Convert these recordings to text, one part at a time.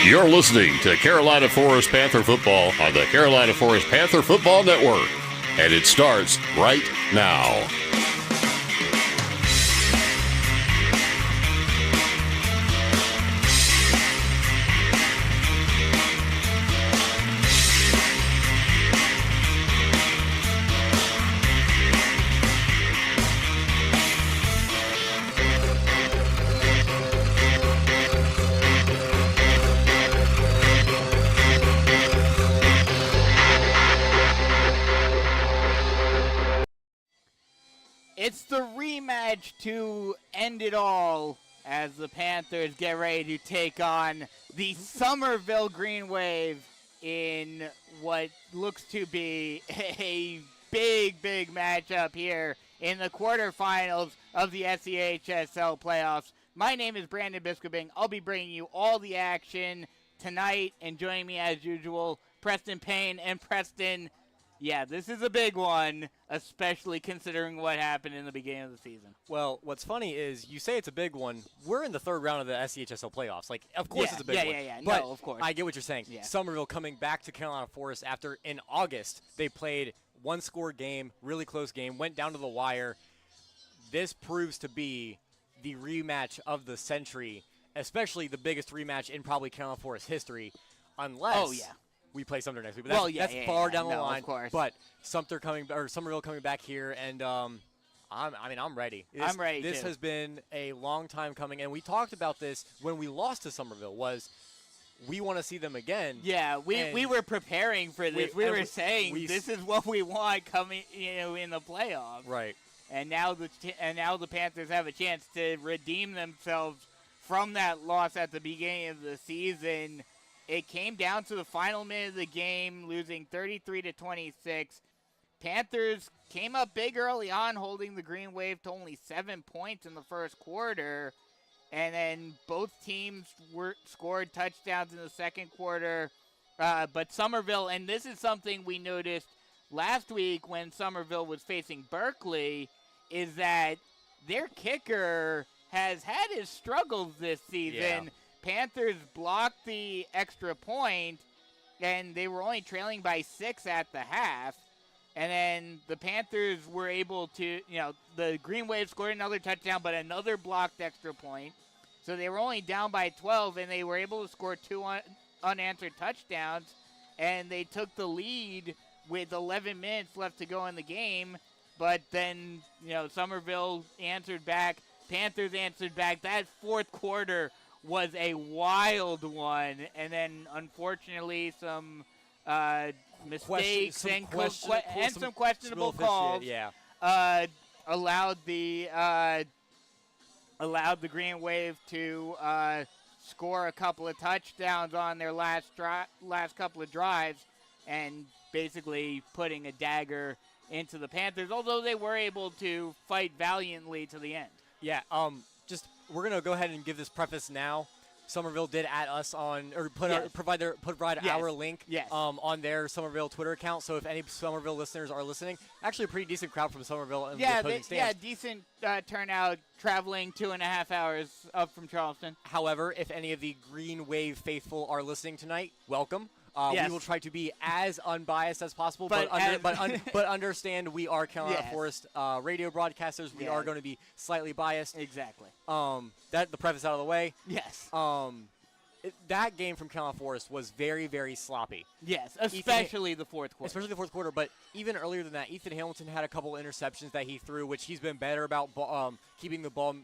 You're listening to Carolina Forest Panther Football on the Carolina Forest Panther Football Network. And it starts right now. It's the rematch to end it all as the Panthers get ready to take on the Summerville Green Wave in what looks to be a big matchup here in the quarterfinals of the SEHSL playoffs. My name is Brandon Biskobing. I'll be bringing you all the action tonight, and joining me as usual, Preston Payne. And Preston, yeah, this is a big one, especially considering what happened in the beginning of the season. Well, what's funny is you say it's a big one. We're in the third round of the SEHSL playoffs. Like, of course it's a big one. Yeah. But no, of course. I get what you're saying. Yeah. Summerville coming back to Carolina Forest after, in August, they played one-score game, really close game, went down to the wire. This proves to be the rematch of the century, especially the biggest rematch in probably Carolina Forest history, unless we play Sumter next week. But that's far down the line. Of course. But Summerville coming back here, and I'm ready. I'm ready. This has been a long time coming, and we talked about this when we lost to Summerville. We want to see them again. Yeah, we were preparing for this. We were saying this is what we want coming, in the playoffs. Right. And now the Panthers have a chance to redeem themselves from that loss at the beginning of the season. It came down to the final minute of the game, losing 33-26. Panthers came up big early on, holding the Green Wave to only 7 points in the first quarter. And then both teams scored touchdowns in the second quarter. But Summerville, and this is something we noticed last week when Summerville was facing Berkeley, is that their kicker has had his struggles this season. Yeah. Panthers blocked the extra point, and they were only trailing by 6 at the half. And then the Panthers were able to, the Green Wave scored another touchdown, but another blocked extra point. So they were only down by 12, and they were able to score 2 unanswered touchdowns. And they took the lead with 11 minutes left to go in the game. But then, Summerville answered back. Panthers answered back. That fourth quarter was a wild one. And then, unfortunately, some mistakes and some questionable calls allowed the Green Wave to score a couple of touchdowns on their last couple of drives, and basically putting a dagger into the Panthers, although they were able to fight valiantly to the end. Yeah, we're going to go ahead and give this preface now. Summerville did at us on, or provide our link on their Summerville Twitter account. So if any Summerville listeners are listening, actually a pretty decent crowd from Summerville. And decent turnout, traveling 2.5 hours up from Charleston. However, if any of the Green Wave faithful are listening tonight, welcome. We will try to be as unbiased as possible, but understand we are Carolina Forest radio broadcasters. We are going to be slightly biased. Exactly. That the preface out of the way. Yes. That game from Carolina Forest was very, very sloppy. Yes, especially the fourth quarter. But even earlier than that, Ethan Hamilton had a couple interceptions that he threw, which he's been better about keeping the ball,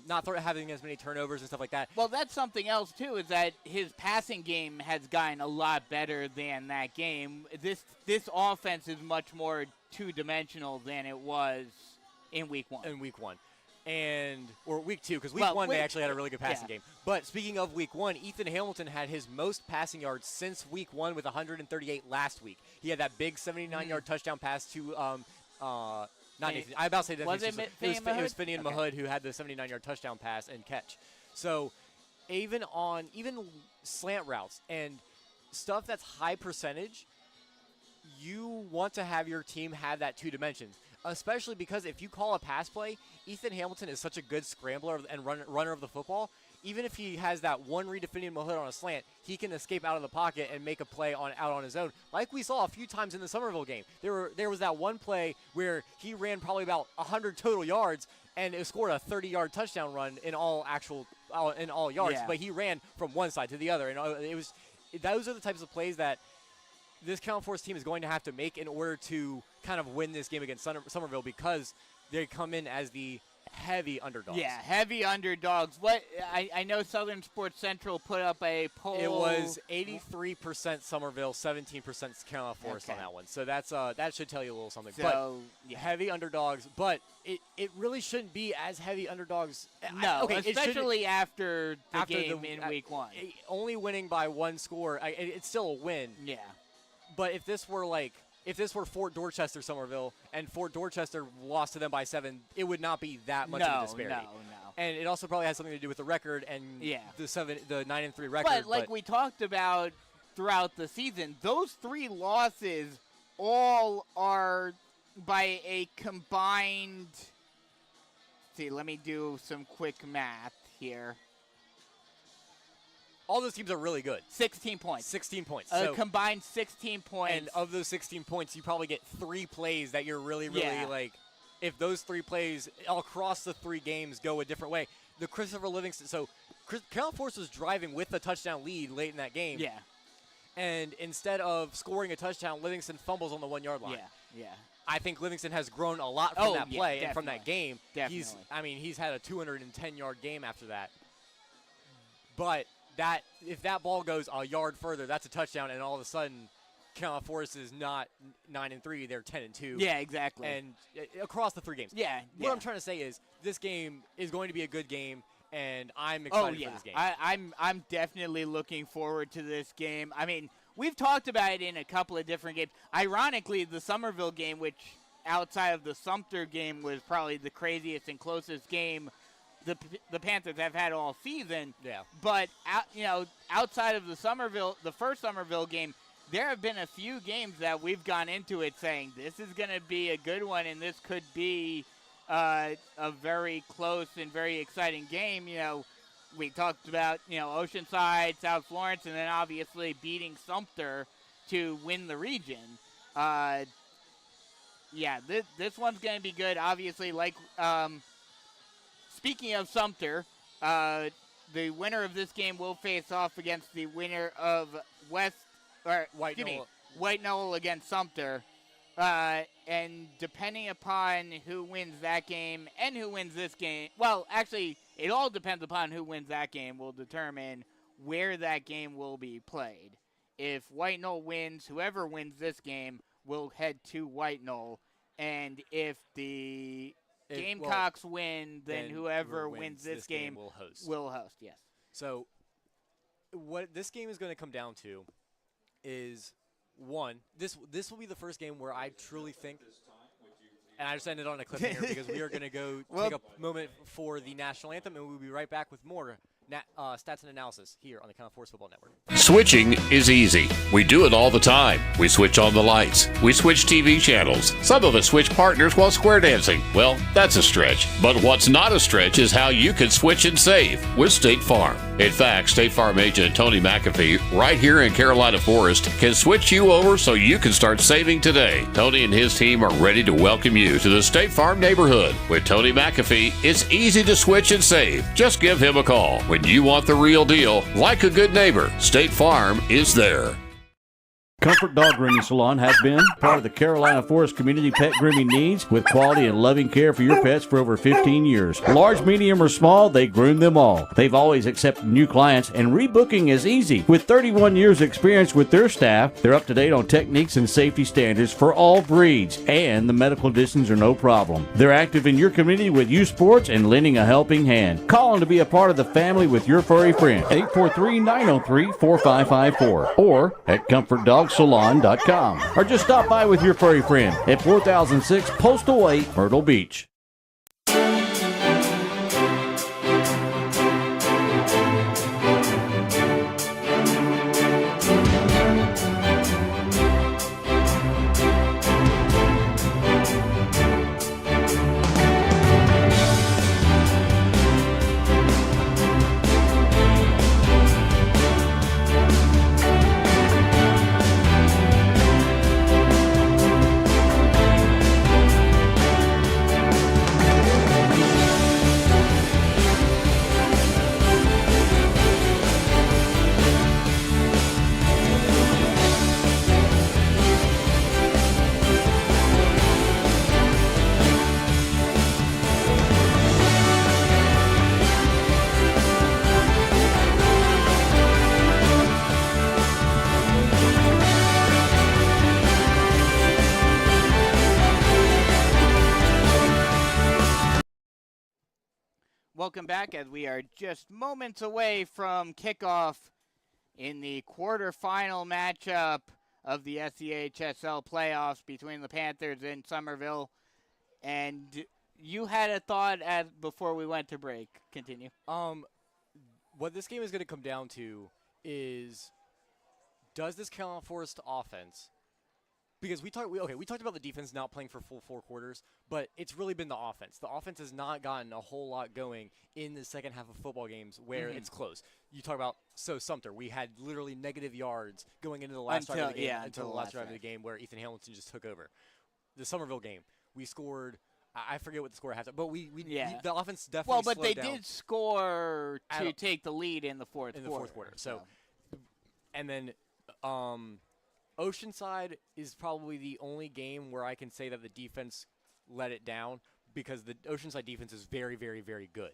not having as many turnovers and stuff like that. Well, that's something else, too, is that his passing game has gotten a lot better than that game. This offense is much more two-dimensional than it was in Week 1. Or Week 2, because Week 1 they actually had a really good passing game. But speaking of Week 1, Ethan Hamilton had his most passing yards since Week 1 with 138 last week. He had that big 79-yard touchdown pass to not Nathan. I about to say that it was Finney and Mahood who had the 79-yard touchdown pass and catch. So even slant routes and stuff that's high percentage, you want to have your team have that two dimensions. Especially because if you call a pass play, Ethan Hamilton is such a good scrambler and runner of the football. even if he has that one read defending Mahut on a slant, he can escape out of the pocket and make a play out on his own, like we saw a few times in the Summerville game. There was that one play where he ran probably about 100 total yards, and it scored a 30-yard touchdown run in all yards. Yeah. But he ran from one side to the other, and those are the types of plays that this Carolina Forest team is going to have to make in order to kind of win this game against Summerville, because they come in as the heavy underdogs. Yeah, heavy underdogs. What I know Southern Sports Central put up a poll. It was 83% Summerville, 17% Carolina Forest on that one. So that should tell you a little something. So, but heavy underdogs, but it really shouldn't be as heavy underdogs. No, especially after the game in week 1. Only winning by one score, it's still a win. Yeah. But if this were Fort Dorchester, Summerville, and Fort Dorchester lost to them by 7, it would not be that much of a disparity. No. And it also probably has something to do with the record and the 9-3 record. But like we talked about throughout the season, those 3 losses all are by a combined. See, let me do some quick math here. All those teams are really good. 16 points. 16 points. A combined 16 points. And of those 16 points, you probably get 3 plays that you're really like. If those 3 plays across the 3 games go a different way, the Christopher Livingston. So Carolina Forest was driving with a touchdown lead late in that game. Yeah. And instead of scoring a touchdown, Livingston fumbles on the 1-yard line. Yeah. I think Livingston has grown a lot from that play and from that game. Definitely. He's had a 210-yard game after that. But if that ball goes a yard further, that's a touchdown, and all of a sudden, Carolina Forest is not 9-3; they're 10-2. Yeah, exactly. And across the 3 games. Yeah. What I'm trying to say is this game is going to be a good game, and I'm excited for this game. I'm definitely looking forward to this game. I mean, we've talked about it in a couple of different games. Ironically, the Summerville game, which outside of the Sumter game was probably the craziest and closest game the Panthers have had all season. Yeah. But outside of the first Summerville game, there have been a few games that we've gone into it saying this is going to be a good one, and this could be a very close and very exciting game. We talked about Oceanside, South Florence, and then obviously beating Sumter to win the region. This one's going to be good. Obviously, speaking of Sumter, the winner of this game will face off against the winner of White Knoll against Sumter. And depending upon who wins that game and who wins this game, well, actually, it all depends upon who wins that game will determine where that game will be played. If White Knoll wins, whoever wins this game will head to White Knoll. And if the Gamecocks win, then whoever wins this game will host. Will host, yes. So what this game is going to come down to is, one, this will be the first game where I truly think, and I just ended on a cliffhanger because we are going to go take a moment for the national anthem, and we'll be right back with more stats and analysis here on the Carolina Forest Football Network. Switching is easy. We do it all the time. We switch on the lights. We switch TV channels. Some of us switch partners while square dancing. Well, that's a stretch. But what's not a stretch is how you can switch and save with State Farm. In fact, State Farm agent Tony McAfee, right here in Carolina Forest, can switch you over so you can start saving today. Tony and his team are ready to welcome you to the State Farm neighborhood. With Tony McAfee, it's easy to switch and save. Just give him a call. When you want the real deal, like a good neighbor, State Farm is there. Comfort Dog Grooming Salon has been part of the Carolina Forest community pet grooming needs with quality and loving care for your pets for over 15 years. Large, medium, or small, they groom them all. They've always accepted new clients, and rebooking is easy. With 31 years experience with their staff, they're up to date on techniques and safety standards for all breeds, and the medical distance are no problem. They're active in your community with youth sports and lending a helping hand. Call them to be a part of the family with your furry friend. 843-903-4554 or at comfortdogsalon.com, or just stop by with your furry friend at 4006 Postal Way, Myrtle Beach. welcome back as we are just moments away from kickoff in the quarterfinal matchup of the SEHSL playoffs between the Panthers and Summerville. And you had a thought before we went to break. Continue. What this game is going to come down to is, does this Carolina Forest offense, because we talked about the defense not playing for full 4 quarters, but it's really been the offense. The offense has not gotten a whole lot going in the second half of football games where it's close. You talk about Sumter. We had literally negative yards going into the last drive of the game until the last drive of the game where Ethan Hamilton just took over. The Summerville game, we scored. I forget what the score had, but the offense definitely. Well, but they did score to take the lead in the fourth quarter. So, and then Oceanside is probably the only game where I can say that the defense let it down, because the Oceanside defense is very, very, very good.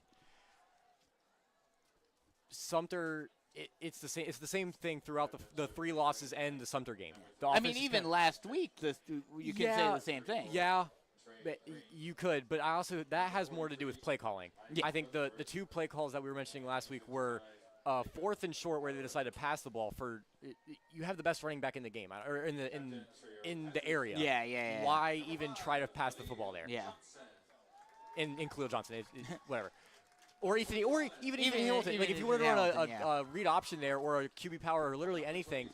Sumter, it's the same. It's the same thing throughout the 3 losses and the Sumter game. I mean, even last week, you can say the same thing. Yeah. You could, but that has more to do with play calling. Yeah. I think the 2 play calls that we were mentioning last week were 4th and short, where they decided to pass the ball. You have the best running back in the game, or in the area. Yeah. Why even try to pass the football there? Yeah. In Khalil Johnson, whatever. Or even Hamilton. Like, if you want to run a read option there, or a QB power, or literally anything,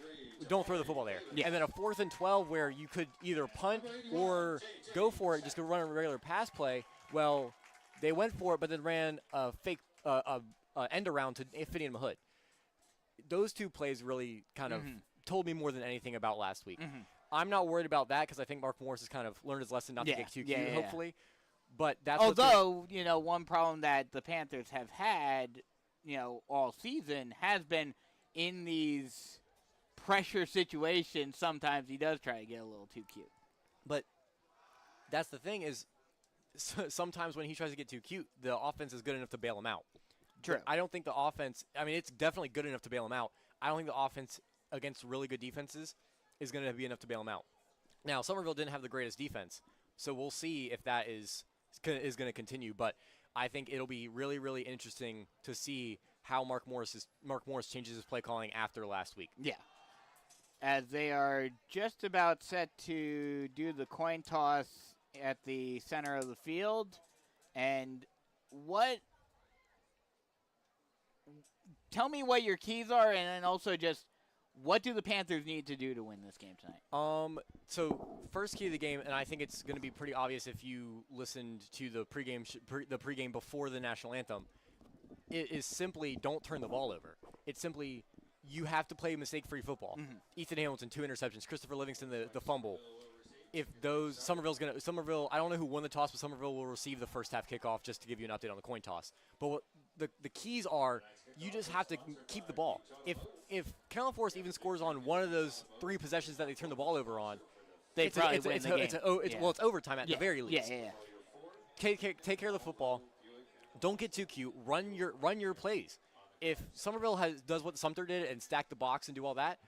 don't throw the football there. Yeah. And then a 4th and 12 where you could either punt or go for it, just go run a regular pass play. Well, they went for it, but then ran a fake end around to Finney Mahood. Those 2 plays really kind of told me more than anything about last week. I'm not worried about that, because I think Mark Morris has kind of learned his lesson not to get too cute, hopefully. But that's one problem that the Panthers have had, all season has been in these pressure situations. Sometimes he does try to get a little too cute. But that's the thing is, sometimes when he tries to get too cute, the offense is good enough to bail him out. True. But I don't think the offense, it's definitely good enough to bail him out. I don't think the offense against really good defenses is going to be enough to bail him out. Now, Summerville didn't have the greatest defense, so we'll see if that is going to continue. But I think it'll be really, really interesting to see how Mark Morris changes his play calling after last week. Yeah. As they are just about set to do the coin toss at the center of the field. And tell me what your keys are, and then also just what do the Panthers need to do to win this game tonight? So first key of the game, and I think it's going to be pretty obvious if you listened to the pregame before the national anthem, it is simply don't turn the ball over. It's simply you have to play mistake-free football. Ethan Hamilton, 2 interceptions. Christopher Livingston, the fumble. If Summerville, I don't know who won the toss, but Summerville will receive the first half kickoff, just to give you an update on the coin toss. But what the keys are, you just have to keep the ball. If Carolina Forest even scores on one of those 3 possessions that they turn the ball over on, win the game. Well, it's overtime at the very least. Yeah. Take care of the football. Don't get too cute. Run your plays. If Summerville does what Sumter did and stack the box and do all that,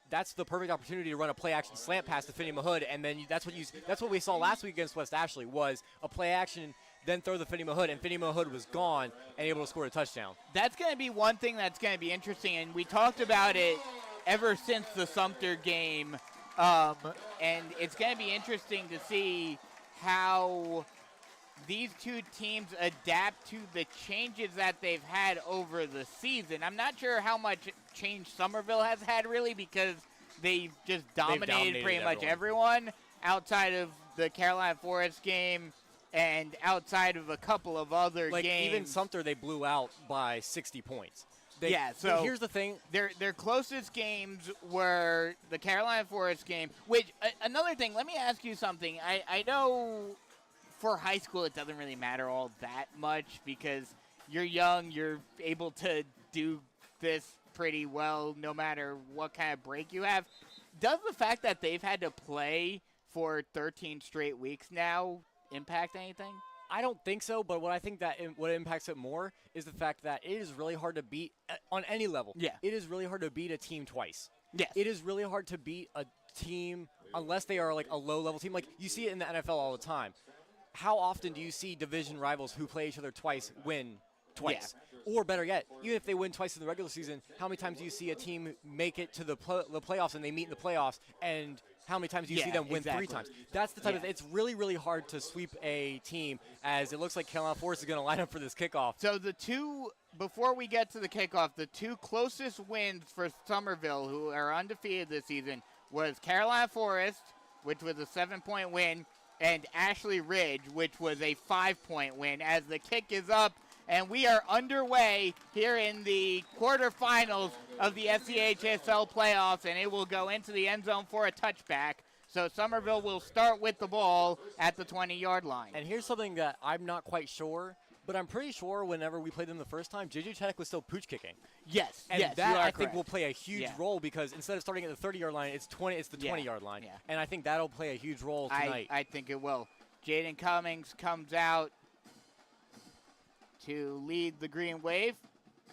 that's the perfect opportunity to run a play-action slant pass to Finney Mahood, and then that's what we saw last week against West Ashley, was a play-action, then throw the Finney Mahood, and Finney Mahood was gone and able to score a touchdown. That's going to be one thing that's going to be interesting, and we talked about it ever since the Sumter game, and it's going to be interesting to see how these 2 teams adapt to the changes that they've had over the season. I'm not sure how much change Summerville has had, really, because they've just dominated pretty much everyone outside of the Carolina Forest game and outside of a couple of other games. Even Sumter, they blew out by 60 points. So here's the thing. Their closest games were the Carolina Forest game, which, another thing, let me ask you something. I know for high school it doesn't really matter all that much because you're young, you're able to do this pretty well no matter what kind of break you have. Does the fact that they've had to play for 13 straight weeks now impact anything? I don't think so, but what impacts it more is the fact that it is really hard to beat on any level. Yeah. It is really hard to beat a team twice. Yes. It is really hard to beat a team unless they are like a low-level team. Like you see it in the NFL all the time. How often do you see division rivals who play each other twice win twice. Or better yet, even if they win twice in the regular season, how many times do you see a team make it to the playoffs and they meet in the playoffs, and how many times do you see them win 3 times? That's the type of – it's really, really hard to sweep a team, as it looks like Carolina Forest is going to line up for this kickoff. So the two – before we get to the kickoff, the 2 closest wins for Summerville, who are undefeated this season, was Carolina Forest, which was a 7-point win, and Ashley Ridge, which was a 5-point win. As the kick is up, and we are underway here in the quarterfinals of the SCHSL playoffs, and it will go into the end zone for a touchback. So Summerville will start with the ball at the 20-yard line. And here's something that I'm not quite sure, but I'm pretty sure whenever we played them the first time, JJ Chedek was still pooch kicking. Yes, and yes, that you are I correct. think will play a huge role, because instead of starting at the 30-yard line, it's the 20-yard line. Yeah. And I think that'll play a huge role tonight. I think it will. Jaden Cummings comes out to lead the Green Wave.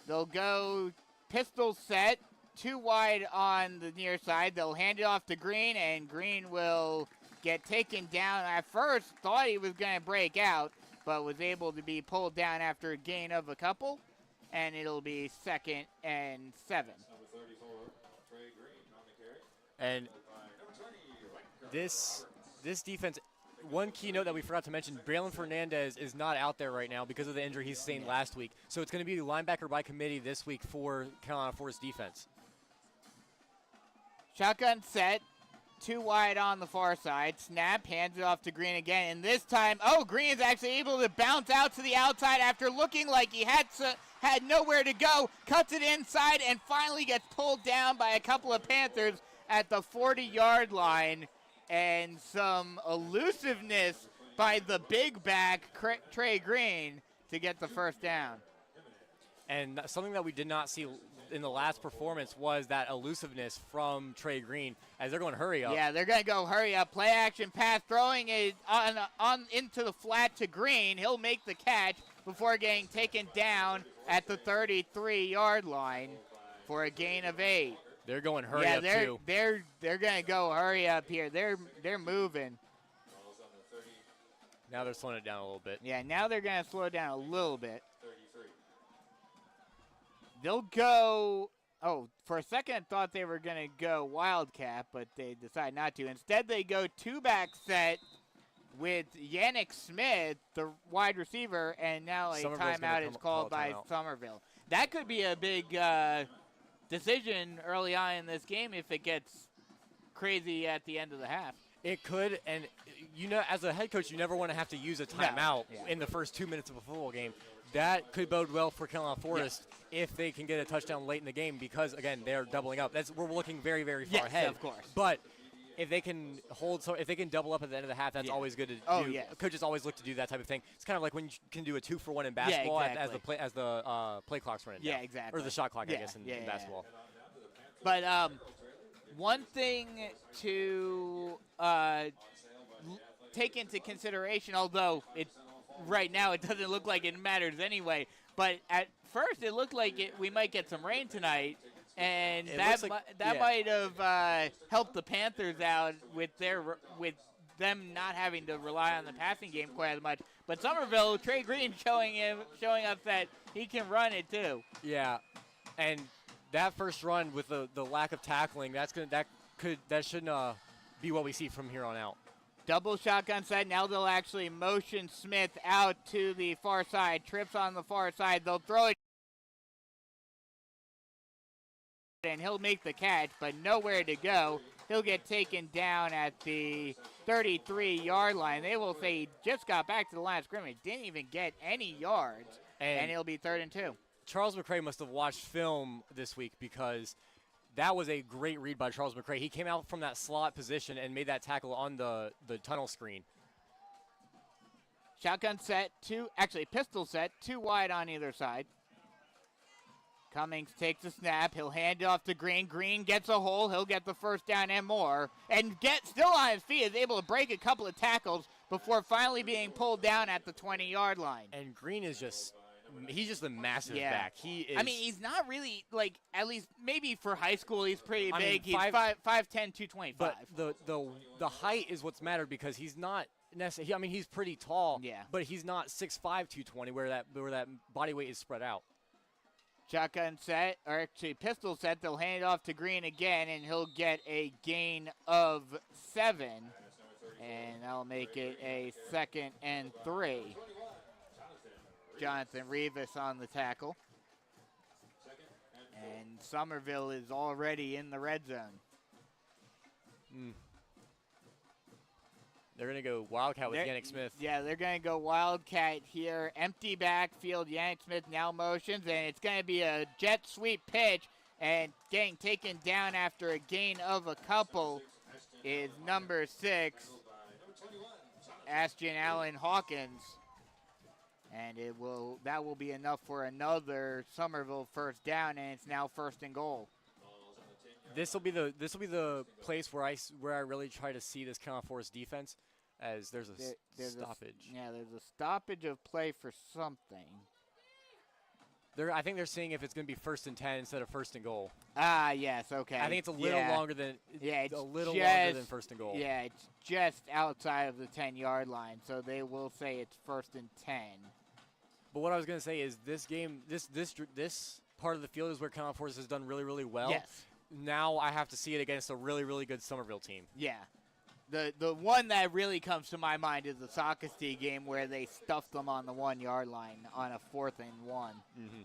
They'll go pistol set, 2 wide on the near side. They'll hand it off to Green, and Green will get taken down. At first, thought he was going to break out, but was able to be pulled down after a gain of a couple, and it'll be 2nd and 7. And this defense, one key note that we forgot to mention, Braylon Fernandez is not out there right now because of the injury he sustained last week. So it's going to be the linebacker by committee this week for Carolina Forest defense. Shotgun set, 2 wide on the far side. Snap, hands it off to Green again. And this time, Green is actually able to bounce out to the outside after looking like he had nowhere to go. Cuts it inside and finally gets pulled down by a couple of Panthers at the 40-yard line. And some elusiveness by the big back, Trey Green, to get the first down. And something that we did not see in the last performance was that elusiveness from Trey Green, as they're going hurry up. Yeah, they're going to go hurry up. Play action pass, throwing it on into the flat to Green. He'll make the catch before getting taken down at the 33-yard line for a gain of 8. They're going hurry up too. They're going to go hurry up here. They're moving. Now they're slowing it down a little bit. Yeah, now they're going to slow it down a little bit. They'll go, for a second I thought they were going to go Wildcat, but they decided not to. Instead, they go 2-back set with Yannick Smith, the wide receiver, and now a timeout is called by Summerville. That could be a big decision early on in this game if it gets crazy at the end of the half. It could, and as a head coach, you never want to have to use a timeout in the first 2 minutes of a football game. That could bode well for Carolina Forest if they can get a touchdown late in the game, because again they're doubling up. We're looking very, very far ahead. Of course. But if they can if they can double up at the end of the half, that's always good to do. Coaches always look to do that type of thing. It's kind of like when you can do a 2-for-1 in basketball as the play clock's running down. Yeah, exactly. Or the shot clock, I guess, in basketball. But one thing to take into consideration, although right now it doesn't look like it matters anyway, but at first it looked like we might get some rain tonight, and that might have helped the Panthers out with them not having to rely on the passing game quite as much. But Summerville, Trey Green showing us that he can run it too. Yeah, and that first run with the lack of tackling, that shouldn't be what we see from here on out. Double shotgun set. Now they'll actually motion Smith out to the far side. Trips on the far side. They'll throw it, and he'll make the catch, but nowhere to go. He'll get taken down at the 33-yard line. They will say he just got back to the line of scrimmage, didn't even get any yards, and it'll be 3rd and 2. Charles McCray must have watched film this week, because that was a great read by Charles McCray. He came out from that slot position and made that tackle on the tunnel screen. Shotgun set, pistol set, 2 wide on either side. Cummings takes the snap. He'll hand it off to Green. Green gets a hole. He'll get the first down and more. And still on his feet, is able to break a couple of tackles before finally being pulled down at the 20-yard line. And Green is just a massive back. He is. I mean, he's not really like, at least maybe for high school he's pretty big. He's 5'10", 225. But the height is what's mattered because he's not necessarily. I mean, he's pretty tall. Yeah. But he's not 6'5", 220, where that body weight is spread out. Shotgun set, or actually pistol set. They'll hand it off to Green again, and he'll get a gain of 7. And that'll make it a 2nd and 3. Jonathan Rivas on the tackle. And Summerville is already in the red zone. They're going to go Wildcat with Yannick Smith. Yeah, they're going to go Wildcat here. Empty backfield. Yannick Smith now motions, and it's going to be a jet sweep pitch. And getting taken down after a gain of a couple is number 6, Ashton Allen Hawkins. And that will be enough for another Summerville first down, and it's now 1st and goal. This will be the place where I really try to see this Carolina Forest defense, as there's a stoppage. There's a stoppage of play for something. I think they're seeing if it's going to be 1st and 10 instead of 1st and goal. Yes, okay. I think it's a little longer than it's a little longer than 1st and goal. Yeah, it's just outside of the 10-yard line, so they will say it's 1st and 10. But what I was going to say is this game, this part of the field is where Carolina Forest has done really, really well. Yes. Now I have to see it against a really, really good Summerville team. Yeah. The one that really comes to my mind is the Socastee game where they stuffed them on the 1-yard line on a 4th and 1. Mm-hmm.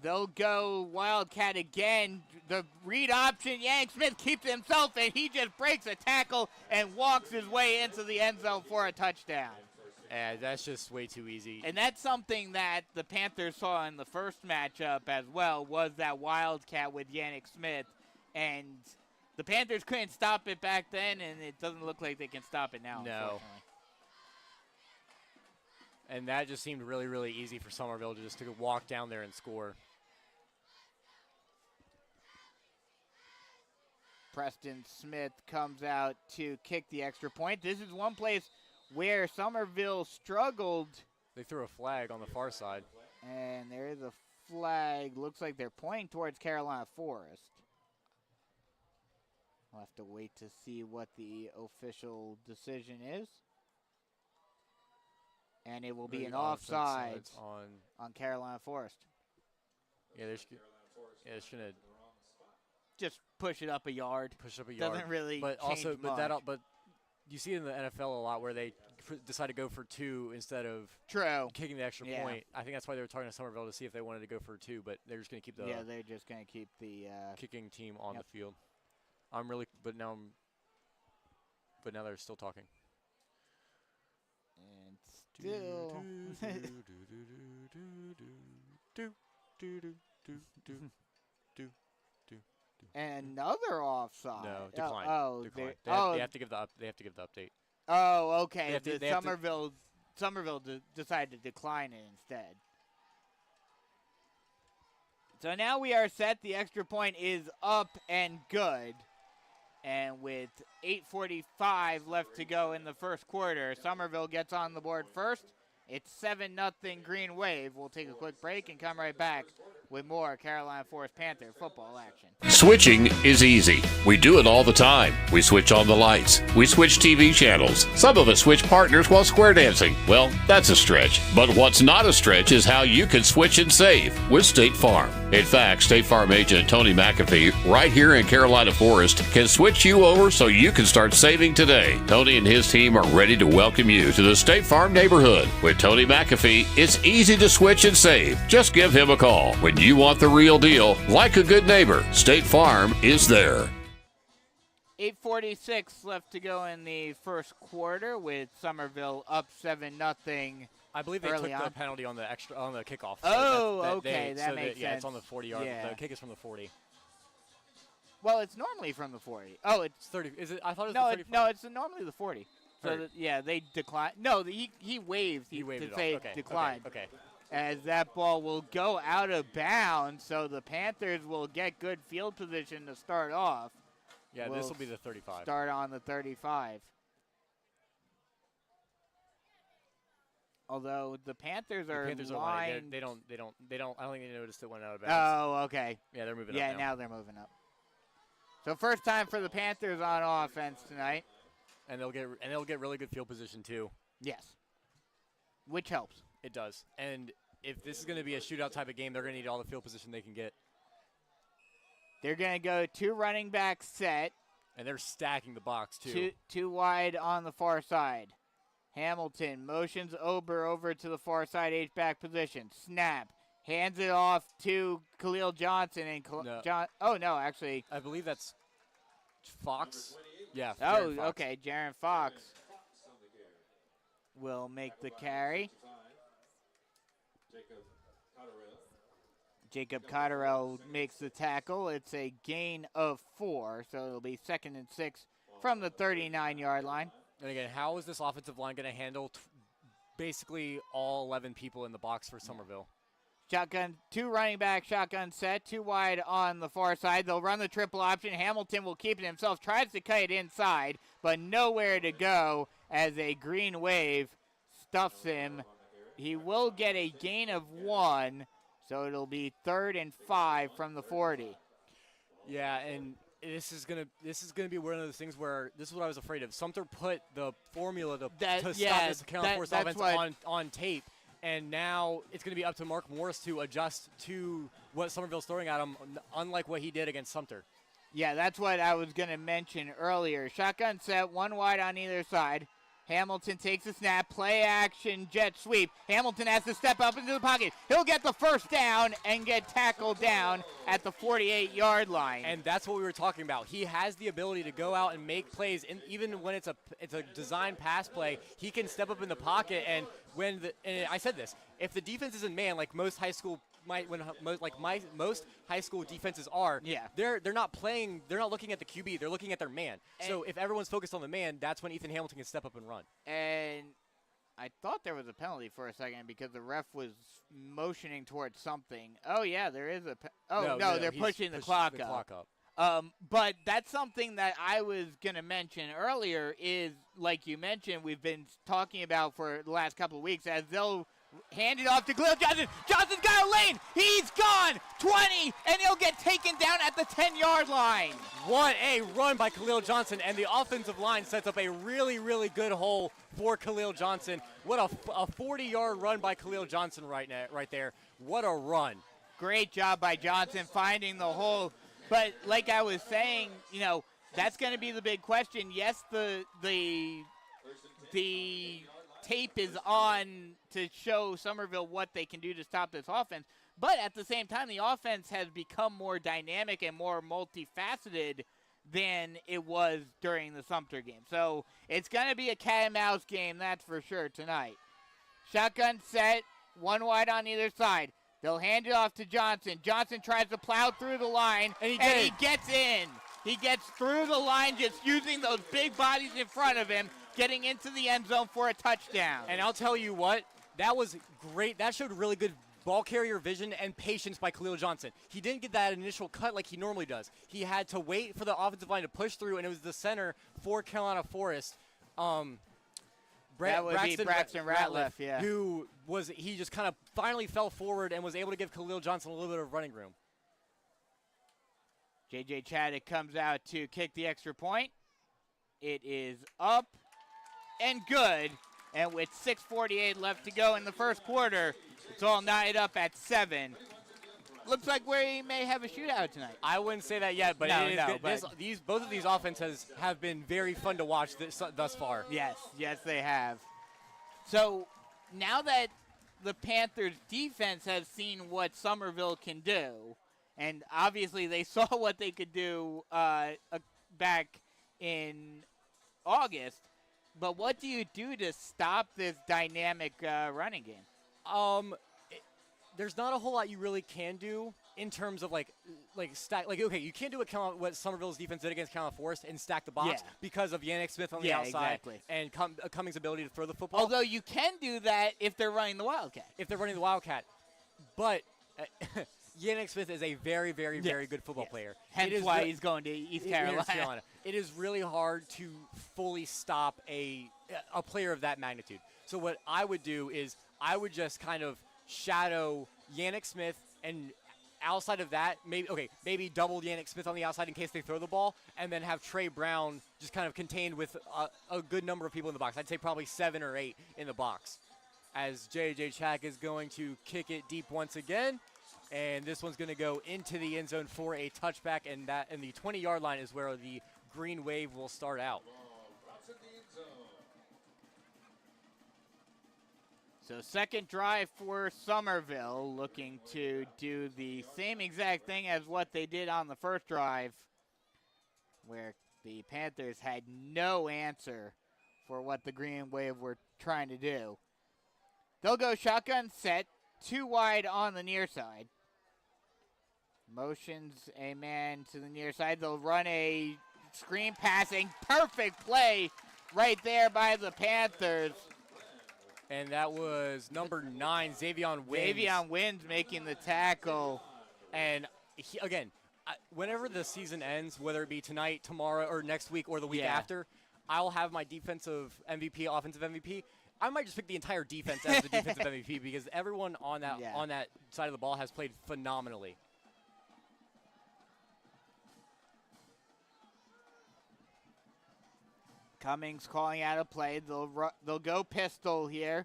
They'll go Wildcat again. The read option, Yannick Smith keeps himself, and he just breaks a tackle and walks his way into the end zone for a touchdown. That's just way too easy. And that's something that the Panthers saw in the first matchup as well, was that Wildcat with Yannick Smith. And the Panthers couldn't stop it back then, and it doesn't look like they can stop it now. No. And that just seemed really, really easy for Summerville to walk down there and score. Preston Smith comes out to kick the extra point. This is one place where Summerville struggled. They threw a flag on the far side. And there is a flag. Looks like they're pointing towards Carolina Forest. We'll have to wait to see what the official decision is. And it will be an offside on Carolina Forest. Yeah, they're just going to just push it up a yard. Doesn't really change much. But you see it in the NFL a lot where they decide to go for 2 instead of kicking the extra point. I think that's why they were talking to Summerville to see if they wanted to go for 2, but they're just going to keep they're just going to keep the kicking team on the field. But now they're still talking. And still. And another offside. No, decline. Decline. They have to give the update. Oh, okay. Summerville decided to decline it instead. So now we are set. The extra point is up and good. And with 8:45 left to go in the first quarter, Summerville gets on the board first. It's 7-0 Green Wave. We'll take a quick break and come right back with more Carolina Forest Panther football action. Switching is easy. We do it all the time. We switch on the lights. We switch TV channels. Some of us switch partners while square dancing. Well, that's a stretch. But what's not a stretch is how you can switch and save with State Farm. In fact, State Farm agent Tony McAfee, right here in Carolina Forest, can switch you over so you can start saving today. Tony and his team are ready to welcome you to the State Farm neighborhood. With Tony McAfee, it's easy to switch and save. Just give him a call. When you want the real deal, like a good neighbor, State Farm is there. 8:46 left to go in the first quarter with Summerville up 7-0. I believe they took the penalty on the kickoff. So that makes sense. Yeah, it's on the 40-yard. Yeah. The kick is from the 40. Well, it's normally from the 40. Oh, it's 30. Is it? I thought it was no, the 35. no, it's normally the 40. So they declined. No, he waved. He waved to it say off. Okay. declined. Okay. As that ball will go out of bounds, so the Panthers will get good field position to start off. Yeah, this will be the 35. Start on the 35. Although the Panthers are lined. They don't. I don't think they noticed it went out of bounds. Oh, okay. Yeah, they're moving up Yeah, now they're moving up. So first time for the Panthers on offense tonight. And they'll get really good field position too. Yes. Which helps. It does. And if this is going to be a shootout type of game, they're going to need all the field position they can get. They're going to go 2 running back set. And they're stacking the box too. Two wide on the far side. Hamilton motions Ober over to the far side H-back position. Snap. Hands it off to Khalil Johnson. And actually. I believe that's Fox. Yeah. Oh, okay. Jaron Fox will make the carry. Jacob Cotterell makes the tackle. It's a gain of 4, so it'll be 2nd and 6 from the 39-yard line. And again, how is this offensive line going to handle basically all 11 people in the box for Summerville? Shotgun, 2 running back, shotgun set, 2 wide on the far side. They'll run the triple option. Hamilton will keep it himself, tries to cut it inside, but nowhere to go as a green wave stuffs him. He will get a gain of 1, so it'll be 3rd and 5 from the 40. Yeah, and this is gonna be one of those things where this is what I was afraid of. Sumter put the formula to stop this Carolina Force offense on tape. And now it's going to be up to Mark Morris to adjust to what Summerville's throwing at him, unlike what he did against Sumter. Yeah, that's what I was going to mention earlier. Shotgun set, 1 wide on either side. Hamilton takes a snap, play action, jet sweep. Hamilton has to step up into the pocket. He'll get the first down and get tackled down at the 48-yard line. And that's what we were talking about. He has the ability to go out and make plays, and even when it's a design pass play, he can step up in the pocket. And and I said this, if the defense isn't man like most high school most high school defenses are, they're not looking at the QB, they're looking at their man. So if everyone's focused on the man, that's when Ethan Hamilton can step up and run. And I thought there was a penalty for a second because the ref was motioning towards something. Oh yeah, there is a they're pushing the clock up. But that's something that I was going to mention earlier is, like you mentioned, we've been talking about for the last couple of weeks, as they'll hand it off to Khalil Johnson. Johnson's got a lane. He's gone. 20, and he'll get taken down at the 10-yard line. What a run by Khalil Johnson, and the offensive line sets up a really, really good hole for Khalil Johnson. What a 40-yard run by Khalil Johnson right there. What a run. Great job by Johnson finding the hole. But like I was saying, that's going to be the big question. Yes, the tape is on to show Summerville what they can do to stop this offense. But at the same time, the offense has become more dynamic and more multifaceted than it was during the Sumter game. So it's going to be a cat and mouse game, that's for sure, tonight. Shotgun set, 1 wide on either side. They'll hand it off to Johnson. Johnson tries to plow through the line, and he gets in. He gets through the line just using those big bodies in front of him, getting into the end zone for a touchdown. And I'll tell you what, that was great. That showed really good ball carrier vision and patience by Khalil Johnson. He didn't get that initial cut like he normally does. He had to wait for the offensive line to push through, and it was the center for Carolina Forest, Braxton Ratliff, he just kind of finally fell forward and was able to give Khalil Johnson a little bit of running room. J.J. Chaddick comes out to kick the extra point. It is up and good. And with 6:48 left to go in the first quarter, it's all knotted up at 7. Looks like we may have a shootout tonight. I wouldn't say that yet, but both of these offenses have been very fun to watch thus far. Yes, they have. So now that the Panthers defense has seen what Summerville can do, and obviously they saw what they could do back in August, but what do you do to stop this dynamic running game? There's not a whole lot you really can do in terms of you can't do what Summerville's defense did against Carolina Forest and stack the box because of Yannick Smith on the outside and Cummings' ability to throw the football. Although you can do that if they're running the Wildcat. But Yannick Smith is a very, very, very good football player. Hence why he's going to East Carolina. it is really hard to fully stop a player of that magnitude. So what I would do is I would just kind of shadow Yannick Smith, and outside of that, maybe double Yannick Smith on the outside in case they throw the ball, and then have Trey Brown just kind of contained with a good number of people in the box. I'd say probably 7 or 8 in the box. As J.J. Chack is going to kick it deep once again, and this one's going to go into the end zone for a touchback, and the 20-yard line is where the Green Wave will start out. So second drive for Summerville, looking to do the same exact thing as what they did on the first drive, where the Panthers had no answer for what the Green Wave were trying to do. They'll go shotgun set, 2 wide on the near side. Motions a man to the near side. They'll run a screen passing. Perfect play right there by the Panthers. And that was number 9, Xavion Wins. Xavion Wins making the tackle. And again, whenever the season ends, whether it be tonight, tomorrow, or next week, or the week after, I'll have my defensive MVP, offensive MVP. I might just pick the entire defense as the defensive MVP because everyone on that side of the ball has played phenomenally. Cummings calling out a play. They'll go pistol here.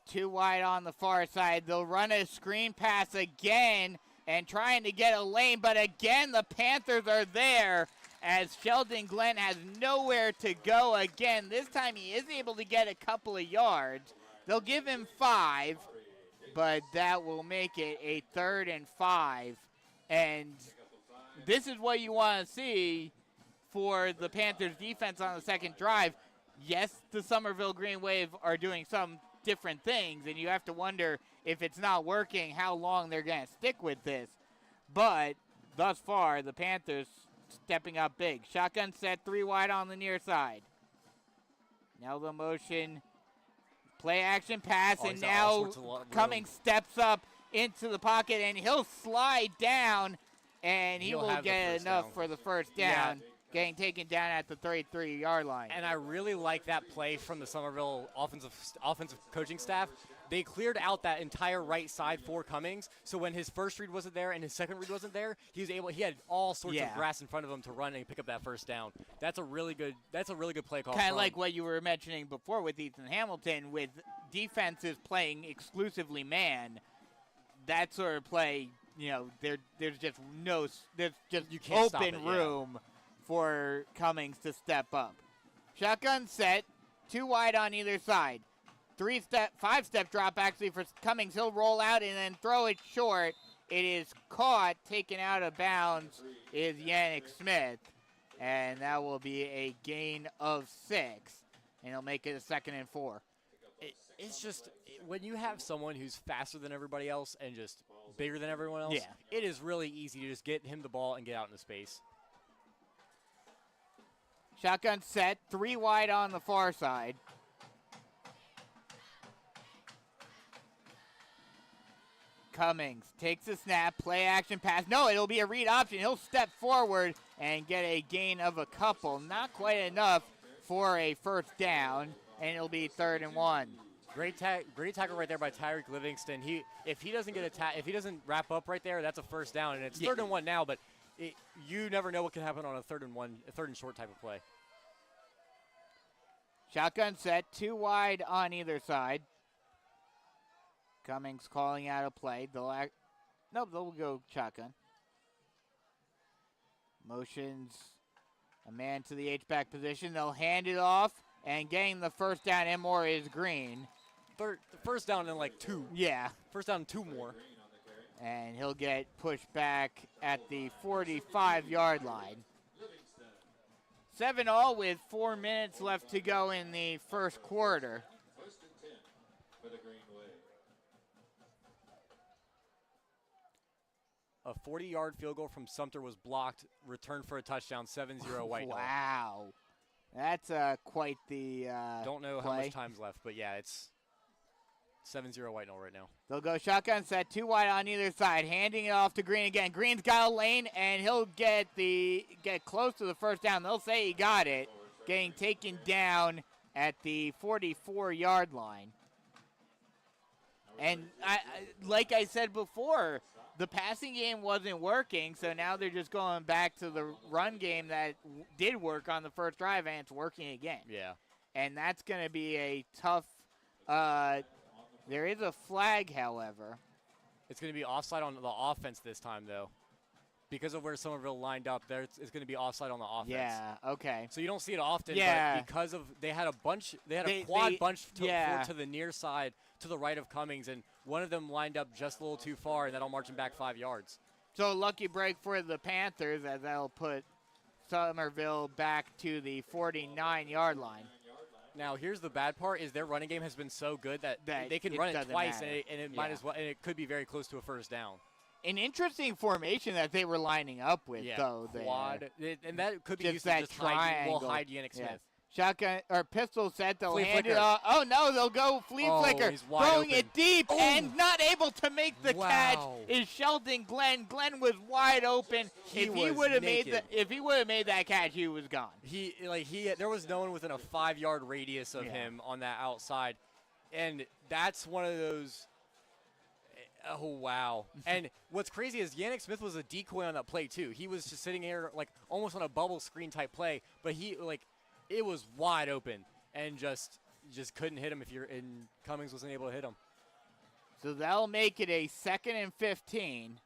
2 wide on the far side. They'll run a screen pass again and trying to get a lane, but again the Panthers are there as Sheldon Glenn has nowhere to go again. This time he is able to get a couple of yards. They'll give him 5, but that will make it a 3rd and 5. And this is what you want to see for the Panthers defense on the second drive. Yes, the Summerville Green Wave are doing some different things, and you have to wonder if it's not working, how long they're going to stick with this. But thus far, the Panthers stepping up big. Shotgun set, 3 wide on the near side. Now the motion, play action pass, and now Cummings steps up into the pocket, and he'll slide down, and he will get enough for the first down. Getting taken down at the 33-yard line. And I really like that play from the Summerville offensive coaching staff. They cleared out that entire right side for Cummings, so when his first read wasn't there and his second read wasn't there, he had all sorts of grass in front of him to run and pick up that first down. That's a really good play call. Kind of like what you were mentioning before with Ethan Hamilton, with defenses playing exclusively man. That sort of play, there's just open room for Cummings to step up. Shotgun set, 2 wide on either side. 5-step drop actually for Cummings. He'll roll out and then throw it short. It is caught, taken out of bounds is Yannick Smith. And that will be a gain of 6. And he'll make it a 2nd and 4. It's just, when you have someone who's faster than everybody else and just bigger than everyone else, it is really easy to just get him the ball and get out into space. Shotgun set, 3 wide on the far side. Cummings takes the snap, play action pass. No, it'll be a read option. He'll step forward and get a gain of a couple. Not quite enough for a first down, and it'll be 3rd and 1. Great tackle right there by Tyreek Livingston. If he doesn't wrap up right there, that's a first down, and it's 3rd and 1 now, but you never know what can happen on a 3rd and short type of play. Shotgun set, 2 wide on either side. Cummings calling out a play. They'll go shotgun. Motions a man to the H-back position. They'll hand it off, and getting the first down and more is Green. First down and like 2. Yeah. First down and 2 more. And he'll get pushed back at the 45-yard line. 7-all with 4 minutes left to go in the first quarter. A 40-yard field goal from Sumter was blocked, returned for a touchdown, 7-0 White. Wow. That's quite the Don't know play. how much time's left, but yeah, it's 7-0 White Knoll right now. They'll go shotgun set, 2 wide on either side, handing it off to Green again. Green's got a lane, and he'll get close to the first down. They'll say he got it, getting taken down at the 44-yard line. And like I said before, the passing game wasn't working, so now they're just going back to the run game that did work on the first drive, and it's working again. Yeah. And that's going to be a tough there is a flag, however. It's going to be offside on the offense this time, though. Because of where Summerville lined up, it's going to be offside on the offense. Yeah, okay. So you don't see it often, yeah. but because of they had a quad bunch to the near side, to the right of Cummings, and one of them lined up just a little too far, and that'll march him back 5 yards. So lucky break for the Panthers, as that'll put Summerville back to the 49-yard line. Now, here's the bad part: is their running game has been so good that they can run it twice, and it might as well, and it could be very close to a first down. An interesting formation that they were lining up with, though. Quad, and that could be just used that to just hide Yannick Smith. Yes. Shotgun or pistol set. They'll flea hand flicker. it off. Oh no, they'll go flea flicker, he's wide throwing open. it deep and not able to make the catch. Wow. Is Sheldon Glenn? Glenn was wide open. If he would have made that catch, he was gone. There was no one within a 5-yard radius of him on that outside, and that's one of those. Oh, wow. And what's crazy is Yannick Smith was a decoy on that play, too. He was just sitting here, almost on a bubble screen type play, but it was wide open and just couldn't hit him and Cummings wasn't able to hit him. So that'll make it a 2nd and 15.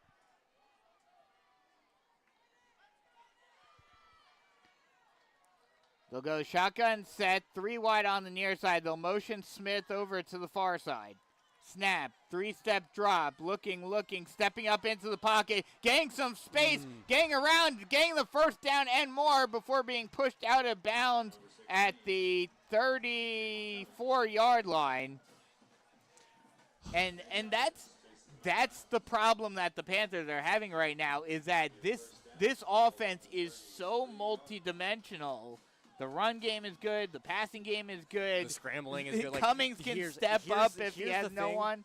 They'll go shotgun set, 3 wide on the near side. They'll motion Smith over to the far side. Snap, 3-step drop, looking, stepping up into the pocket, getting some space, getting around, getting the first down and more before being pushed out of bounds at the 34-yard line. And that's the problem that the Panthers are having right now, is that this offense is so multidimensional. The run game is good. The passing game is good. The scrambling is good. Cummings can step up if he has no one.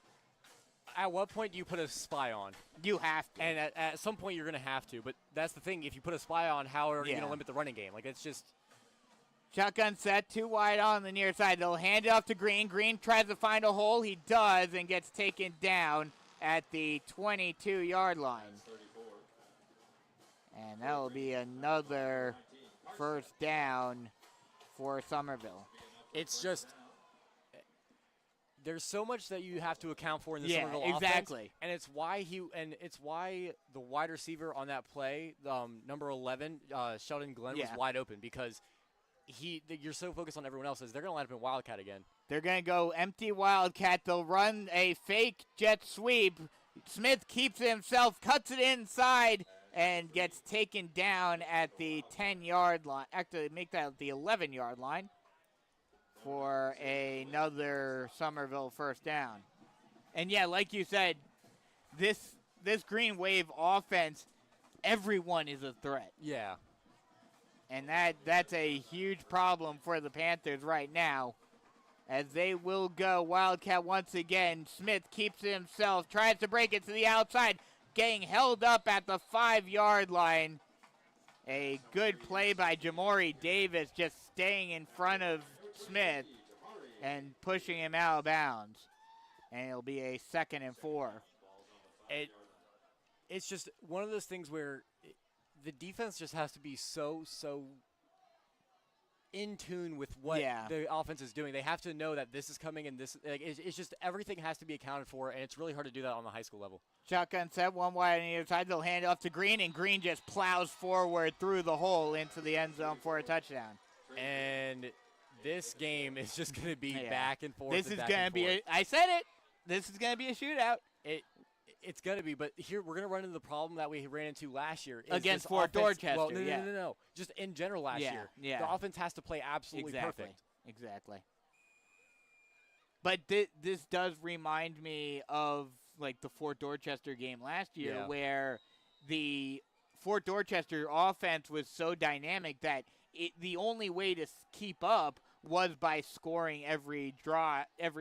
At what point do you put a spy on? You have to. And at some point you're going to have to. But that's the thing. If you put a spy on, how are you going to limit the running game? It's just. Shotgun set, 2 wide on the near side. They'll hand it off to Green. Green tries to find a hole. He does and gets taken down at the 22-yard line. And that will be another first down for Summerville. It's just there's so much that you have to account for in the Summerville exactly. offense, and it's why the wide receiver on that play, number 11, Sheldon Glenn, was wide open, because you're so focused on everyone else. They're going to line up in Wildcat again. They're going to go empty Wildcat. They'll run a fake jet sweep. Smith keeps it himself, cuts it inside, and gets taken down at the 10-yard line. Actually, make that the 11-yard line for another Summerville first down. And, like you said, this Green Wave offense, everyone is a threat. Yeah. And that's a huge problem for the Panthers right now, as they will go Wildcat once again. Smith keeps it himself, tries to break it to the outside, getting held up at the 5-yard line. A good play by Jamori Davis, just staying in front of Smith and pushing him out of bounds. And it'll be a 2nd and 4. It's just one of those things where the defense just has to be so in tune with what the offense is doing. They have to know that this is coming, and it's just everything has to be accounted for, and it's really hard to do that on the high school level. Shotgun set, 1 wide on the other side. They'll hand it off to Green, and Green just plows forward through the hole into the end zone for a touchdown. And this game is just going to be back and forth. This is going to be I said it. This is going to be a shootout. It's going to be, but here we're going to run into the problem that we ran into last year. Against Fort Dorchester. Well, no. Just in general last year. Yeah. The offense has to play absolutely perfect. Exactly. But this does remind me of, the Fort Dorchester game last year, where the Fort Dorchester offense was so dynamic that the only way to keep up was by scoring every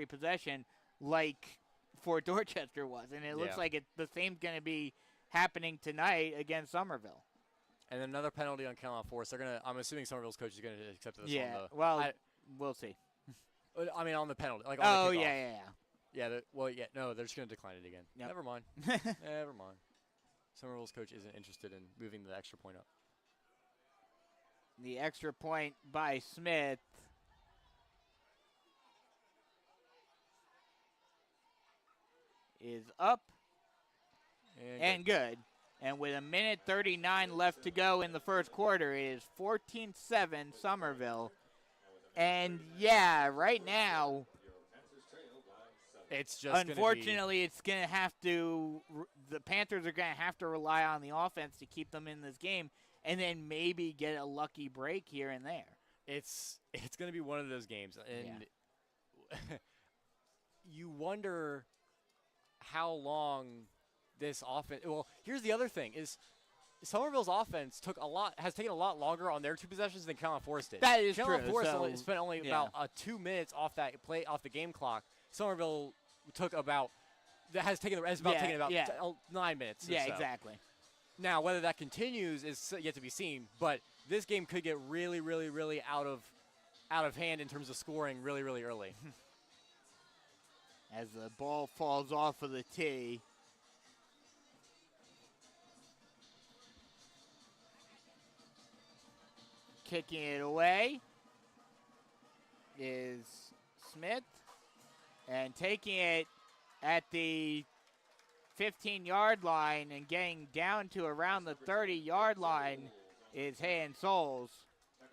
possession. like Fort Dorchester was. And it looks like the same's going to be happening tonight against Summerville. And another penalty on Carolina Forest. I'm assuming Summerville's coach is going to accept this one. We'll see. I mean, on the penalty. Like on the kickoff. Yeah. No, they're just going to decline it again. Yep. Never mind. Never mind. Summerville's coach isn't interested in moving the extra point up. The extra point by Smith. Is up and good. And with 1:39 left to go in the first quarter, it is 14-7 Summerville. And, right now, it's just unfortunately, it's going to have to – the Panthers are going to have to rely on the offense to keep them in this game and then maybe get a lucky break here and there. It's going to be one of those games. And you wonder how long this offense – well, here's the other thing is Summerville's offense has taken a lot longer on their two possessions than Carolina Forest did. That is Carolina true. Forest spent only about 2 minutes off the game clock. Summerville has taken about 9 minutes. Yeah, exactly. Now, whether that continues is yet to be seen, but this game could get really, really, really out of hand in terms of scoring really, really early. As the ball falls off of the tee. Kicking it away is Smith. And taking it at the 15-yard line and getting down to around the 30-yard line is Hay & Souls.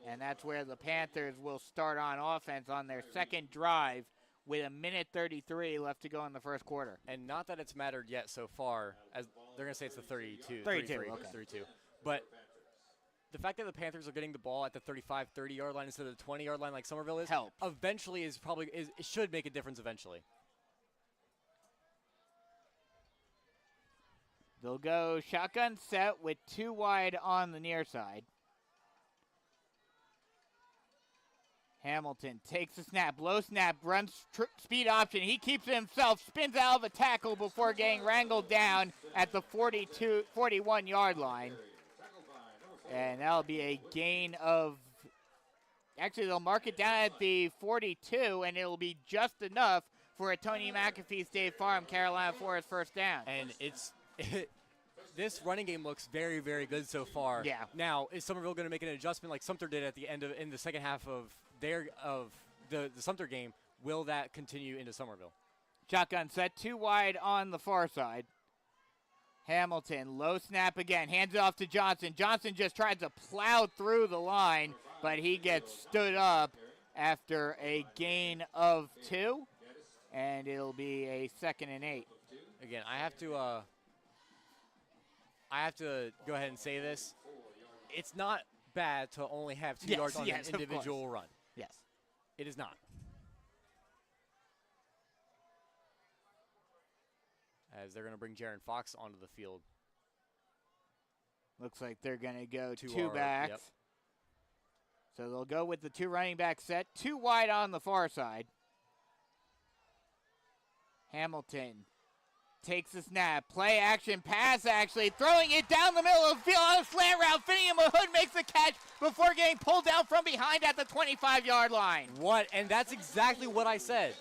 And that's where the Panthers will start on offense on their second drive with 1:33 left to go in the first quarter. And not that it's mattered yet so far, as they're going to say it's the 32. 32, okay. 32. But the fact that the Panthers are getting the ball at the 35, 30-yard line instead of the 20-yard line like Summerville is, eventually it should make a difference eventually. They'll go shotgun set with 2 wide on the near side. Hamilton takes the snap, low snap, runs speed option. He keeps it himself, spins out of a tackle before getting wrangled down at the 41-yard line. And that'll be a gain of, actually they'll mark it down at the 42, and it'll be just enough for a Tony McAfee State Farm Carolina Forest first down. And this running game looks very, very good so far. Yeah. Now, is Summerville going to make an adjustment like Sumter did at the end in the second half of the Sumter game? Will that continue into Summerville? Shotgun set, 2 wide on the far side. Hamilton, low snap again, hands it off to Johnson. Johnson just tries to plow through the line, but he gets stood up after a gain of 2, and it'll be a 2nd and 8. Again, I have to go ahead and say this. It's not bad to only have 2 yards on an individual run. Yes. It is not. As they're going to bring Jaron Fox onto the field. Looks like they're going to go 2 backs. Yep. So they'll go with the 2 running back set, 2 wide on the far side. Hamilton takes the snap, play action, pass actually, throwing it down the middle of the field on a slant route. Finian Mahood makes the catch before getting pulled down from behind at the 25-yard line. And that's exactly what I said.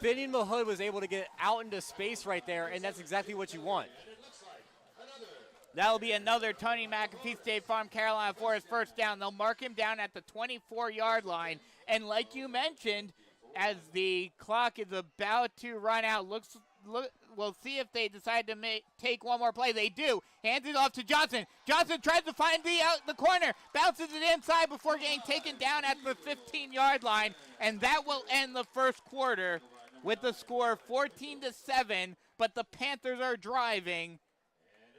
Finian Mahood was able to get out into space right there, and that's exactly what you want. That'll be another Tony McAfee State Farm Carolina Forest first down. They'll mark him down at the 24-yard line. And like you mentioned, as the clock is about to run out, we'll see if they decide to take one more play. They do. Hands it off to Johnson. Johnson tries to find the corner, bounces it inside before getting taken down at the 15-yard line. And that will end the first quarter with the score 14-7, but the Panthers are driving,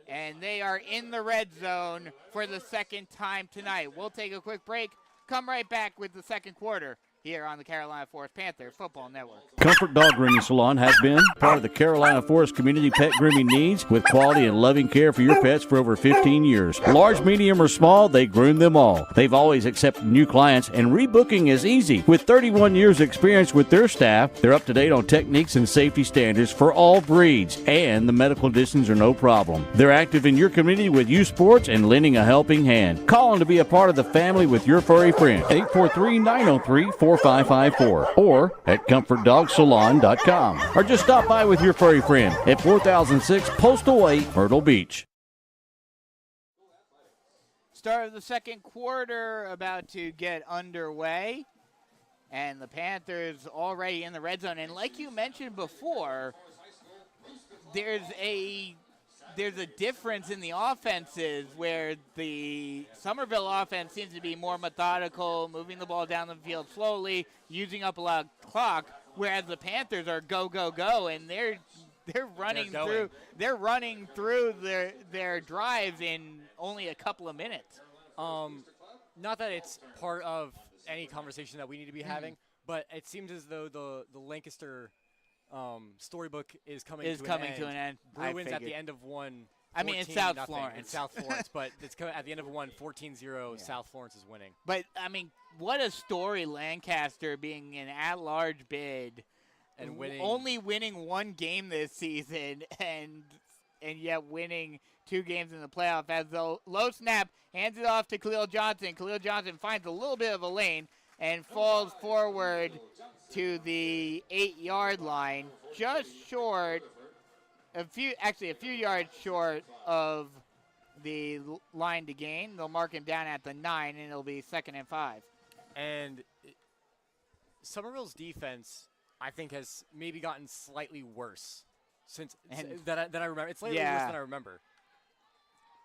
and they are in the red zone for the second time tonight. We'll take a quick break, come right back with the second quarter here on the Carolina Forest Panthers Football Network. Comfort Dog Grooming Salon has been part of the Carolina Forest community pet grooming needs with quality and loving care for your pets for over 15 years. Large, medium, or small, they groom them all. They've always accepted new clients, and rebooking is easy. With 31 years experience with their staff, they're up to date on techniques and safety standards for all breeds, and the medical conditions are no problem. They're active in your community with youth sports and lending a helping hand. Call them to be a part of the family with your furry friend. 843-903-4554 or at ComfortDogSalon.com. Or just stop by with your furry friend at 4006 Postal Way, Myrtle Beach. Start of the second quarter about to get underway, and the Panthers already in the red zone. And like you mentioned before, there's a difference in the offenses where the Summerville offense seems to be more methodical, moving the ball down the field slowly, using up a lot of clock, whereas the Panthers are go, go, go, and they're running through their drives in only a couple of minutes. Not that it's part of any conversation that we need to be having, but it seems as though the Lancaster storybook is coming to an end. Bruins at the end of one. I mean, it's South Florence. It's South Florence, but it's at the end of one, 14-0. South Florence is winning. But I mean, what a story! Lancaster being an at-large bid and only winning one game this season, and yet winning 2 games in the playoff. As the low snap hands it off to Khalil Johnson. Khalil Johnson finds a little bit of a lane and falls forward to the 8-yard line, just short, a few yards short of the line to gain. They'll mark him down at the 9, and it'll be 2nd and 5. And Summerville's defense, I think, has maybe gotten slightly worse than I remember. It's slightly worse than I remember.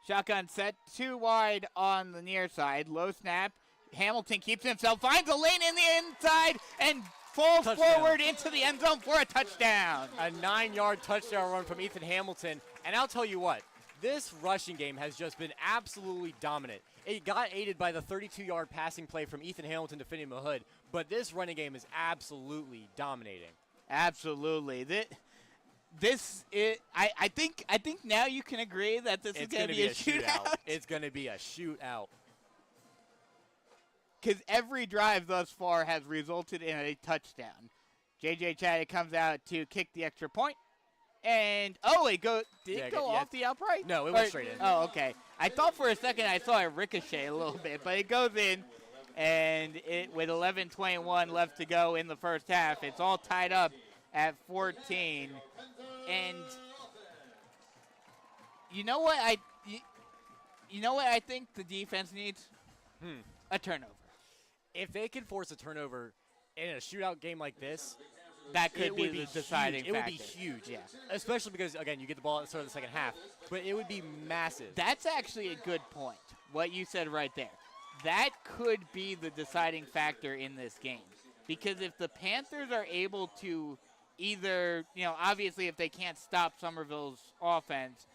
Shotgun set, 2 wide on the near side. Low snap. Hamilton keeps himself, finds a lane in the inside, and falls forward into the end zone for a touchdown. A 9-yard touchdown run from Ethan Hamilton. And I'll tell you what, this rushing game has just been absolutely dominant. It got aided by the 32-yard passing play from Ethan Hamilton to Finney Mahood, but this running game is absolutely dominating. Absolutely. I think now you can agree that this is going to be a shootout. It's going to be a shootout. Because every drive thus far has resulted in a touchdown. J.J. Chaddick comes out to kick the extra point. And, it go off the outright? No, it went straight in. Oh, okay. I thought for a second I saw it ricochet a little bit, but it goes in. And with 11:21 left to go in the first half, it's all tied up at 14. And you know what I think the defense needs? A turnover. If they can force a turnover in a shootout game like this, that could be the deciding factor. It would be huge, yeah. Especially because, again, you get the ball at the start of the second half. But it would be massive. That's actually a good point, what you said right there. That could be the deciding factor in this game. Because if the Panthers are able to either, obviously if they can't stop Summerville's offense,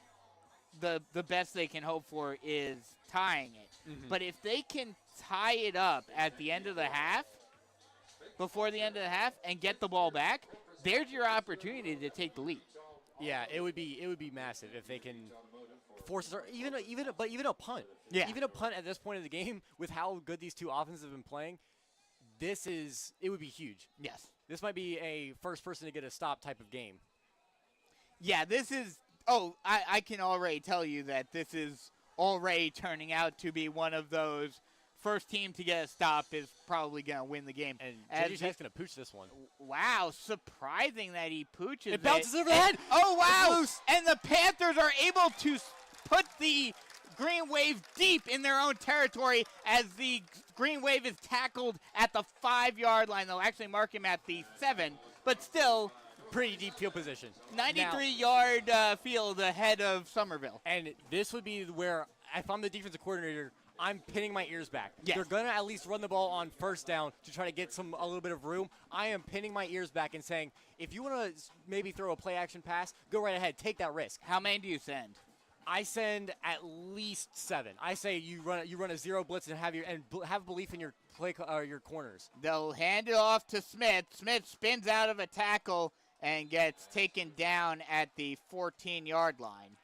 the best they can hope for is tying it. Mm-hmm. But if they can tie it up at the end of the half, before the end of the half, and get the ball back, there's your opportunity to take the lead. Yeah, it would be massive if they can force it, even a punt. Yeah. Even a punt at this point of the game, with how good these two offenses have been playing, it would be huge. Yes. This might be a first person to get a stop type of game. Yeah, this is I can already tell you that this is already turning out to be one of those first team to get a stop is probably going to win the game. And JJ's going to pooch this one. Wow, surprising that he pooches it. It bounces over the head. Oh, wow. And the Panthers are able to put the Green Wave deep in their own territory as the Green Wave is tackled at the 5-yard line. They'll actually mark him at the 7, but still pretty deep field position. 93-yard field ahead of Summerville. And this would be where, if I'm the defensive coordinator, I'm pinning my ears back. Yes. They're going to at least run the ball on first down to try to get a little bit of room. I am pinning my ears back and saying, if you want to maybe throw a play-action pass, go right ahead. Take that risk. How many do you send? I send at least 7. I say you run a zero blitz and have belief in your your corners. They'll hand it off to Smith. Smith spins out of a tackle and gets taken down at the 14-yard line.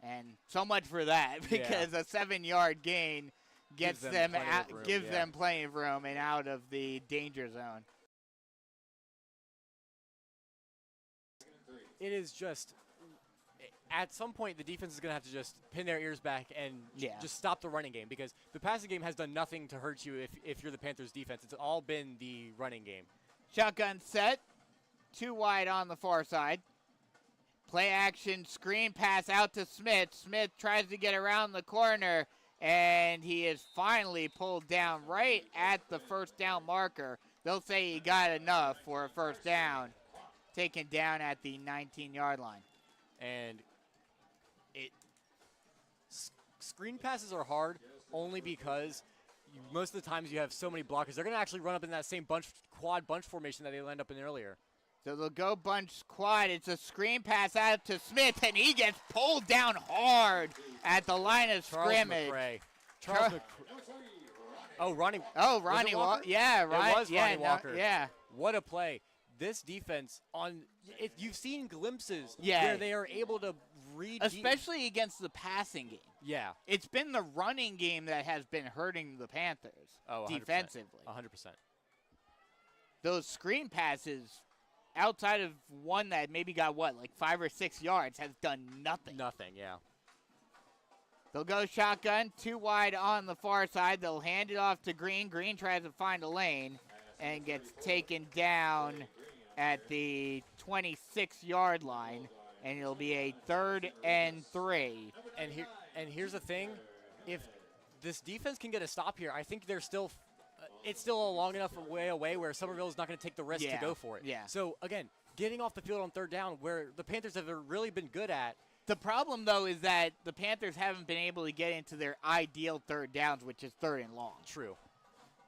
And so much for that, because a 7-yard gain gives them plenty of room and out of the danger zone. It is just, at some point, the defense is going to have to just pin their ears back and just stop the running game, because the passing game has done nothing to hurt you if you're the Panthers defense. It's all been the running game. Shotgun set, 2 wide on the far side. Play action, screen pass out to Smith. Smith tries to get around the corner, and he is finally pulled down right at the first down marker. They'll say he got enough for a first down. Taken down at the 19-yard line. And screen passes are hard only because most of the times you have so many blockers. They're going to actually run up in that same quad bunch formation that they lined up in earlier. So they'll go bunch quad. It's a screen pass out to Smith, and he gets pulled down hard at the line of scrimmage. Ronnie. Oh, Ronnie Walker. Yeah, right. It was Ronnie Walker. Yeah. What a play. This defense, you've seen glimpses where they are able to read. Especially against the passing game. Yeah. It's been the running game that has been hurting the Panthers defensively. 100%. Those screen passes, outside of one that maybe got, 5 or 6 yards, has done nothing. Nothing, yeah. They'll go shotgun, 2 wide on the far side. They'll hand it off to Green. Green tries to find a lane and gets taken down at the 26-yard line, and it'll be a 3rd and 3. And here's the thing: if this defense can get a stop here, I think they're still. It's still a long enough way away where Summerville is not going to take the risk to go for it. Yeah. So again, getting off the field on 3rd down, where the Panthers have really been good at. The problem, though, is that the Panthers haven't been able to get into their ideal 3rd downs, which is 3rd and long. True.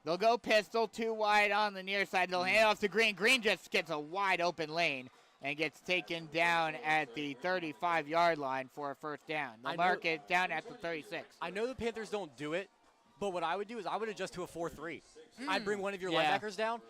They'll go pistol, 2 wide on the near side. They'll hand it off to Green. Green just gets a wide open lane and gets taken down at the 35-yard line for a first down. They'll mark it down at the 36. I know the Panthers don't do it, but what I would do is I would adjust to a 4-3. I'd bring one of your linebackers down.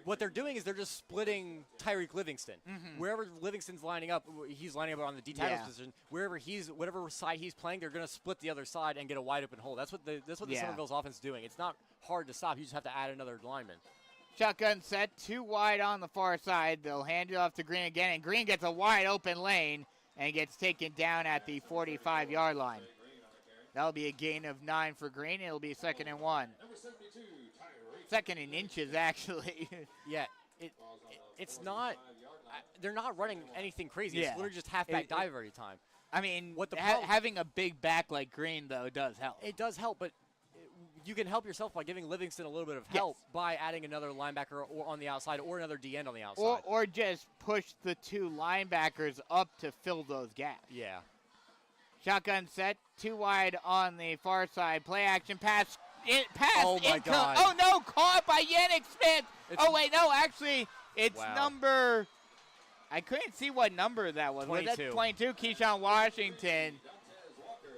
What they're doing is they're just splitting Tyreek Livingston. Wherever Livingston's lining up, he's lining up on the D tackle position. Whatever side he's playing, they're going to split the other side and get a wide open hole. That's what the Summerville's offense is doing. It's not hard to stop. You just have to add another lineman. Shotgun set, 2 wide on the far side. They'll hand it off to Green again, and Green gets a wide open lane and gets taken down at the 45-yard line. That'll be a gain of 9 for Green. It'll be 2nd and 1. 2nd in inches, actually. Yeah, it's not. They're not running anything crazy. Yeah. It's literally just halfback dive every time. I mean, having a big back like Green, though, does help. It does help, but you can help yourself by giving Livingston a little bit of help by adding another linebacker or on the outside or another D end on the outside. Or just push the 2 linebackers up to fill those gaps. Yeah. Shotgun set, 2 wide on the far side. Play action pass. Oh, my God. Oh, no, caught by Yannick Smith. Actually, it's number – I couldn't see what number that was. 22. That's 22. Keyshawn Washington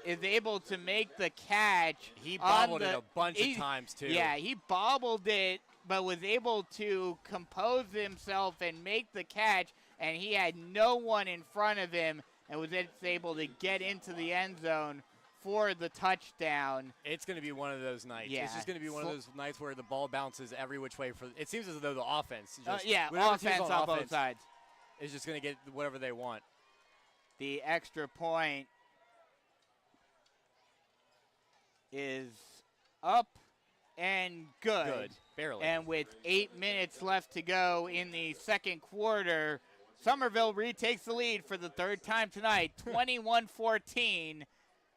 is able to make the catch. He bobbled it a bunch of times, too. Yeah, he bobbled it, but was able to compose himself and make the catch, and he had no one in front of him and was able to get into the end zone for the touchdown. It's going to be one of those nights. Yeah. It's just going to be one of those nights where the ball bounces every which way. It seems as though the offense offense on both sides is just going to get whatever they want. The extra point is up and good. Good, barely. And with 8 minutes left to go in the second quarter, Summerville retakes the lead for the 3rd time tonight, 21-14.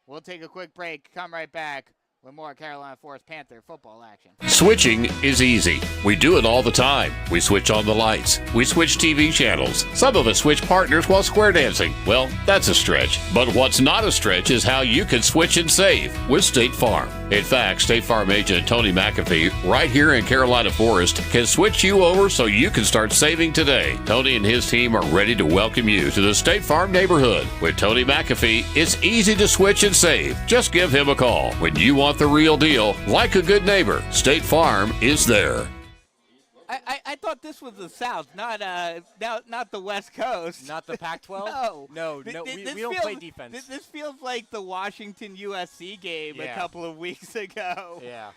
We'll take a quick break, come right back with more Carolina Forest Panther football action. Switching is easy. We do it all the time. We switch on the lights. We switch TV channels. Some of us switch partners while square dancing. Well, that's a stretch. But what's not a stretch is how you can switch and save with State Farm. In fact, State Farm agent Tony McAfee, right here in Carolina Forest, can switch you over so you can start saving today. Tony and his team are ready to welcome you to the State Farm neighborhood. With Tony McAfee, it's easy to switch and save. Just give him a call. When you want the real deal, like a good neighbor, State Farm is there. I thought this was the South, not the West Coast. Not the Pac-12? No. We don't play defense. This feels like the Washington USC game a couple of weeks ago. Yeah.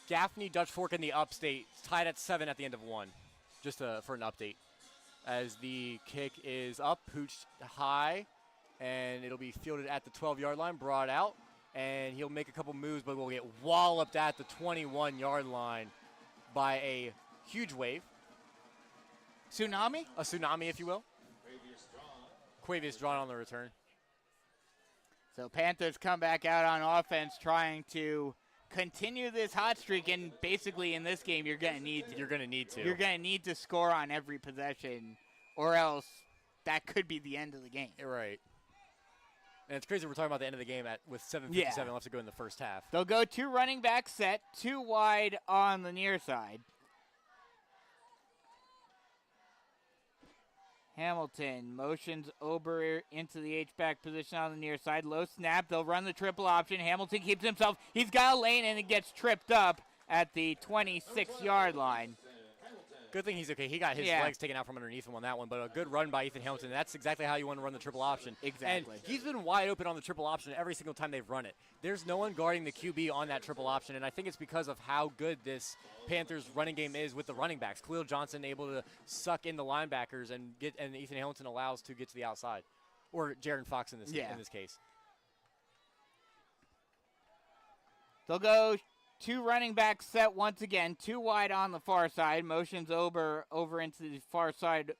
Gaffney, Dutch Fork, and the Upstate tied at 7 at the end of 1. Just for an update. As the kick is up, pooched high, and it'll be fielded at the 12-yard line, brought out, and he'll make a couple moves, but will get walloped at the 21-yard line by a huge wave. Tsunami? A tsunami, if you will. Quavius drawn on the return. So Panthers come back out on offense trying to continue this hot streak, and basically in this game you're going to need to. You're going to need to. You're going to need to score on every possession, or else that could be the end of the game. Right. And it's crazy we're talking about the end of the game with 7:57 left to go in the first half. They'll go 2 running back set, 2 wide on the near side. Hamilton motions Ober into the H-back position on the near side. Low snap. They'll run the triple option. Hamilton keeps himself. He's got a lane, and it gets tripped up at the 26-yard line. Good thing he's okay. He got his legs taken out from underneath him on that one, but a good run by Ethan Hamilton. That's exactly how you want to run the triple option. Exactly. And he's been wide open on the triple option every single time they've run it. There's no one guarding the QB on that triple option, and I think it's because of how good this Panthers running game is with the running backs. Khalil Johnson able to suck in the linebackers and Ethan Hamilton allows to get to the outside, or Jaron Fox in this case. They'll go 2 running back set once again, 2 wide on the far side. Motions over into the far side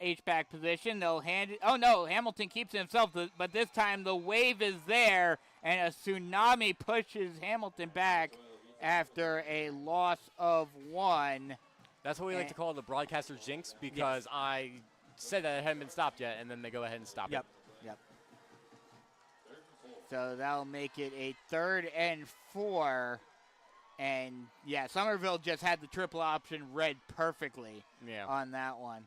H-back position. They'll hand it. Oh, no, Hamilton keeps it himself, but this time the wave is there, and a tsunami pushes Hamilton back after a loss of 1. That's what we like to call the broadcaster's jinx, because I said that it hadn't been stopped yet, and then they go ahead and stop it. Yep. So that'll make it a 3rd and 4. And, Summerville just had the triple option read perfectly on that one.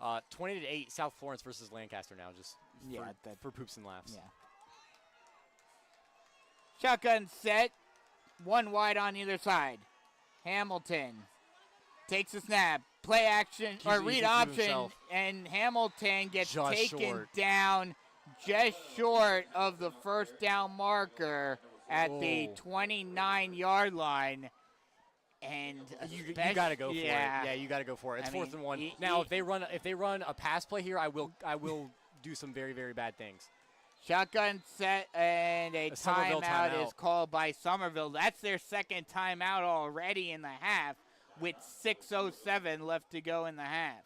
20-8, South Florence versus Lancaster now, just for poops and laughs. Yeah. Shotgun set, 1 wide on either side. Hamilton takes a snap, play action, or read option, and Hamilton gets taken down just short of the first down marker at the 29-yard line, and you got to go for it. Yeah, you got to go for it. It's 4th and 1. Now, if they run a pass play here, I will do some very, very bad things. Shotgun set, and a timeout is called by Summerville. That's their 2nd timeout already in the half, with 6:07 left to go in the half.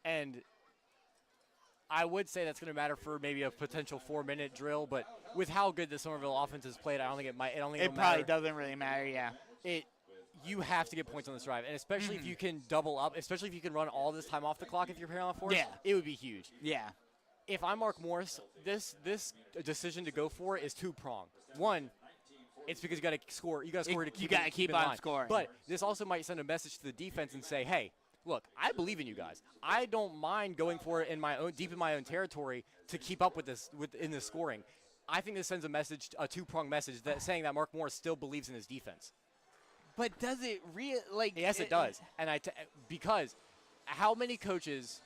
And I would say that's going to matter for maybe a potential 4-minute drill, but with how good the Summerville offense has played, I don't think it might. It probably doesn't really matter. Yeah. You have to get points on this drive, and especially if you can double up, especially if you can run all this time off the clock. If you're Carolina Forest, it would be huge. Yeah. If I'm Mark Morris, this decision to go for it is 2-pronged. One, it's because you got to score. You got to score to keep. You got to keep on scoring. But this also might send a message to the defense and say, hey, look, I believe in you guys. I don't mind going for it deep in my own territory to keep up with this in the scoring. I think this sends a message, a 2-pronged message, saying that Mark Morris still believes in his defense. But does it Yes, it does. And because how many coaches,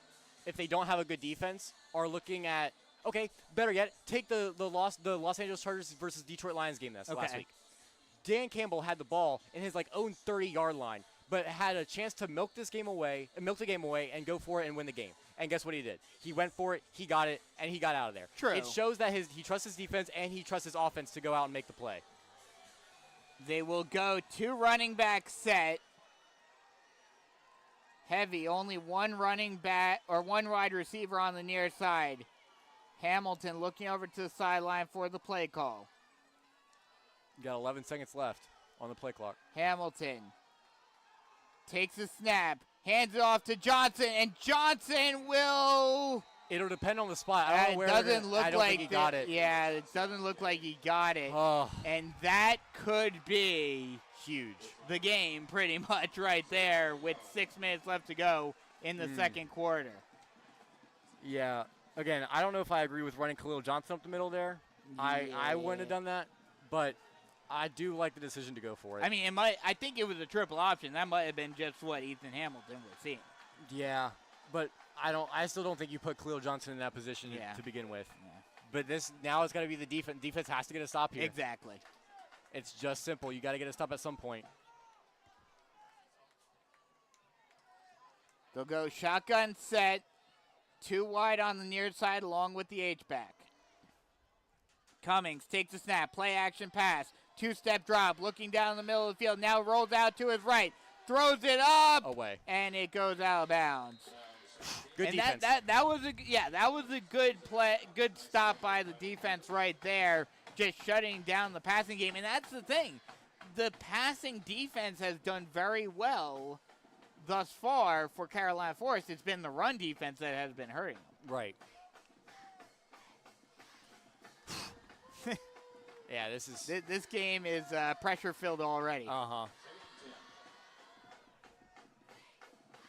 if they don't have a good defense, are looking at, okay, better yet, take the Los Angeles Chargers versus Detroit Lions game last week. Dan Campbell had the ball in his own 30-yard line, but had a chance to milk the game away, and go for it and win the game. And guess what he did? He went for it, he got it, and he got out of there. True. It shows that he trusts his defense and he trusts his offense to go out and make the play. They will go 2 running back set. Heavy, only 1 running back or 1 wide receiver on the near side. Hamilton looking over to the sideline for the play call. You got 11 seconds left on the play clock. Hamilton takes a snap, hands it off to Johnson, and Johnson will It'll depend on the spot. I don't know where I don't think he got it. Yeah, it doesn't look like he got it. Oh. And that could be huge. The game pretty much right there with 6 minutes left to go in the second quarter. Yeah. Again, I don't know if I agree with running Khalil Johnson up the middle there. Yeah. I wouldn't have done that, but I do like the decision to go for it. I mean, I think it was a triple option. That might have been just what Ethan Hamilton was seeing. Yeah, but I still don't think you put Khalil Johnson in that position to begin with. Yeah. But now it's got to be the defense. Defense has to get a stop here. Exactly. It's just simple. You got to get a stop at some point. They'll go shotgun set, 2 wide on the near side along with the H-back. Cummings takes the snap, play action pass, 2-step drop, looking down the middle of the field, now rolls out to his right, throws it up, away, and it goes out of bounds. Good and defense. That was a good play, good stop by the defense right there, just shutting down the passing game. And that's the thing, the passing defense has done very well thus far for Carolina Forest. It's been the run defense that has been hurting them. Right. Yeah, this game is pressure filled already.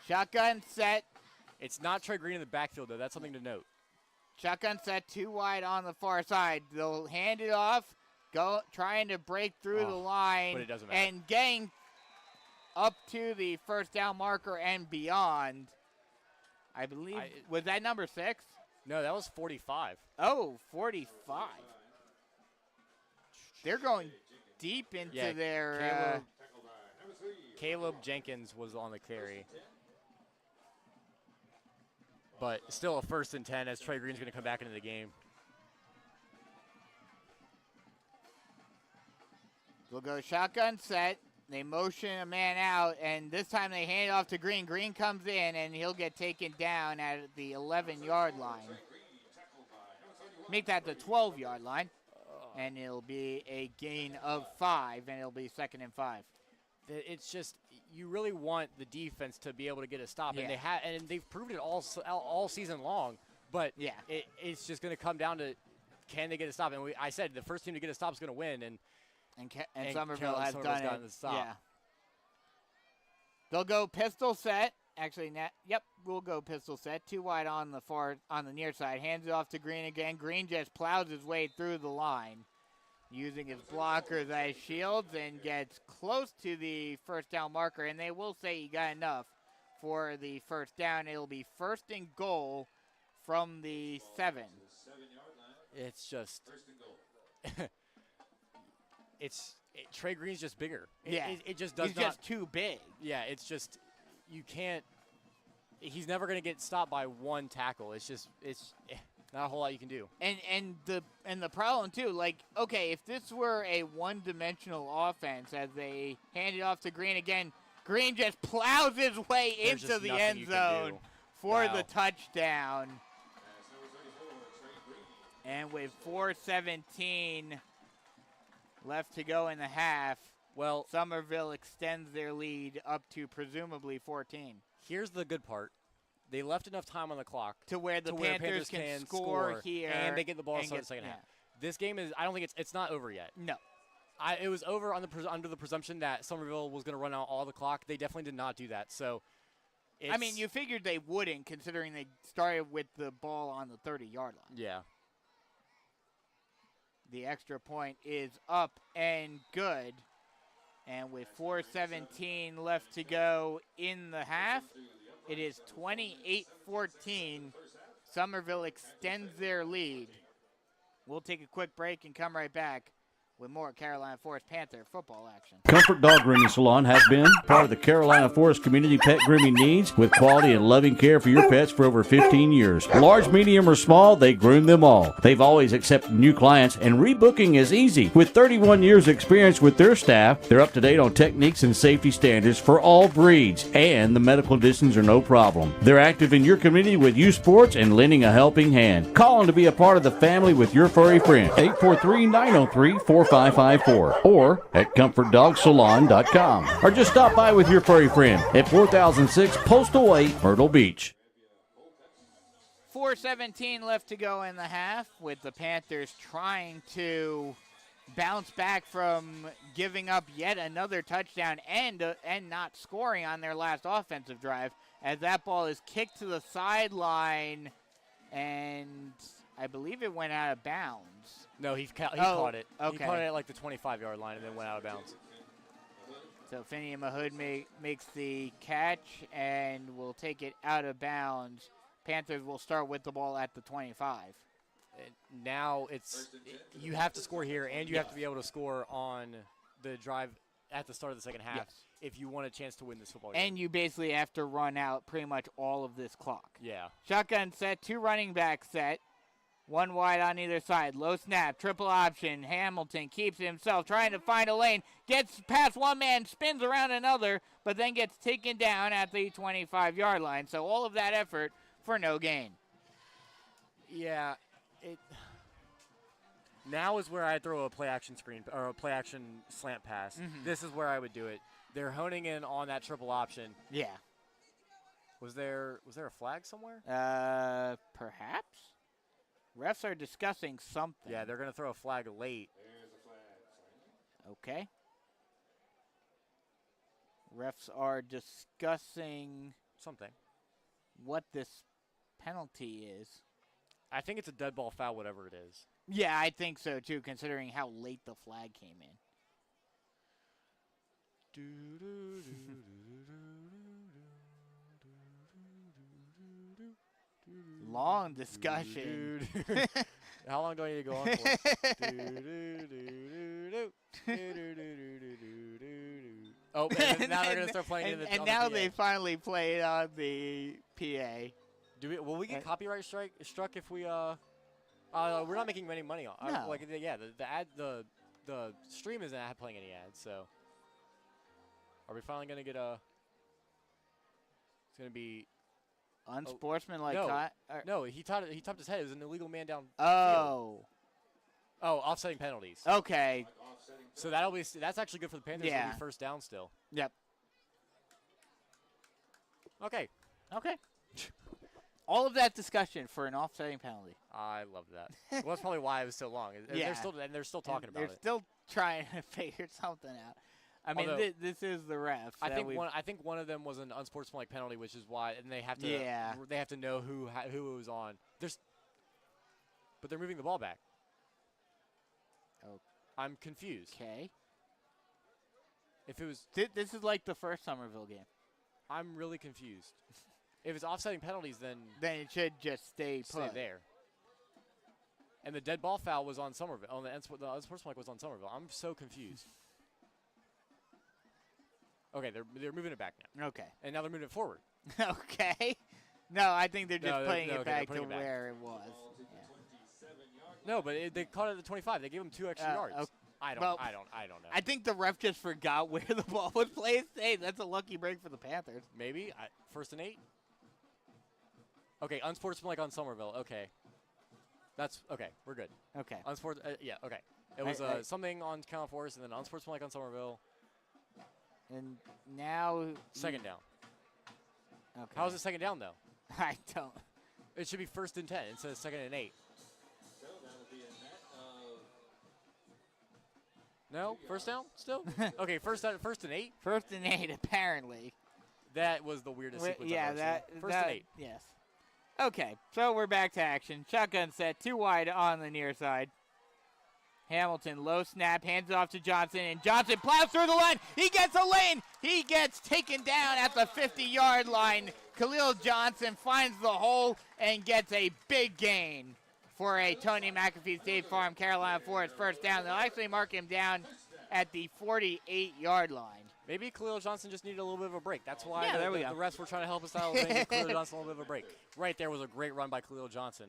Shotgun set. It's not Trey Green in the backfield though. That's something to note. Shotgun set, 2 wide on the far side. They'll hand it off, trying to break through the line, but it doesn't matter. And getting up to the first down marker and beyond. I believe was that number 6? No, that was 45. Oh, 45. They're going deep into their. Caleb Jenkins was on the carry. But still a 1st and 10 as Trey Green's going to come back into the game. They'll go shotgun set. They motion a man out, and this time they hand it off to Green. Green comes in, and he'll get taken down at the 11-yard line. Make that the 12-yard line. And it'll be a gain of 5, and it'll be 2nd and 5. It's just you really want the defense to be able to get a stop, Yeah. and they've proved it all season long. But yeah, it's just going to come down to can they get a stop? And I said the first team to get a stop is going to win, and Summerville has done it. The stop. Yeah. They'll go pistol set. Actually, we'll go pistol set. 2 wide on the near side. Hands it off to Green again. Green just plows his way through the line, using his blockers as shields, and gets close to the first down marker. And they will say he got enough for the first down. It'll be 1st and goal from the 7. It's just Trey Green's just bigger. It just does He's not. just too big. Yeah, it's just you can't. He's never going to get stopped by one tackle. It's not a whole lot you can do. And the problem too, like, okay, if this were a one-dimensional offense as they hand it off to Green again, Green just plows his way into the end zone for the touchdown. And with 4:17 left to go in the half, Summerville extends their lead up to presumably 14. Here's the good part. They left enough time on the clock to where the Panthers can score here. And they get the ball in the second half. This game I don't think it's not over yet. No. It was over under the presumption that Summerville was going to run out all the clock. They definitely did not do that. So, I mean, you figured they wouldn't, considering they started with the ball on the 30-yard line. Yeah. The extra point is up and good. And with 4:17 left to go in the half, it is 28-14. Summerville extends their lead. We'll take a quick break and come right back with more Carolina Forest Panther football action. Comfort Dog Grooming Salon has been part of the Carolina Forest community pet grooming needs with quality and loving care for your pets for over 15 years. Large, medium, or small, they groom them all. They've always accepted new clients, and rebooking is easy. With 31 years experience with their staff, they're up to date on techniques and safety standards for all breeds, and the medical distance are no problem. They're active in your community with youth sports and lending a helping hand. Call them to be a part of the family with your furry friend. 843-903-4554 or at ComfortDogSalon.com. Or just stop by with your furry friend at 4006 Postal Way, Myrtle Beach. 4:17 left to go in the half, with the Panthers trying to bounce back from giving up yet another touchdown and not scoring on their last offensive drive, as that ball is kicked to the sideline, and I believe it went out of bounds. No, he caught it. Okay. He caught it at like the 25-yard line and then went out of bounds. So Finney Mahood makes the catch and will take it out of bounds. Panthers will start with the ball at the 25. Now you have to score here, and you have to be able to score on the drive at the start of the second half if you want a chance to win this football game. And you basically have to run out pretty much all of this clock. Yeah. Shotgun set, 2 running back set, 1 wide on either side. Low snap, triple option. Hamilton keeps it himself, trying to find a lane. Gets past one man, spins around another, but then gets taken down at the 25-yard line. So all of that effort for no gain. Yeah. Now is where I throw a play-action screen or a play-action slant pass. Mm-hmm. This is where I would do it. They're honing in on that triple option. Yeah. Was there a flag somewhere? Perhaps. Refs are discussing something. Yeah, they're going to throw a flag late. Okay. Refs are discussing something. What this penalty is. I think it's a dead ball foul, whatever it is. Yeah, I think so too, considering how late the flag came in. Long discussion. How long do I need to go on for? Oh, and now they're going to start playing it. And now they finally play it on the PA. Will we get copyright struck if we we're not making any money on? No. The stream isn't playing any ads, so are we finally going to get a? It's going to be unsportsmanlike. No, he topped his head. It was an illegal man down. Oh. Oh, offsetting penalties. Okay. So that's actually good for the Panthers. Yeah. It'll be first down still. Yep. Okay. All of that discussion for an offsetting penalty. I love that. Well, that's probably why it was so long. Yeah. They're still talking about it. They're still trying to figure something out. I mean, this is the refs. I think one of them was an unsportsmanlike penalty, which is why, and they have to. Yeah. They have to know who it was on. But they're moving the ball back. Oh. I'm confused. Okay. If it was, this is like the first Summerville game. I'm really confused. If it's offsetting penalties, then it should just stay there. And the dead ball foul was on Summerville. Oh, the unsportsmanlike was on Summerville. I'm so confused. Okay, they're moving it back now. Okay. And now they're moving it forward. Okay. No, I think they're just putting it back to where it was. No, but they caught it at the 25. They gave him 2 extra yards. Okay. I don't know. I think the ref just forgot where the ball was placed. Hey, that's a lucky break for the Panthers. Maybe. 1st and 8? Okay, unsportsmanlike on Summerville. Okay. That's okay. We're good. Okay. Yeah, okay. It was something on Count Forest and then unsportsmanlike on Summerville. And now... Second down. Okay. How is it second down, though? I don't... It should be 1st and 10 instead of 2nd and 8. No? First down still? Okay, first and 8? 1st and 8, apparently. That was the weirdest sequence I've ever seen. First and 8. Yes. Okay, so we're back to action. Shotgun set, 2 wide on the near side. Hamilton, low snap, hands it off to Johnson, and Johnson plows through the line. He gets a lane. He gets taken down at the 50-yard line. Khalil Johnson finds the hole and gets a big gain for a Tony McAfee State Farm Carolina Forest first down. They'll actually mark him down at the 48-yard line. Maybe Khalil Johnson just needed a little bit of a break. That's why the refs were trying to help us out. Maybe Khalil Johnson a little bit of a break. Right there was a great run by Khalil Johnson.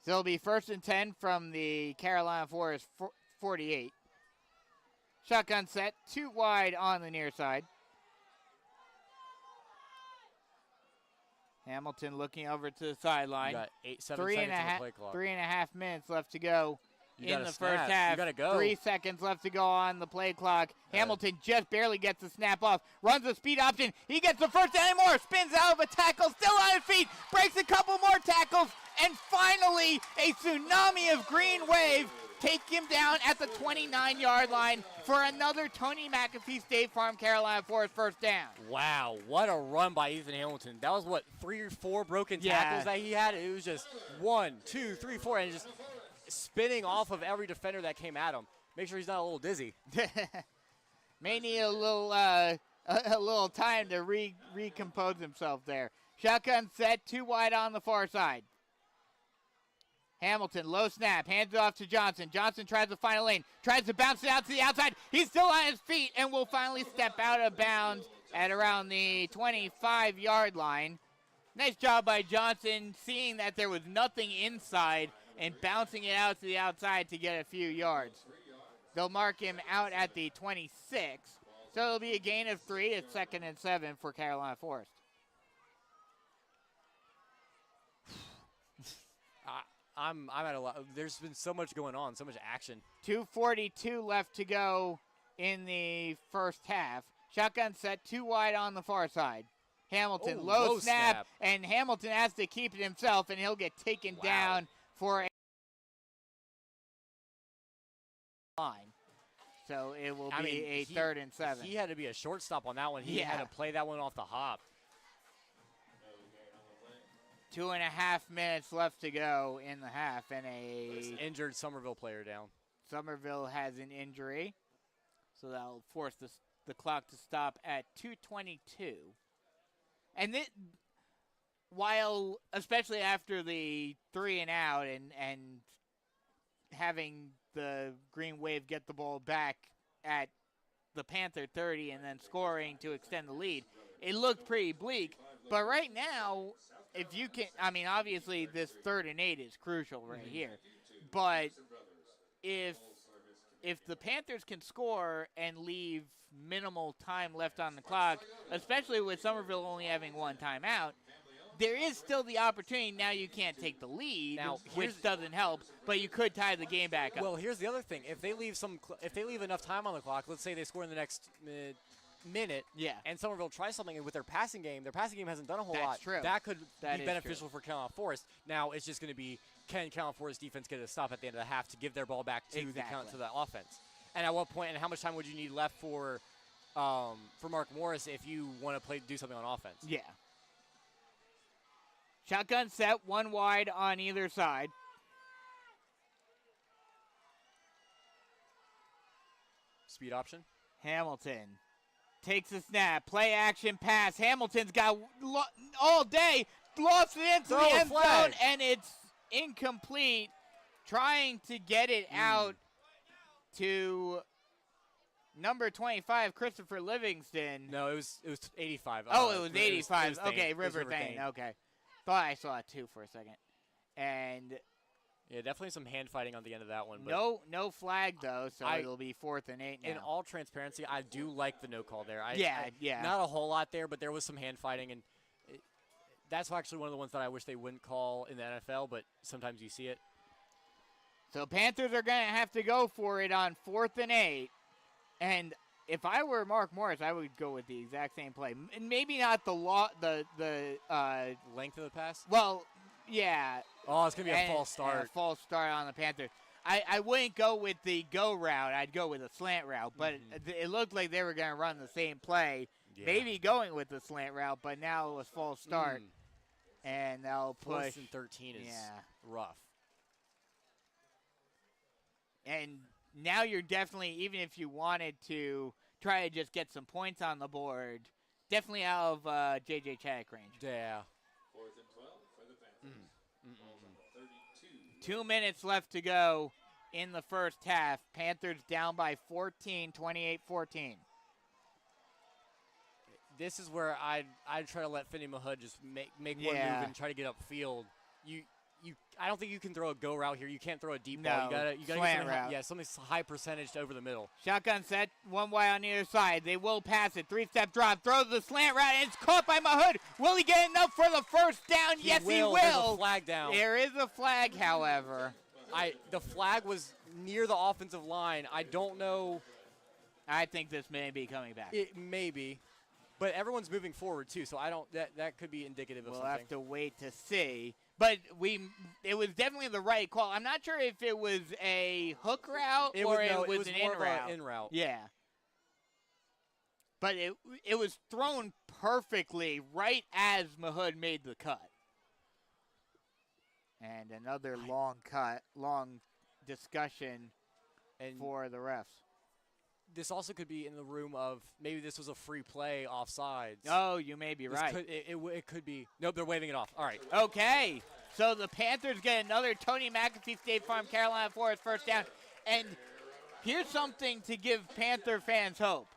So it'll be 1st and 10 from the Carolina Forest 48. Shotgun set, 2 wide on the near side. Hamilton looking over to the sideline. You got 7 seconds on the play clock. 3.5 minutes left to go in the first half. You gotta go. 3 seconds left to go on the play clock. Hamilton just barely gets the snap off. Runs the speed option. He gets the first down anymore. Spins out of a tackle. Still on his feet. Breaks a couple more tackles. And finally, a tsunami of green wave take him down at the 29-yard line for another Tony McAfee State Farm Carolina Forest first down. Wow, what a run by Ethan Hamilton. That was, 3 or 4 broken tackles that he had? It was just 1, 2, 3, 4, and just spinning off of every defender that came at him. Make sure he's not a little dizzy. May need a little time to recompose himself there. Shotgun set, 2 wide on the far side. Hamilton, low snap, hands it off to Johnson. Johnson tries to find a lane, tries to bounce it out to the outside. He's still on his feet and will finally step out of bounds at around the 25-yard line. Nice job by Johnson, seeing that there was nothing inside and bouncing it out to the outside to get a few yards. They'll mark him out at the 26, so it'll be a gain of 3. It's 2nd and 7 for Carolina Forest. I'm at a lot. There's been so much going on, so much action. 2:42 left to go in the first half. Shotgun set, 2 wide on the far side. Hamilton, low snap, and Hamilton has to keep it himself, and he'll get taken down for a line. So it will be a 3rd and 7. He had to be a shortstop on that one. He had to play that one off the hop. 2.5 minutes left to go in the half, and injured Summerville player down. Summerville has an injury, so that'll force the clock to stop at 2:22. And while, especially after the 3 and out and having the Green Wave get the ball back at the Panther 30 and then scoring to extend the lead, it looked pretty bleak. But right now, if you can, obviously this 3rd and 8 is crucial right here. But if the Panthers can score and leave minimal time left on the clock, especially with Summerville only having 1 timeout, there is still the opportunity. Now you can't take the lead, which doesn't help, but you could tie the game back up. Well, here's the other thing: if they leave enough time on the clock, let's say they score in the next minute, and Summerville tries something with their passing game hasn't done a whole lot. That's true. That could be beneficial for Carolina Forest. Now it's just going to be, can Carolina Forest defense get a stop at the end of the half to give their ball back to the offense? And at what point and how much time would you need left for Mark Morris if you want to do something on offense? Yeah. Shotgun set, 1 wide on either side. Speed option. Hamilton takes a snap, play action pass. Hamilton's got all day, lost it into the end zone, and it's incomplete. Trying to get it out to number 25, Christopher Livingston. No, it was 85. Oh, it was 85. It was okay, River Thane. Okay. Thought I saw it too for a second. And yeah, definitely some hand fighting on the end of that one. But no flag though, so it'll be 4th and 8 now. In all transparency, I do like the no call there. Yeah. Not a whole lot there, but there was some hand fighting, and that's actually one of the ones that I wish they wouldn't call in the NFL, but sometimes you see it. So Panthers are going to have to go for it on 4th and 8, and if I were Mark Morris, I would go with the exact same play. Maybe not the length of the pass. Well, yeah. Oh, it's gonna be a false start. A false start on the Panthers. I wouldn't go with the go route. I'd go with a slant route. But it looked like they were going to run the same play. Yeah. Maybe going with the slant route, but now it was false start, and they'll push. 4th and 13 is rough. And now you're definitely, even if you wanted to try to just get some points on the board, definitely out of J.J. Chaddock range. Yeah. 4th and 12 for the Panthers. 32. 2 minutes left to go in the first half. Panthers down by 14, 28-14. This is where I'd try to let Finney Mahood just make one move and try to get upfield. I don't think you can throw a go route here. You can't throw a deep ball. You gotta slant route. Something high percentage over the middle. Shotgun set, 1 wide on either side. They will pass it. 3-step drop, throws the slant route, and it's caught by Mahood. Will he get enough for the first down? Yes, he will. There's a flag down. There is a flag, however. The flag was near the offensive line. I don't know. I think this may be coming back. It may be. But everyone's moving forward, too, so I don't. That could be indicative of we'll something. have to wait to see. But it was definitely the right call. I'm not sure if it was a hook route it was an in route. In route. Yeah. But it was thrown perfectly right as Mahood made the cut. And another long discussion for the refs. This also could be in the room of maybe this was a free play offsides. Oh, you may be right. It could be. Nope, they're waving it off. All right. Okay. So the Panthers get another Tony McAfee State Farm Carolina Forest first down. And here's something to give Panther fans hope.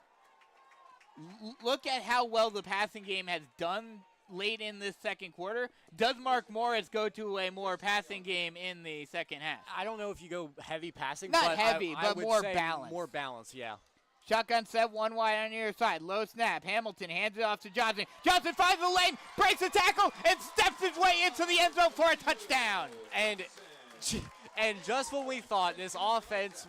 Look at how well the passing game has done late in this second quarter. Does Mark Morris go to a more passing game in the second half? I don't know if you go heavy passing. Not but heavy, I but would more say balanced. More balanced, yeah. Shotgun set, one wide on the near side. Low snap. Hamilton hands it off to Johnson. Johnson finds the lane, breaks the tackle, and steps his way into the end zone for a touchdown. And just when we thought this offense,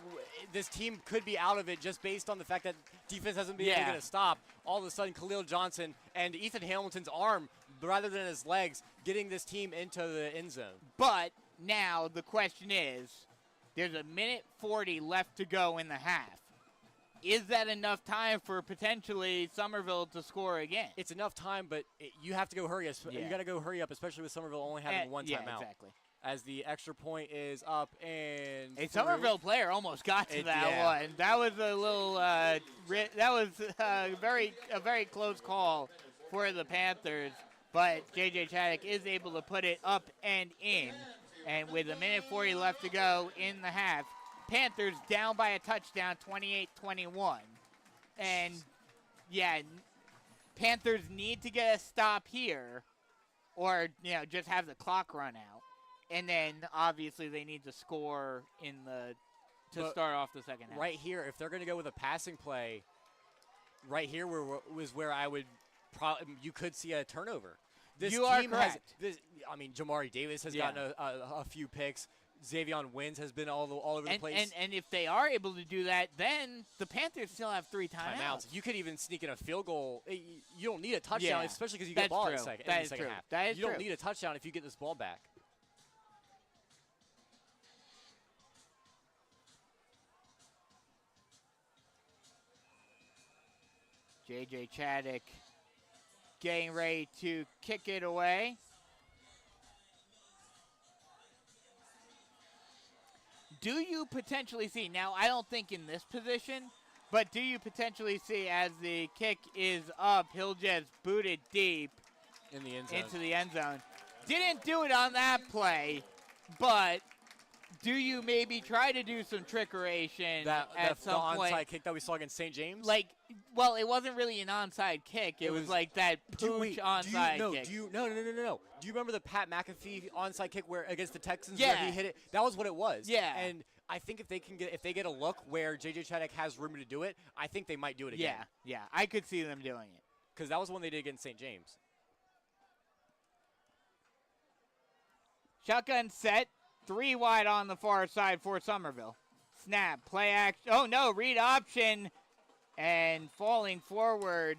this team could be out of it just based on the fact that defense hasn't been able to stop, all of a sudden Khalil Johnson and Ethan Hamilton's arm, rather than his legs, getting this team into the end zone. But now the question is, there's a minute 40 left to go in the half. Is that enough time for potentially Summerville to score again? It's enough time, but you have to go hurry. You got to go hurry up, especially with Summerville only having one timeout. Exactly. As the extra point is up and a Summerville player almost got to that one. That was a little. That was a very close call for the Panthers, but J.J. Chaddock is able to put it up and in. And with a minute 40 left to go in the half, Panthers down by a touchdown, 28-21. And Panthers need to get a stop here, or just have the clock run out. And then, obviously, they need to score to start off the second half. Right here, if they're going to go with a passing play, right here was where I would you could see a turnover. You are correct. Jamari Davis has gotten a few picks. Xavion Wins has been all over the place. And if they are able to do that, then the Panthers still have 3 timeouts. You could even sneak in a field goal. You don't need a touchdown, especially because you get the ball in the second half. That is you don't need a touchdown if you get this ball back. J.J. Chaddock getting ready to kick it away. Do you potentially see, now I don't think in this position, but do you potentially see as the kick is up, he'll just boot it deep in the end zone. Into the end zone. Didn't do it on that play, but do you maybe try to do some trickeration at some point? The onside kick that we saw against St. James? Well, it wasn't really an onside kick. It was like that pooch onside kick. No. Do you remember the Pat McAfee onside kick where against the Texans where he hit it? That was what it was. Yeah. And I think if they get a look where J.J. Chaddock has room to do it, I think they might do it again. Yeah. I could see them doing it. Because that was one they did against St. James. Shotgun set. 3 wide on the far side for Summerville. Snap, play action. Oh, no, read option. And falling forward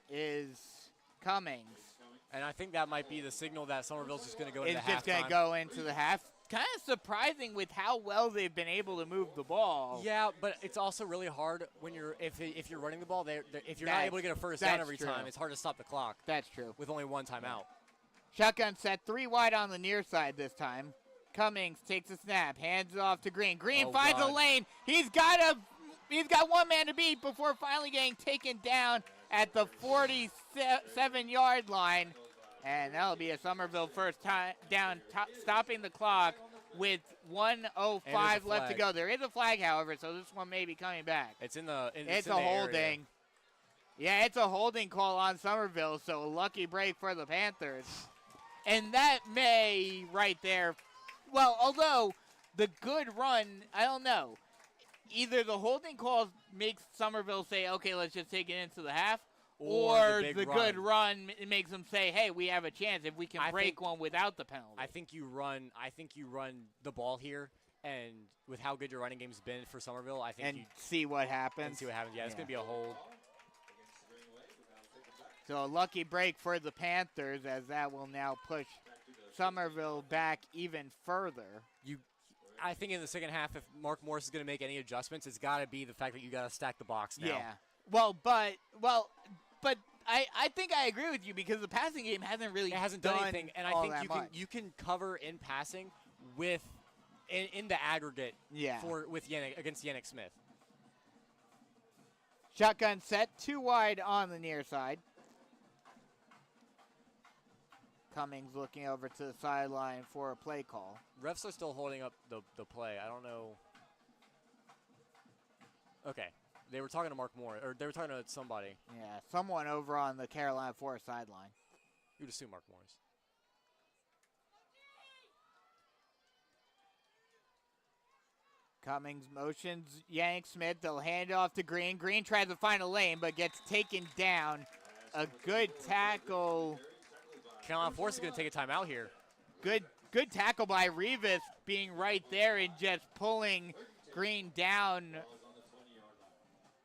is Cummings. And I think that might be the signal that Summerville's just going to go into the halftime. It's just going to go into the half. Kind of surprising with how well they've been able to move the ball. Yeah, but it's also really hard when if you're running the ball. If you're not able to get a first down every time, it's hard to stop the clock. That's true. With only 1 timeout. Shotgun set, 3 wide on the near side this time. Cummings takes a snap, hands it off to Green. Green finds a lane. He's got one man to beat before finally getting taken down at the 47-yard line. And that'll be a Summerville first down, stopping the clock with 1:05 left to go. There is a flag, however, so this one may be coming back. It's in the It's a holding. Area. Yeah, it's a holding call on Summerville, so a lucky break for the Panthers. And that may, right there, well, although the good run, I don't know. Either the holding call makes Summerville say, okay, let's just take it into the half, or the the good run makes them say, "Hey, we have a chance if we can break one without the penalty." I think you run the ball here, and with how good your running game's been for Summerville, I think and see what happens. Yeah, it's gonna be a hold. So a lucky break for the Panthers, as that will now push Summerville back even further. I think in the second half, if Mark Morris is going to make any adjustments, it's got to be the fact that you got to stack the box now. Yeah. But I think I agree with you because the passing game hasn't really done anything, and I think you can cover in passing with in the aggregate. Yeah. With Yannick against Yannick Smith. Shotgun set, 2 wide on the near side. Cummings looking over to the sideline for a play call. Refs are still holding up the play. I don't know. Okay. They were talking to Mark Moore, or they were talking to somebody. Yeah, someone over on the Carolina Forest sideline. You would assume Mark Morris. Cummings motions Yannick Smith. They'll hand it off to Green. Green tries to find a lane, but gets taken down. A good tackle. Carolina Forest is going to take a timeout here. Good tackle by Rivas, being right there and just pulling Green down.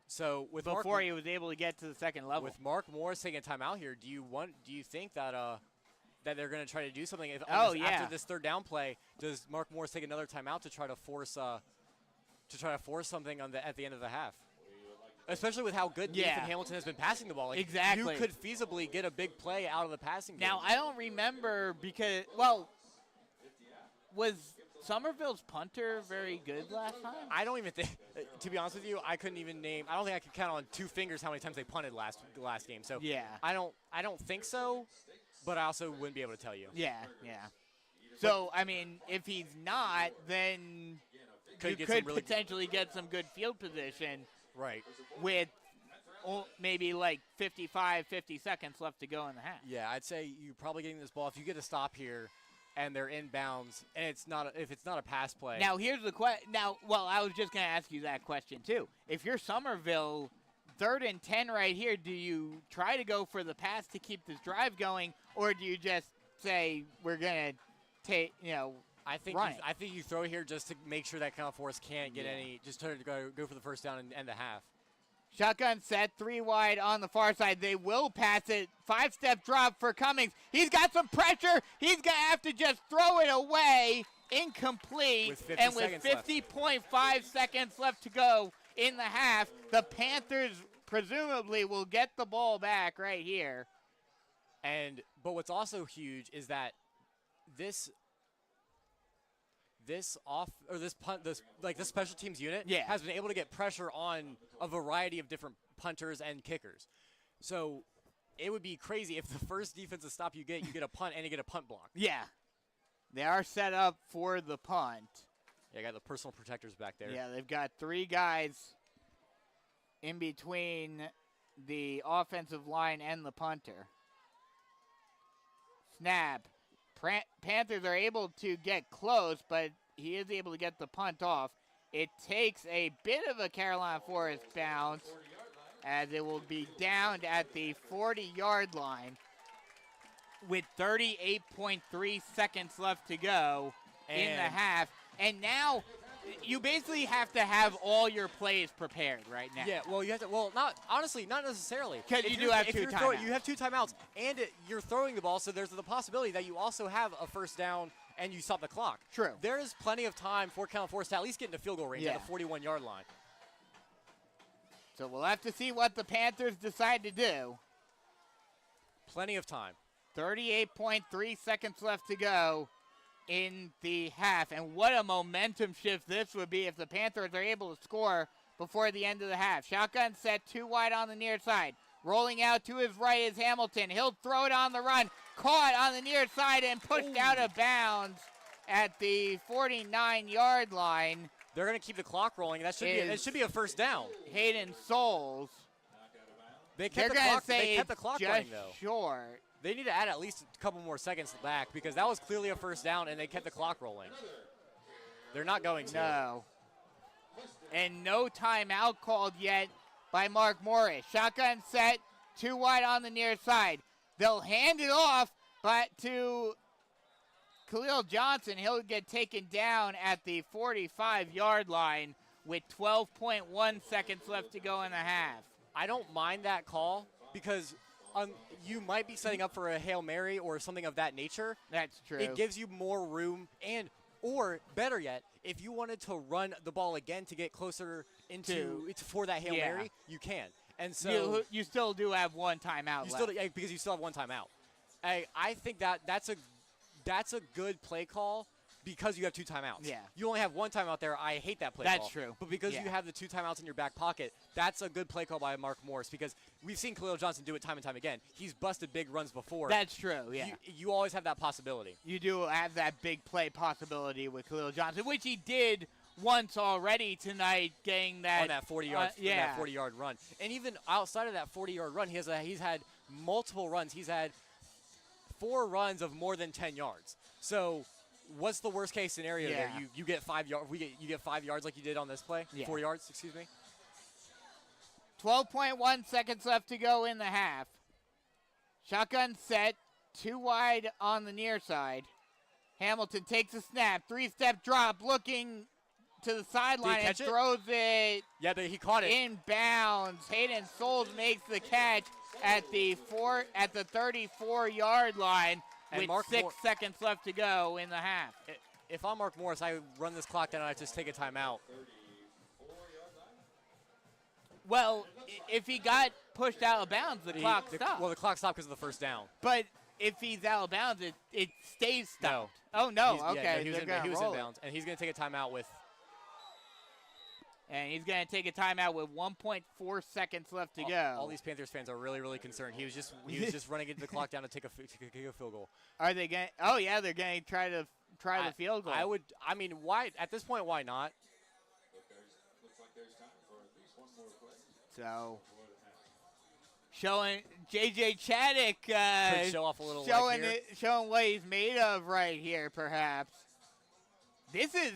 So before he was able to get to the second level. With Mark Morris taking a timeout here, do you think that that they're going to try to do something after this third down play? Does Mark Morris take another timeout to try to force something at the end of the half? Especially with how good Ethan Hamilton has been passing the ball. Like, exactly. You could feasibly get a big play out of the passing game. Now, I don't remember because, was Summerville's punter very good last time? I don't even think, to be honest with you, I couldn't even name. I don't think I could count on 2 fingers how many times they punted last game. So yeah, I don't think so, but I also wouldn't be able to tell you. Yeah. So I mean, if he's not, then you could potentially get some good field position. Right. With maybe like 50 seconds left to go in the half. Yeah, I'd say you're probably getting this ball. If you get a stop here and they're inbounds, and if it's not a pass play. Now, here's the question. I was just going to ask you that question, too. If you're Summerville, 3rd and 10 right here, do you try to go for the pass to keep this drive going, or do you just say we're going to take, I think you throw here just to make sure that Carolina Forest can't get any. Just try to go for the first down and end the half. Shotgun set, 3 wide on the far side. They will pass it. 5-step drop for Cummings. He's got some pressure. He's going to have to just throw it away. Incomplete. With 50.5 seconds left to go in the half, the Panthers presumably will get the ball back right here. But what's also huge is that this special teams unit has been able to get pressure on a variety of different punters and kickers. So it would be crazy if the first defensive stop you get a punt and you get a punt block. Yeah. They are set up for the punt. Yeah, I got the personal protectors back there. Yeah, they've got 3 guys in between the offensive line and the punter. Snap. Panthers are able to get close, but he is able to get the punt off. It takes a bit of a Carolina Forest bounce as it will be downed at the 40-yard line with 38.3 seconds left to go in the half. And now you basically have to have all your plays prepared right now. Yeah, well, you have to. Well, not necessarily. Because you do have 2 timeouts. You have 2 timeouts, and you're throwing the ball, so there's the possibility that you also have a first down and you stop the clock. True. There is plenty of time for Carolina Forest to at least get into field goal range at the 41-yard line. So we'll have to see what the Panthers decide to do. Plenty of time. 38.3 seconds left to go in the half. And what a momentum shift this would be if the Panthers are able to score before the end of the half. Shotgun set, 2 wide on the near side. Rolling out to his right is Hamilton. He'll throw it on the run. Caught on the near side and pushed out of bounds at the 49-yard line. They're going to keep the clock rolling. That should be a first down. Hayden Souls. They kept the clock running, though. Short. They need to add at least a couple more seconds back because that was clearly a first down, and they kept the clock rolling. They're not going to. No. And no timeout called yet by Mark Morris. Shotgun set, Too wide on the near side. They'll hand it off, but to Khalil Johnson. He'll get taken down at the 45-yard line with 12.1 seconds left to go in the half. I don't mind that call because you might be setting up for a Hail Mary or something of that nature. That's true. It gives you more room, or better yet, if you wanted to run the ball again to get closer for that Hail Mary, you can. And so you still do have one timeout left. Because you still have one timeout. I think that's a good play call because you have two timeouts. Yeah. You only have one timeout there. I hate that play call. That's true. But because you have the two timeouts in your back pocket, that's a good play call by Mark Morris because we've seen Khalil Johnson do it time and time again. He's busted big runs before. That's true, yeah. You always have that possibility. You do have that big play possibility with Khalil Johnson, which he did once already tonight, getting that on that 40-yard run. And even outside of that 40-yard run, he's had multiple runs. He's had 4 runs of more than 10 yards. So what's the worst case scenario there? You get 5 yards. You get 5 yards like you did on this play. 4 yards, excuse me. 12.1 seconds left to go in the half. Shotgun set, too wide on the near side. Hamilton takes a snap, 3-step drop, looking to the sideline and throws it. Yeah, he caught it. Inbounds. Hayden Souls makes the catch at the 34-yard line with 6 seconds left to go in the half. If I'm Mark Morris, I run this clock down and I just take a timeout. Well, if he got pushed out of bounds, the clock stopped. Well, the clock stopped because of the first down. But if he's out of bounds, it stays stopped. No. Oh, no. Okay. He was in bounds. And he's going to take a timeout with. And he's going to take a timeout with 1.4 seconds left to go. All these Panthers fans are really, really concerned. He was just running into the clock down to take a field goal. Are they going? Oh yeah, they're going to try the field goal. I mean, why at this point? Why not? Looks like there's time for at least one more play. So showing J.J. Chaddick could show off a little. Showing what he's made of right here, perhaps. This is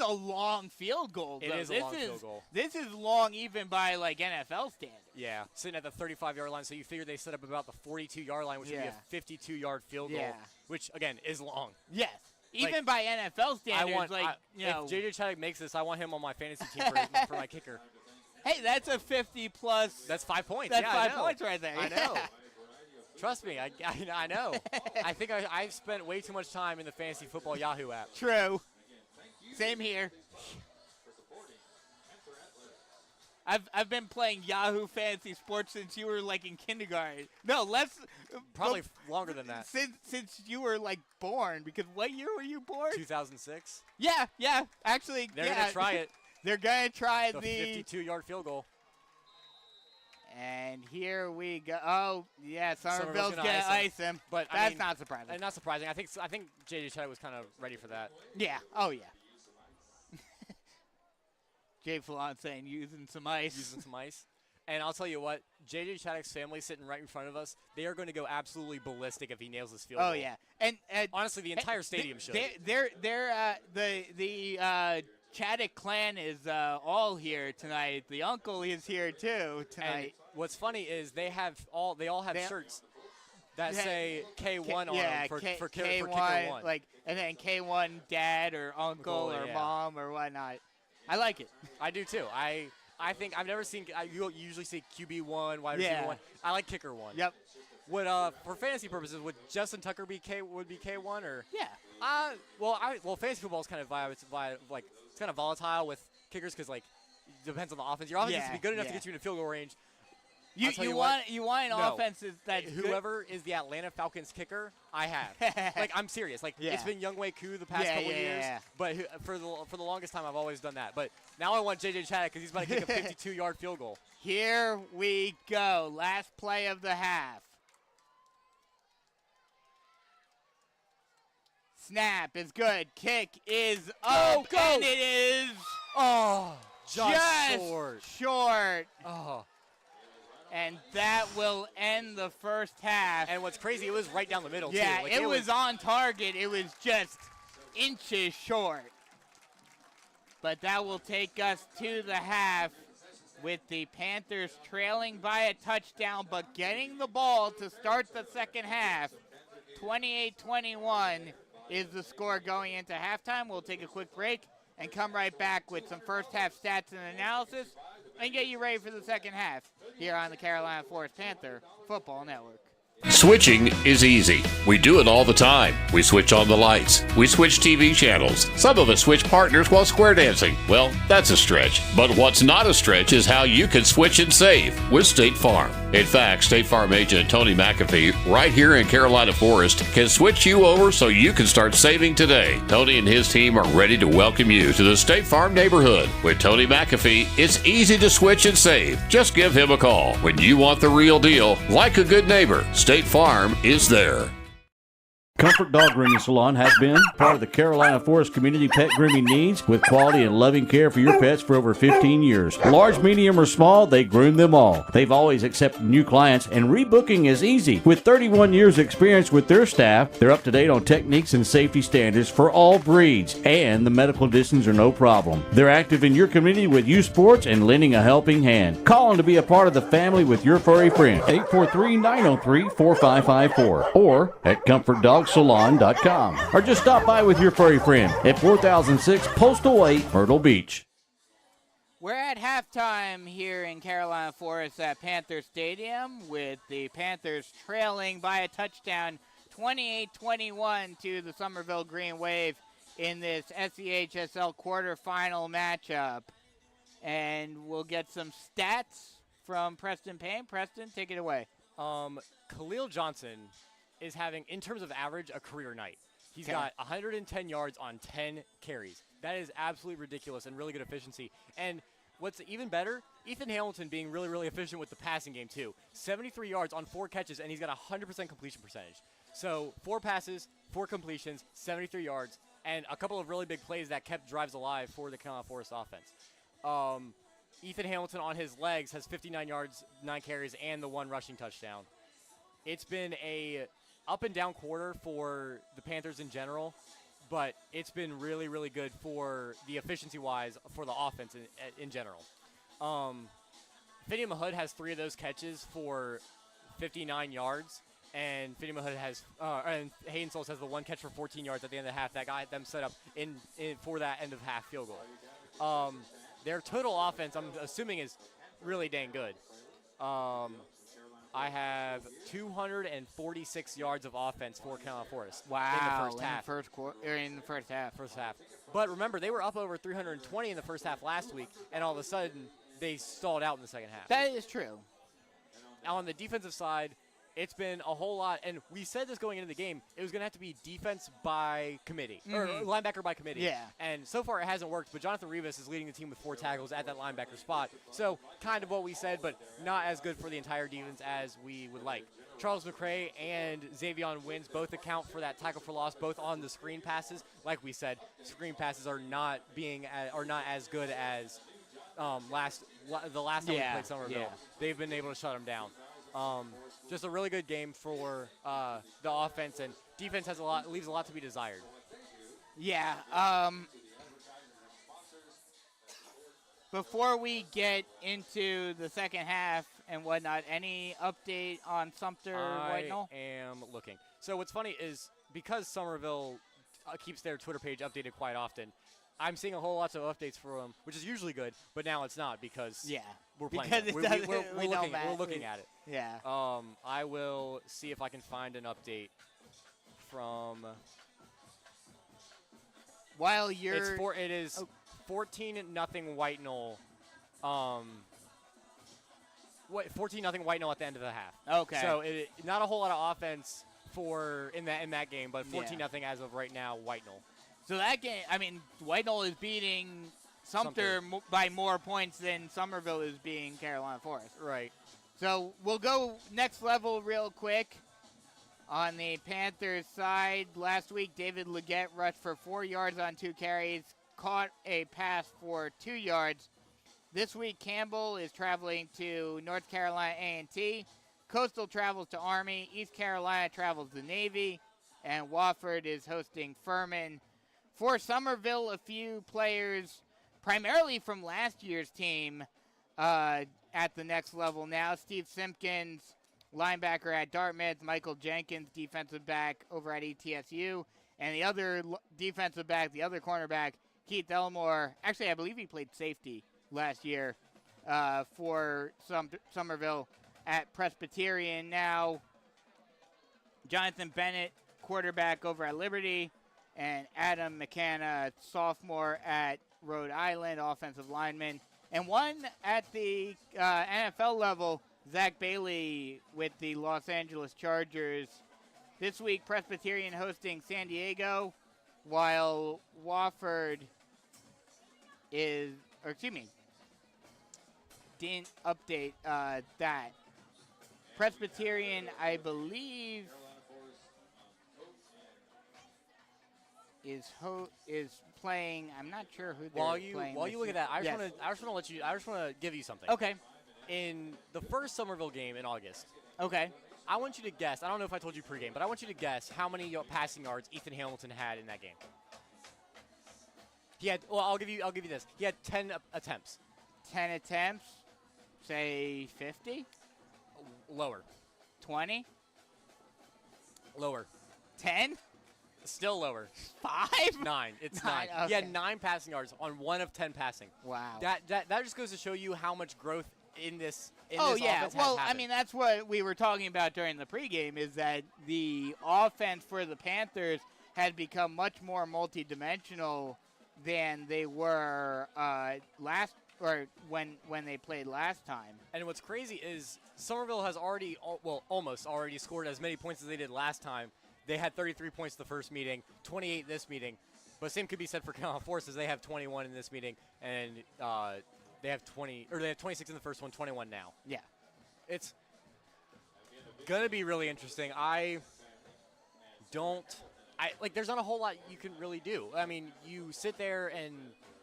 a long field goal. It is a long field goal. This is long even by like NFL standards. Yeah, sitting at the 35-yard line, so you figure they set up about the 42-yard line, which would be a 52-yard field goal, which again is long. Yes, even by NFL standards. If J.J. Chaddick makes this, I want him on my fantasy team for my kicker. Hey, that's a 50-plus. That's 5 points. That's 5 points right there. I know. Trust me, I know. I think I've spent way too much time in the Fantasy Football Yahoo app. True. Same here. I've been playing Yahoo Fantasy Sports since you were like in kindergarten. No, probably longer than that. Since you were like born, because what year were you born? 2006. Yeah. Actually, they're gonna try it. They're gonna try the 52-yard field goal. And here we go. Oh, yeah, Summerville's gonna ice him. But that's not surprising. And not surprising. I think J.J. Chaddick was kind of ready for that. Yeah. Oh yeah. Jay Fallon saying using some ice. And I'll tell you what, J.J. Chaddick's family sitting right in front of us, they are going to go absolutely ballistic if he nails this field goal. Oh, yeah. And honestly, the entire stadium should. The Chaddick clan is all here tonight. The uncle is here, too, tonight. And what's funny is they all have shirts that say K1 on them for Kicker 1. And then K1 dad or uncle or mom or whatnot. I like it. I do too. I think I've never seen. You usually see QB1, wide receiver 1. I like kicker 1. Yep. Would for fantasy purposes, would Justin Tucker be K1 or? Yeah. Well, fantasy football is kind of it's kind of volatile with kickers because it depends on the offense. Your offense needs to be good enough to get you in field goal range. You want an offense that's whoever is the Atlanta Falcons kicker, I have. I'm serious. It's been Younghoe Koo the past couple years, but for the longest time I've always done that. But now I want J.J. Chaddick because he's about to kick a 52-yard field goal. Here we go. Last play of the half. Snap is good. Kick is up. Go. And it is just short. Oh. And that will end the first half. And what's crazy, it was right down the middle, too. Yeah, it was on target. It was just inches short. But that will take us to the half with the Panthers trailing by a touchdown, but getting the ball to start the second half. 28-21 is the score going into halftime. We'll take a quick break and come right back with some first half stats and analysis and get you ready for the second half here on the Carolina Forest Panther Football Network. Switching is easy. We do it all the time. We switch on the lights. We switch TV channels. Some of us switch partners while square dancing. Well, that's a stretch. But what's not a stretch is how you can switch and save with State Farm. In fact, State Farm agent Tony McAfee, right here in Carolina Forest, can switch you over so you can start saving today. Tony and his team are ready to welcome you to the State Farm neighborhood. With Tony McAfee, it's easy to switch and save. Just give him a call. When you want the real deal, like a good neighbor, State Farm is there. Comfort Dog Grooming Salon has been part of the Carolina Forest community pet grooming needs with quality and loving care for your pets for over 15 years. Large, medium, or small, they groom them all. They've always accepted new clients, and rebooking is easy. With 31 years experience with their staff, they're up to date on techniques and safety standards for all breeds, and the medical distance are no problem. They're active in your community with youth sports and lending a helping hand. Call them to be a part of the family with your furry friend. 843-903-4554 or at ComfortDogSalon.com, or just stop by with your furry friend at 4006 Postal Way, Myrtle Beach. We're at halftime here in Carolina Forest at Panther Stadium with the Panthers trailing by a touchdown 28-21 to the Summerville Green Wave in this SEHSL quarterfinal matchup. And we'll get some stats from Preston Payne. Preston, take it away. Khalil Johnson is having, in terms of average, a career night. He's got 110 yards on 10 carries. That is absolutely ridiculous and really good efficiency. And what's even better, Ethan Hamilton being really, really efficient with the passing game, too. 73 yards on 4 catches, and he's got a 100% completion percentage. So 4 passes, 4 completions, 73 yards, and a couple of really big plays that kept drives alive for the Carolina Forest offense. Ethan Hamilton on his legs has 59 yards, 9 carries, and the 1 rushing touchdown. It's been a up and down quarter for the Panthers in general, but it's been really, really good for the efficiency-wise for the offense in general. Finney Mahood has 3 of those catches for 59 yards, and Finney Mahood has and Hayden Souls has the 1 catch for 14 yards at the end of the half that got them set up in for that end of half field goal. Their total offense, I'm assuming, is really dang good. I have 246 yards of offense for Carolina Forest in the first half. In the first half. But remember, they were up over 320 in the first half last week, and all of a sudden, they stalled out in the second half. That is true. Now, on the defensive side, it's been a whole lot, and we said this going into the game, it was going to have to be defense by committee, or linebacker by committee. Yeah. And so far it hasn't worked, but Jonathan Rivas is leading the team with 4 tackles at that linebacker spot. So kind of what we said, but not as good for the entire defense as we would like. Charles McCray and Xavion Wins both account for that tackle for loss, both on the screen passes. Like we said, screen passes are not as good as the last time we played Summerville. Yeah. They've been able to shut them down. Just a really good game for the offense, and defense leaves a lot to be desired. Yeah. Before we get into the second half and whatnot, any update on Sumter Whitenall? I am looking. So what's funny is because Summerville keeps their Twitter page updated quite often, I'm seeing a whole lot of updates for them, which is usually good, but now it's not because we're playing it. We're looking at it. Yeah. I will see if I can find an update from. While you're. It is 14-0 Whitenall. 14-0 Whitenall at the end of the half. Okay. So not a whole lot of offense in that game, but 14-0 as of right now Whitenall. So that game, I mean, Whitenall is beating Sumter by more points than Summerville is beating Carolina Forest. Right. So we'll go next level real quick. On the Panthers side, last week David Leggett rushed for 4 yards on 2 carries, caught a pass for 2 yards. This week Campbell is traveling to North Carolina A&T. Coastal travels to Army. East Carolina travels to Navy. And Wofford is hosting Furman. For Summerville, a few players, primarily from last year's team, at the next level now. Steve Simpkins, linebacker at Dartmouth. Michael Jenkins, defensive back over at ETSU. And the other defensive back, the other cornerback, Keith Elmore. Actually, I believe he played safety last year for Summerville at Presbyterian. Now, Jonathan Bennett, quarterback over at Liberty, and Adam McCanna, sophomore at Rhode Island, offensive lineman. And one at the NFL level, Zach Bailey with the Los Angeles Chargers. This week, Presbyterian hosting San Diego, while Wofford didn't update that. Presbyterian, I believe, is playing. I'm not sure who they're playing. While you look at that, I just want to give you something. Okay. In the first Summerville game in August. Okay. I want you to guess. I don't know if I told you pregame, but I want you to guess how many passing yards Ethan Hamilton had in that game. He had. Well, I'll give you this. He had 10 attempts. 10 attempts. Say 50. Lower. 20. Lower. 10. Still lower. 5. 9. It's 9. Okay. He had 9 passing yards on 1 of 10 passing. Wow. That just goes to show you how much growth in this. Well, happened. I mean, that's what we were talking about during the pregame, is that the offense for the Panthers had become much more multidimensional than they were when they played last time. And what's crazy is Summerville has almost already scored as many points as they did last time. They had 33 points the first meeting, 28 this meeting. But same could be said for Carolina Force, as they have 21 in this meeting, and they have 26 in the first one, 21 now. Yeah. It's going to be really interesting. There's not a whole lot you can really do. I mean, you sit there and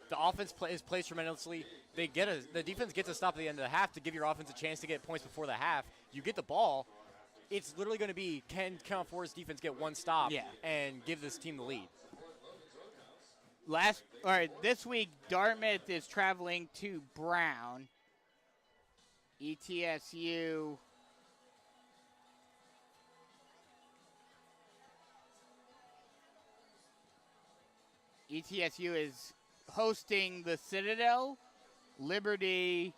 the offense plays tremendously. The defense gets a stop at the end of the half to give your offense a chance to get points before the half. You get the ball. It's literally going to be, can Carolina Forest defense get one stop and give this team the lead? This week, Dartmouth is traveling to Brown. ETSU is hosting the Citadel. Liberty,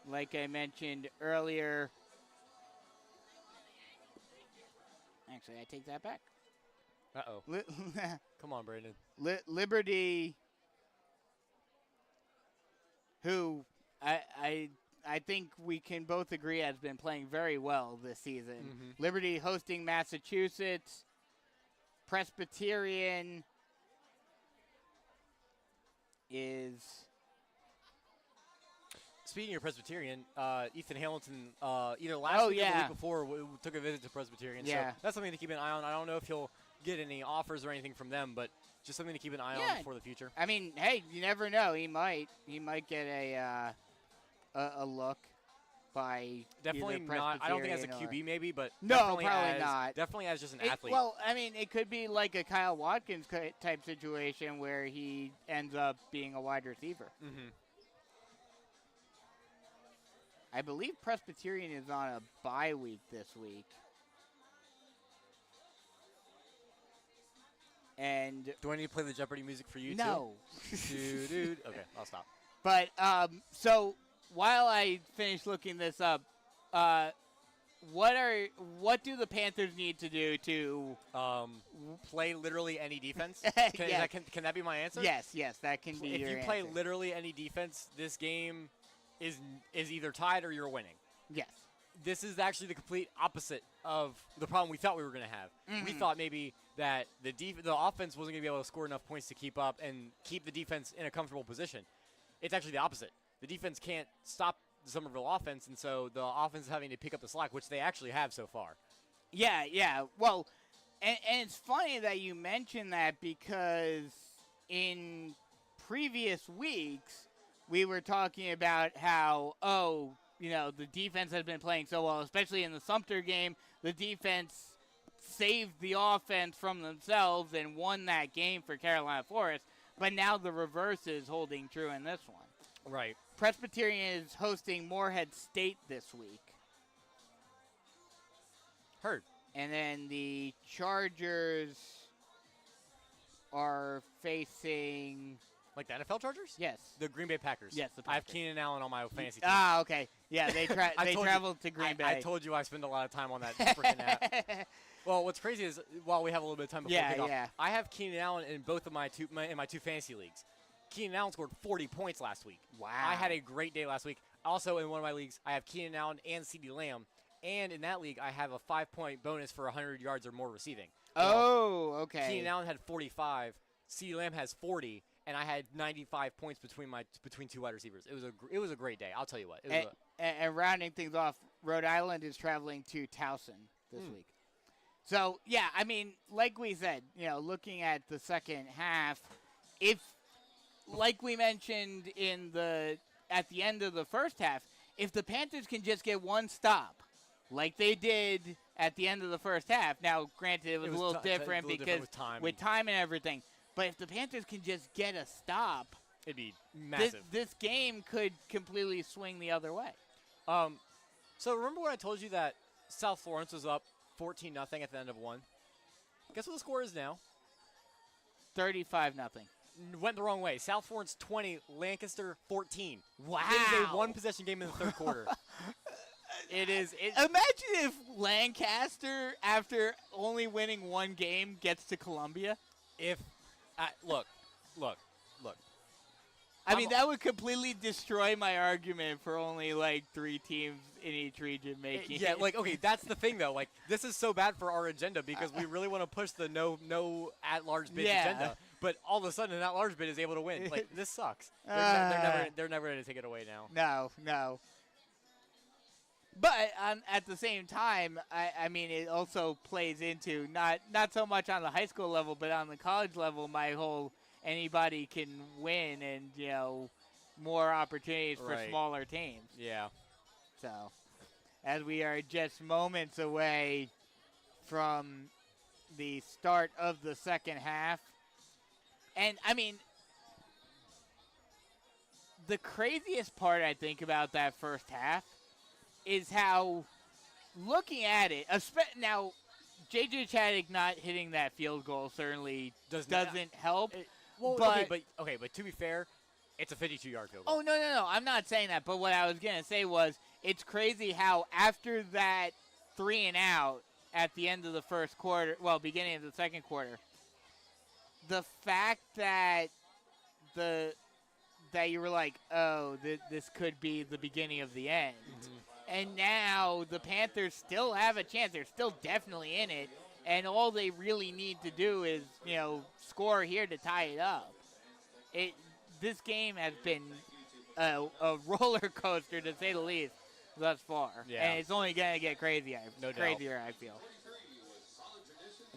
like I mentioned earlier. Actually, I take that back. Uh-oh. Come on, Brandon. Liberty, who I think we can both agree has been playing very well this season. Mm-hmm. Liberty hosting Massachusetts. Presbyterian is... Speaking of Presbyterian, Ethan Hamilton, either last week or the week before, took a visit to Presbyterian. Yeah. So that's something to keep an eye on. I don't know if he'll get any offers or anything from them, but just something to keep an eye on for the future. I mean, hey, you never know. He might get a look by definitely not. I don't think as a QB maybe, but no, probably not. Definitely as just an athlete. Well, I mean, it could be like a Kyle Watkins type situation where he ends up being a wide receiver. Mm-hmm. I believe Presbyterian is on a bye week this week. And do I need to play the Jeopardy music for you too? No. Dude. Okay, I'll stop. But so while I finish looking this up, what do the Panthers need to do to play literally any defense? Can that be my answer? Yes, that can be your answer. If you play literally any defense, this game is either tied or you're winning. Yes. This is actually the complete opposite of the problem we thought we were going to have. Mm-hmm. We thought maybe that the offense wasn't going to be able to score enough points to keep up and keep the defense in a comfortable position. It's actually the opposite. The defense can't stop the Summerville offense, and so the offense is having to pick up the slack, which they actually have so far. Yeah. Well, and it's funny that you mentioned that, because in previous weeks we were talking about how, the defense has been playing so well, especially in the Sumter game. The defense saved the offense from themselves and won that game for Carolina Forest. But now the reverse is holding true in this one. Right. Presbyterian is hosting Morehead State this week. Heard. And then the Chargers are facing... Like the NFL Chargers? Yes. The Green Bay Packers. Yes, the I have Packers. Keenan Allen on my fantasy team. Ah, okay. Yeah, they told traveled to Green Bay. I told you I spend a lot of time on that freaking app. Well, what's crazy is while we have a little bit of time before kickoff, I have Keenan Allen in both of my two fantasy leagues. Keenan Allen scored 40 points last week. Wow. I had a great day last week. Also, in one of my leagues, I have Keenan Allen and CeeDee Lamb. And in that league, I have a 5-point bonus for 100 yards or more receiving. Oh, okay. Keenan Allen had 45. CeeDee Lamb has 40. And I had 95 points between two wide receivers. It was a great day. I'll tell you what. And rounding things off, Rhode Island is traveling to Towson this week. So, yeah, I mean, like we said, looking at the second half, if, like we mentioned at the end of the first half, if the Panthers can just get one stop, like they did at the end of the first half, now, granted, it was a little different because with time and everything, but if the Panthers can just get a stop, it'd be massive. This game could completely swing the other way. So remember when I told you that South Florence was up 14-0 at the end of one? Guess what the score is now? 35-0. Went the wrong way. South Florence 20, Lancaster 14. Wow. It is a one-possession game in the third quarter. Imagine if Lancaster, after only winning one game, gets to Columbia. Look. I mean, that would completely destroy my argument for only, 3 teams in each region making Yeah, it. okay, that's the thing, though. This is so bad for our agenda because we really want to push the no at-large bid agenda. But all of a sudden, an at-large bid is able to win. This sucks. They're never going to take it away now. No. But at the same time, I mean, it also plays into not so much on the high school level, but on the college level, my whole anybody can win and, more opportunities for smaller teams. Yeah. So, as we are just moments away from the start of the second half, and, I mean, the craziest part, I think, about that first half is how, looking at it, now, J.J. Chaddick not hitting that field goal certainly doesn't help. But to be fair, it's a 52-yard field goal. Oh, no. I'm not saying that. But what I was going to say was it's crazy how after that 3-and-out at the end of the first quarter, beginning of the second quarter, the fact that you were like, oh, this could be the beginning of the end. Mm-hmm. And now the Panthers still have a chance. They're still definitely in it. And all they really need to do is, score here to tie it up. This game has been a roller coaster, to say the least, thus far. Yeah. And it's only going to get crazier, I feel.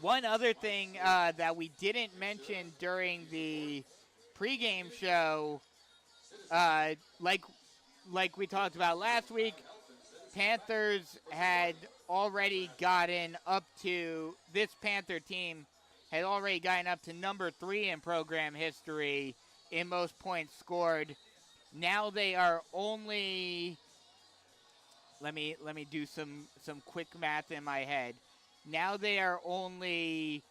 One other thing that we didn't mention during the pregame show, like we talked about last week, Panthers had already gotten up to, this Panther team had already gotten up to number 3 in program history in most points scored. Now they are only, let me do some quick math in my head. Now they are only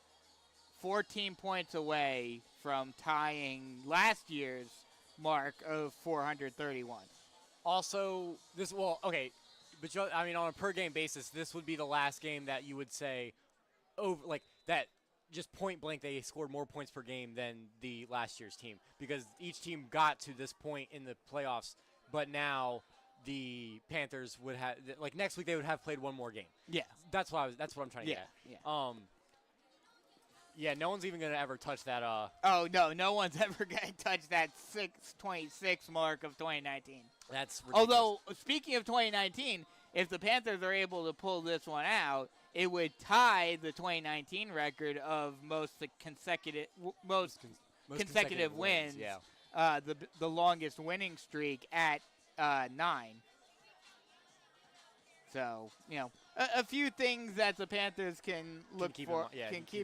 14 points away from tying last year's mark of 431. Also, but on a per-game basis, this would be the last game that you would say, that just point blank, they scored more points per game than the last year's team because each team got to this point in the playoffs, but now the Panthers would have, next week they would have played one more game. Yeah. That's what I'm trying to get at. Yeah, no one's even going to ever touch that. Oh, no one's ever going to touch that 626 mark of 2019. That's ridiculous. Although, speaking of 2019, if the Panthers are able to pull this one out, it would tie the 2019 record of most consecutive wins. Yeah. The longest winning streak at 9. So, a few things that the Panthers can keep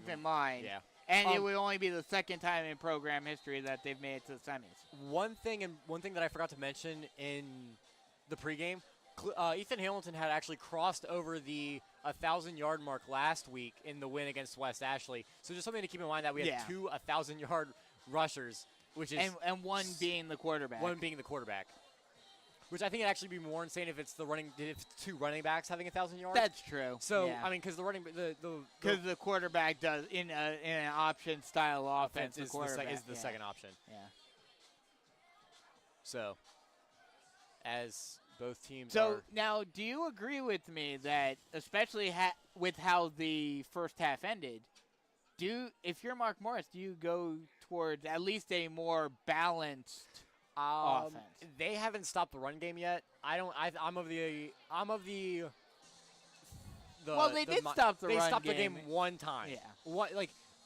in mind. Yeah. And it would only be the second time in program history that they've made it to the semis. One thing that I forgot to mention in the pregame, Ethan Hamilton had actually crossed over the 1,000-yard mark last week in the win against West Ashley. So just something to keep in mind that we had 2 1,000-yard rushers, which is and one being the quarterback. One being the quarterback. Which I think it'd actually be more insane if it's 2 running backs having 1,000 yards. That's true. So yeah. I mean, because because the quarterback does in an option style offense is the second option. Yeah. So as both teams. So now, do you agree with me that, especially with how the first half ended, if you're Mark Morris, do you go towards at least a more balanced offense? They haven't stopped the run game yet. I'm of the. Well, they did stop the run game. They stopped the game one time. Yeah.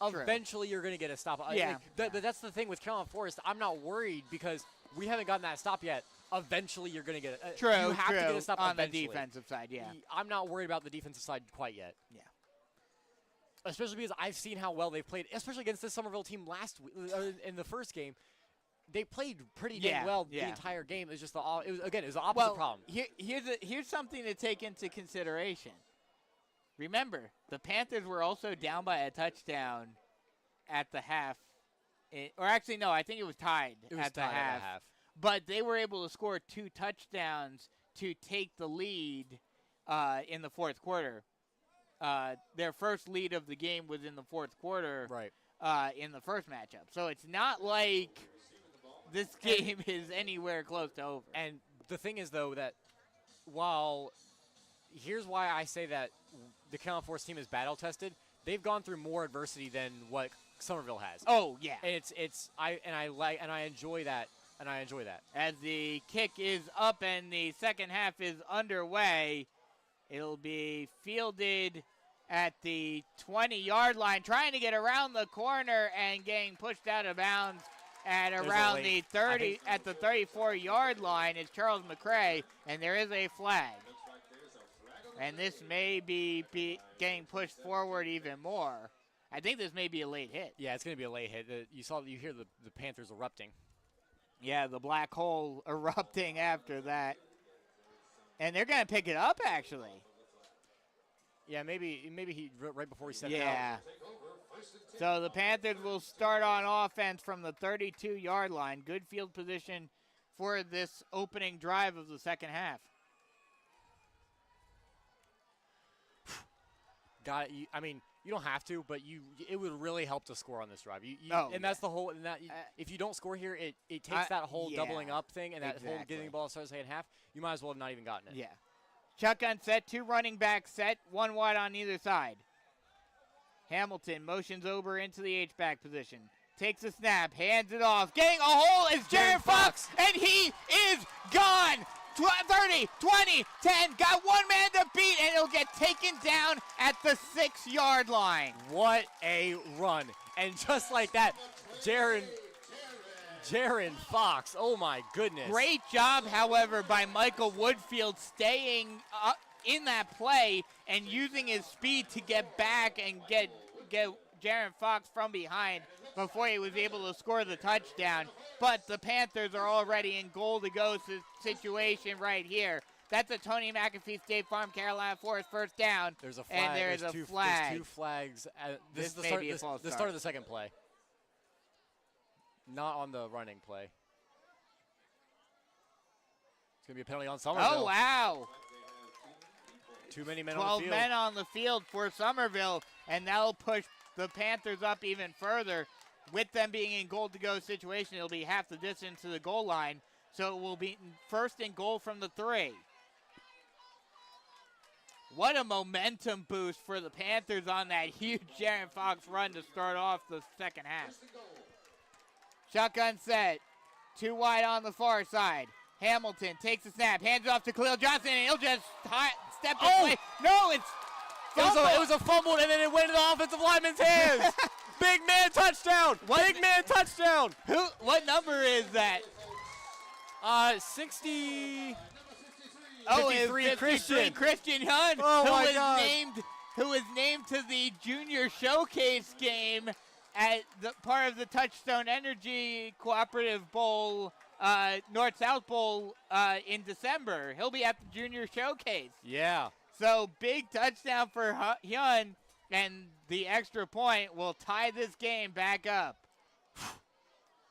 Eventually you're going to get a stop. Yeah. But that's the thing with Carolina Forest. I'm not worried because we haven't gotten that stop yet. Eventually you're going to get it. True. You have to get a stop on eventually. the defensive side. Yeah. I'm not worried about the defensive side quite yet. Yeah. Especially because I've seen how well they've played, especially against this Summerville team last week in the first game. They played pretty dang well the entire game. It was just the opposite problem. Here's something to take into consideration. Remember, the Panthers were also down by a touchdown at the half. Or actually, no, I think it was tied at the half. But they were able to score 2 touchdowns to take the lead in the fourth quarter. Their first lead of the game was in the fourth quarter in the first matchup. So it's not like this game is anywhere close to over. And the thing is, though, that here's why I say that the Carolina Forest team is battle-tested. They've gone through more adversity than what Summerville has. Oh, yeah. And I enjoy that. And I enjoy that. As the kick is up and the second half is underway, it'll be fielded at the 20-yard line, trying to get around the corner and getting pushed out of bounds at around the 34-yard line is Charles McCray, and there is a flag. And this may be getting pushed forward even more. I think this may be a late hit. Yeah, it's going to be a late hit. You hear the Panthers erupting. Yeah, the black hole erupting after that. And they're going to pick it up, actually. Yeah, maybe he right before he set it out. Yeah. So the Panthers will start on offense from the 32-yard line. Good field position for this opening drive of the second half. Got it. You don't have to, but it would really help to score on this drive. That's the whole. If you don't score here, it takes that whole doubling up thing and that whole getting the ball started second half. You might as well have not even gotten it. Yeah. Shotgun set, 2 running backs set, 1 wide on either side. Hamilton motions over into the H-back position. Takes a snap, hands it off. Getting a hole is Jaron Fox, and he is gone. 30, 20, 10, got one man to beat, and he'll get taken down at the 6-yard line. What a run. And just like that, Jaron Fox, oh my goodness. Great job, however, by Michael Woodfield staying in that play and using his speed to get back and get Jaron Fox from behind before he was able to score the touchdown. But the Panthers are already in goal-to-go situation right here. That's a Tony McAfee State Farm Carolina Forest first down. There's a flag. And there's a flag. There's 2 flags. This is the start. start of the second play. Not on the running play. It's going to be a penalty on Summerville. Oh, wow. Too many men on the field. 12 men on the field for Summerville, and that'll push the Panthers up even further. With them being in goal-to-go situation, it'll be half the distance to the goal line, so it will be first and goal from the 3. What a momentum boost for the Panthers on that huge Jaron Fox run to start off the second half. Shotgun set, 2 wide on the far side. Hamilton takes the snap, hands it off to Khalil Johnson, and he'll just step in play. No, it was a fumble, and then it went into the offensive lineman's hands. Big man touchdown! Big man touchdown! What number is that? 60. 53 Christian. Christian Hunt, oh my God. Who was named to the junior showcase game at the part of the Touchstone Energy Cooperative Bowl, North-South Bowl in December. He'll be at the Junior Showcase. Yeah. So big touchdown for Hyun, and the extra point will tie this game back up.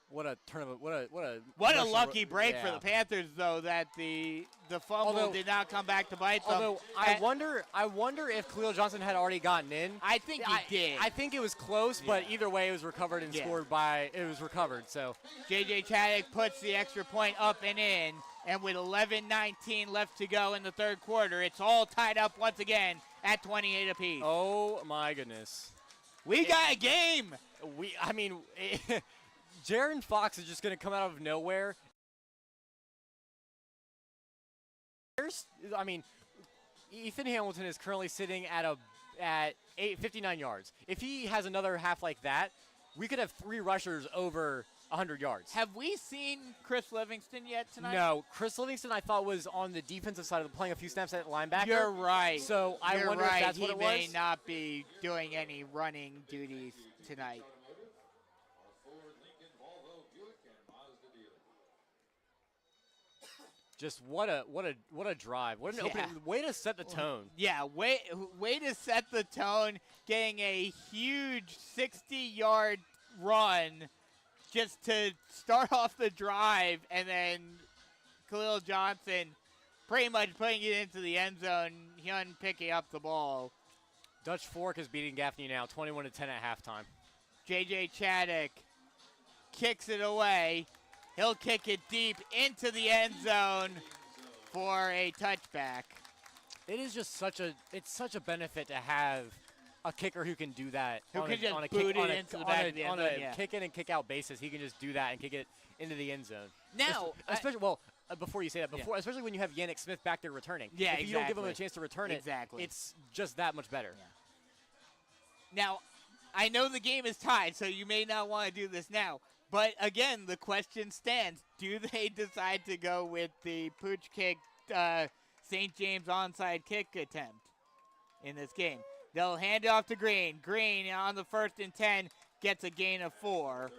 What a tournament! What a lucky break for the Panthers, though, that the fumble did not come back to bite them. Although I wonder if Khalil Johnson had already gotten in. I think he did. I think it was close, but either way, it was recovered and scored by. It was recovered. So J.J. Chaddock puts the extra point up and in, and with 11:19 left to go in the third quarter, it's all tied up once again at 28 apiece. Oh my goodness, we got a game. Jaron Fox is just going to come out of nowhere. Ethan Hamilton is currently sitting at 59 yards. If he has another half like that, we could have 3 rushers over 100 yards. Have we seen Chris Livingston yet tonight? No. Chris Livingston, I thought, was on the defensive side of playing a few snaps at linebacker. You're right. So I wonder if that's what it was. He may not be doing any running duties tonight. Just what a drive. What an opening way to set the tone. Yeah, way to set the tone, getting a huge 60-yard run just to start off the drive, and then Khalil Johnson pretty much putting it into the end zone, Hyun picking up the ball. Dutch Fork is beating Gaffney now, 21-10 at halftime. J.J. Chaddock kicks it away. He'll kick it deep into the end zone for a touchback. It is just such a benefit to have a kicker who can do that on a kick in and kick out basis. He can just do that and kick it into the end zone. Now, before you say that, especially when you have Yannick Smith back there returning. Yeah, if you don't give him a chance to return it, it's just that much better. Yeah. Now, I know the game is tied, so you may not want to do this now. But, again, the question stands. Do they decide to go with the pooch kick, St. James onside kick attempt in this game? They'll hand it off to Green. Green on the 1st and 10 gets a gain of 4.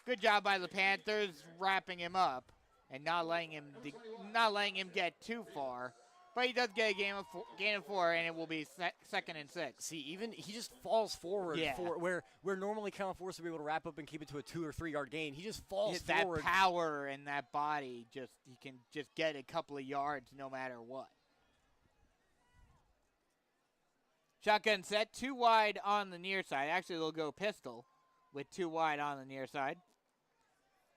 Good job by the Panthers wrapping him up and not letting him get too far. But he does get a gain of 4, and it will be 2nd and 6. See, even he just falls forward for where normally Kellen Force would be able to wrap up and keep it to a 2 or 3 yard gain. He just falls forward. That power and that body, he can just get a couple of yards no matter what. Shotgun set, 2 wide on the near side. Actually, they'll go pistol with 2 wide on the near side.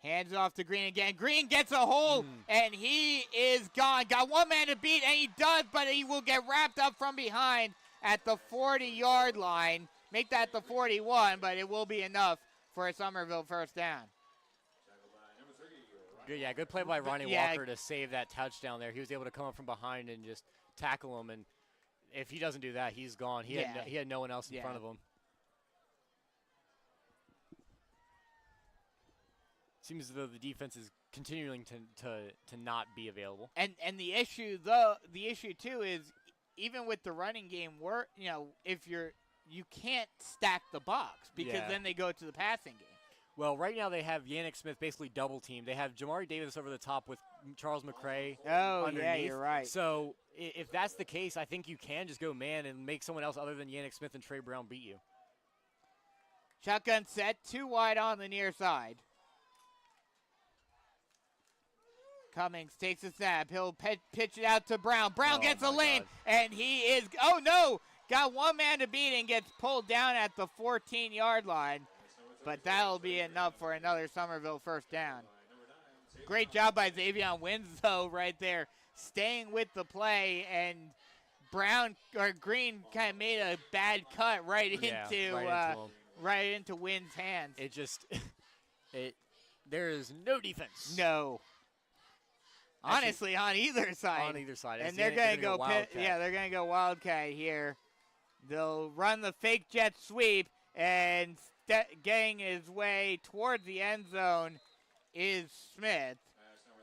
Hands off to Green again. Green gets a hold, and he is gone. Got one man to beat, and he does, but he will get wrapped up from behind at the 40-yard line. Make that the 41, but it will be enough for a Summerville first down. Good play by Ronnie Walker to save that touchdown there. He was able to come up from behind and just tackle him, and if he doesn't do that, he's gone. He had no one else in front of him. Seems as though the defense is continuing to not be available. And the issue too is even with the running game, you can't stack the box because then they go to the passing game. Well, right now they have Yannick Smith basically double teamed. They have Jamari Davis over the top with Charles McCray. Oh, underneath. yeah, you're right. So if that's the case, I think you can just go man and make someone else other than Yannick Smith and Trey Brown beat you. Shotgun set, 2 wide on the near side. Cummings takes a snap. He'll pitch it out to Brown. Brown gets a lane, and he is – oh, no! Got one man to beat and gets pulled down at the 14-yard line. But that'll be enough for another Summerville first down. Great job by Xavion Winslow right there, staying with the play, and Green kind of made a bad cut right into Wynn's hands. It just there is no defense. No. Honestly, on either side. On either side. And they're going to go Wildcat. They're going to go Wildcat here. They'll run the fake jet sweep, and getting his way towards the end zone is Smith,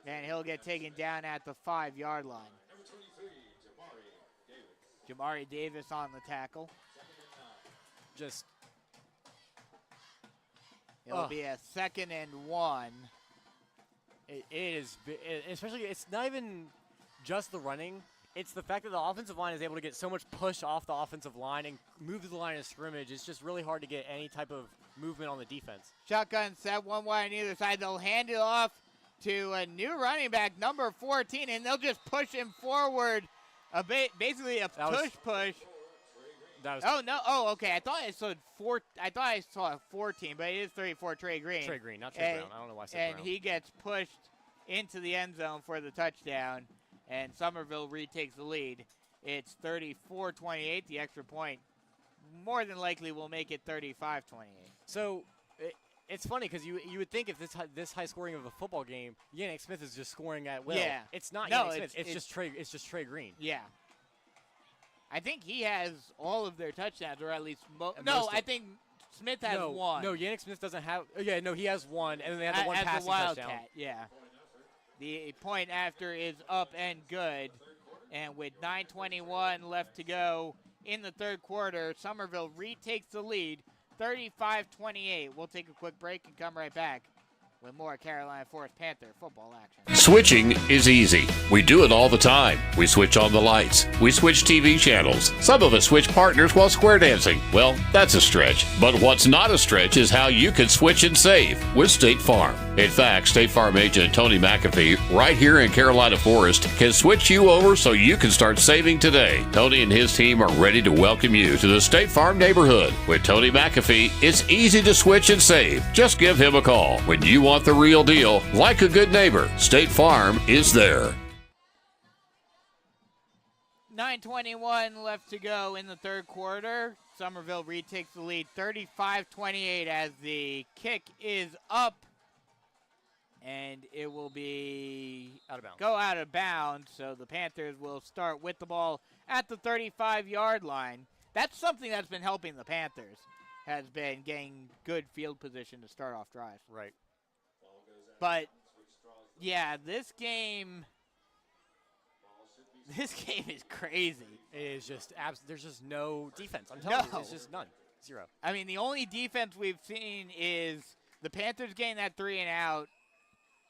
and he'll get taken down at the 5-yard line. Jamari Davis on the tackle. Just It'll be a 2nd and 1. It is, especially, it's not even just the running. It's the fact that the offensive line is able to get so much push off the offensive line and move to the line of scrimmage. It's just really hard to get any type of movement on the defense. Shotgun set, one wide on either side. They'll hand it off to a new running back, number 14, and they'll just push him forward. Basically a push. Oh no! Oh, okay. I thought I saw 14, but it is 34. Trey Green. Trey Green, not Trey Brown. I don't know why I said And Brown. he gets pushed into the end zone for the touchdown, and Summerville retakes the lead. It's 34-28. The extra point more than likely will make it 35-28. So it's funny because you would think if this high scoring of a football game, Yannick Smith is just scoring at will. Yeah. It's not No, Yannick Smith. It's just Trey Green. Yeah. I think he has all of their touchdowns, or at least I think Smith has one. No, Yannick Smith doesn't have. Yeah, no, he has one, and then they have the one passing touchdown. Yeah. The point after is up and good, and with 9:21 left to go in the third quarter, Summerville retakes the lead, 35-28. We'll take a quick break and come right back with more Carolina Forest Panther football action. Switching is easy. We do it all the time. We switch on the lights. We switch TV channels. Some of us switch partners while square dancing. Well, that's a stretch. But what's not a stretch is how you can switch and save with State Farm. In fact, State Farm agent Tony McAfee, right here in Carolina Forest, can switch you over so you can start saving today. Tony and his team are ready to welcome you to the State Farm neighborhood. With Tony McAfee, it's easy to switch and save. Just give him a call. When you want the real deal, like a good neighbor, State Farm is there. 9:21 left to go in the third quarter. Summerville retakes the lead 35-28 as the kick is up. And it will be go out of bounds, so the Panthers will start with the ball at the 35-yard line. That's something that's been helping the Panthers, has been getting good field position to start off drives. Right. But, yeah, this game is crazy. It is just there's just no defense. I'm telling you, there's just none. Zero. I mean, the only defense we've seen is the Panthers getting that 3 and out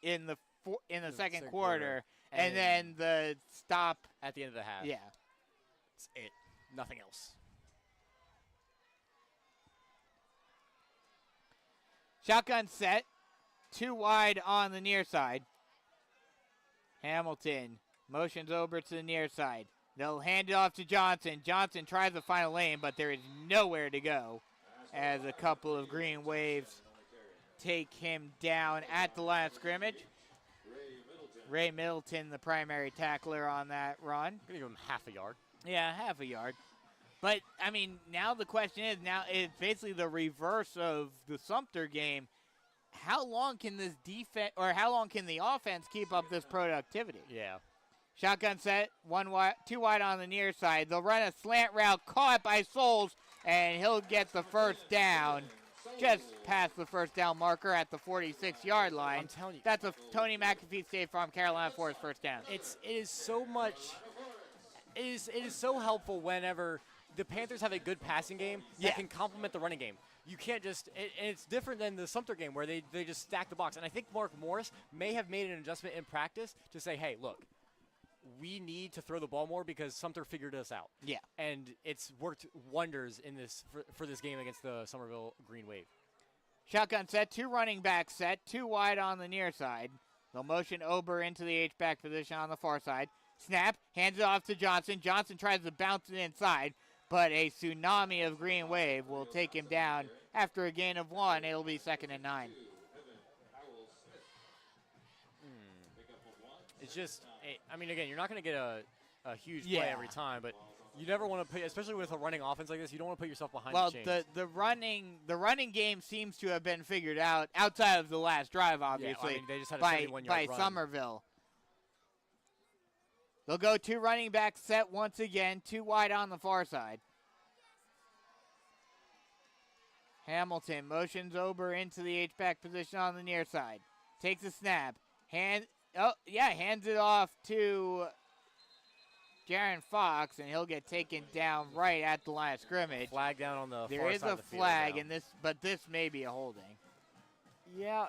in the second quarter, and then the stop at the end of the half. Yeah. That's it. Nothing else. Shotgun set. 2 wide on the near side. Hamilton motions over to the near side. They'll hand it off to Johnson. Johnson tries to find a lane, but there is nowhere to go as a couple of green waves take him down at the line of scrimmage. Ray Middleton, the primary tackler on that run. I'm going to give him half a yard. Yeah, half a yard. But, I mean, now the question is, now it's basically the reverse of the Sumter game. How long can this defense, or how long can the offense keep up this productivity? Yeah. Shotgun set, 2 wide on the near side. They'll run a slant route, caught by Souls, and he'll get the first down. Just past the first down marker at the 46-yard line. I'm telling you. That's a Tony McAfee State Farm Carolina Forest first down. It is so much. It is so helpful whenever the Panthers have a good passing game that can complement the running game. You can't just and it's different than the Sumter game where they just stack the box. And I think Mark Morris may have made an adjustment in practice to say, hey, look, we need to throw the ball more because Sumter figured us out. Yeah. And it's worked wonders in this for this game against the Summerville Green Wave. Shotgun set, 2 running back set, 2 wide on the near side. They'll motion Ober into the H-back position on the far side. Snap, hands it off to Johnson. Johnson tries to bounce it inside, but a tsunami of green wave will take him down. After a gain of 1, it'll be 2nd and 9. It's just, I mean, again, you're not going to get a huge play every time, but you never want to put, especially with a running offense like this, you don't want to put yourself behind the chains. Well, the running game seems to have been figured out outside of the last drive, obviously, I mean, they just had a 71-yard by run. Summerville. They'll go 2 running back set once again, 2 wide on the far side. Hamilton motions Ober into the H-back position on the near side. Takes a snap. Hands it off to Jaron Fox, and he'll get taken down right at the line of scrimmage. Flag down on the There far is side a of the field flag, now. but this may be a holding. Yeah,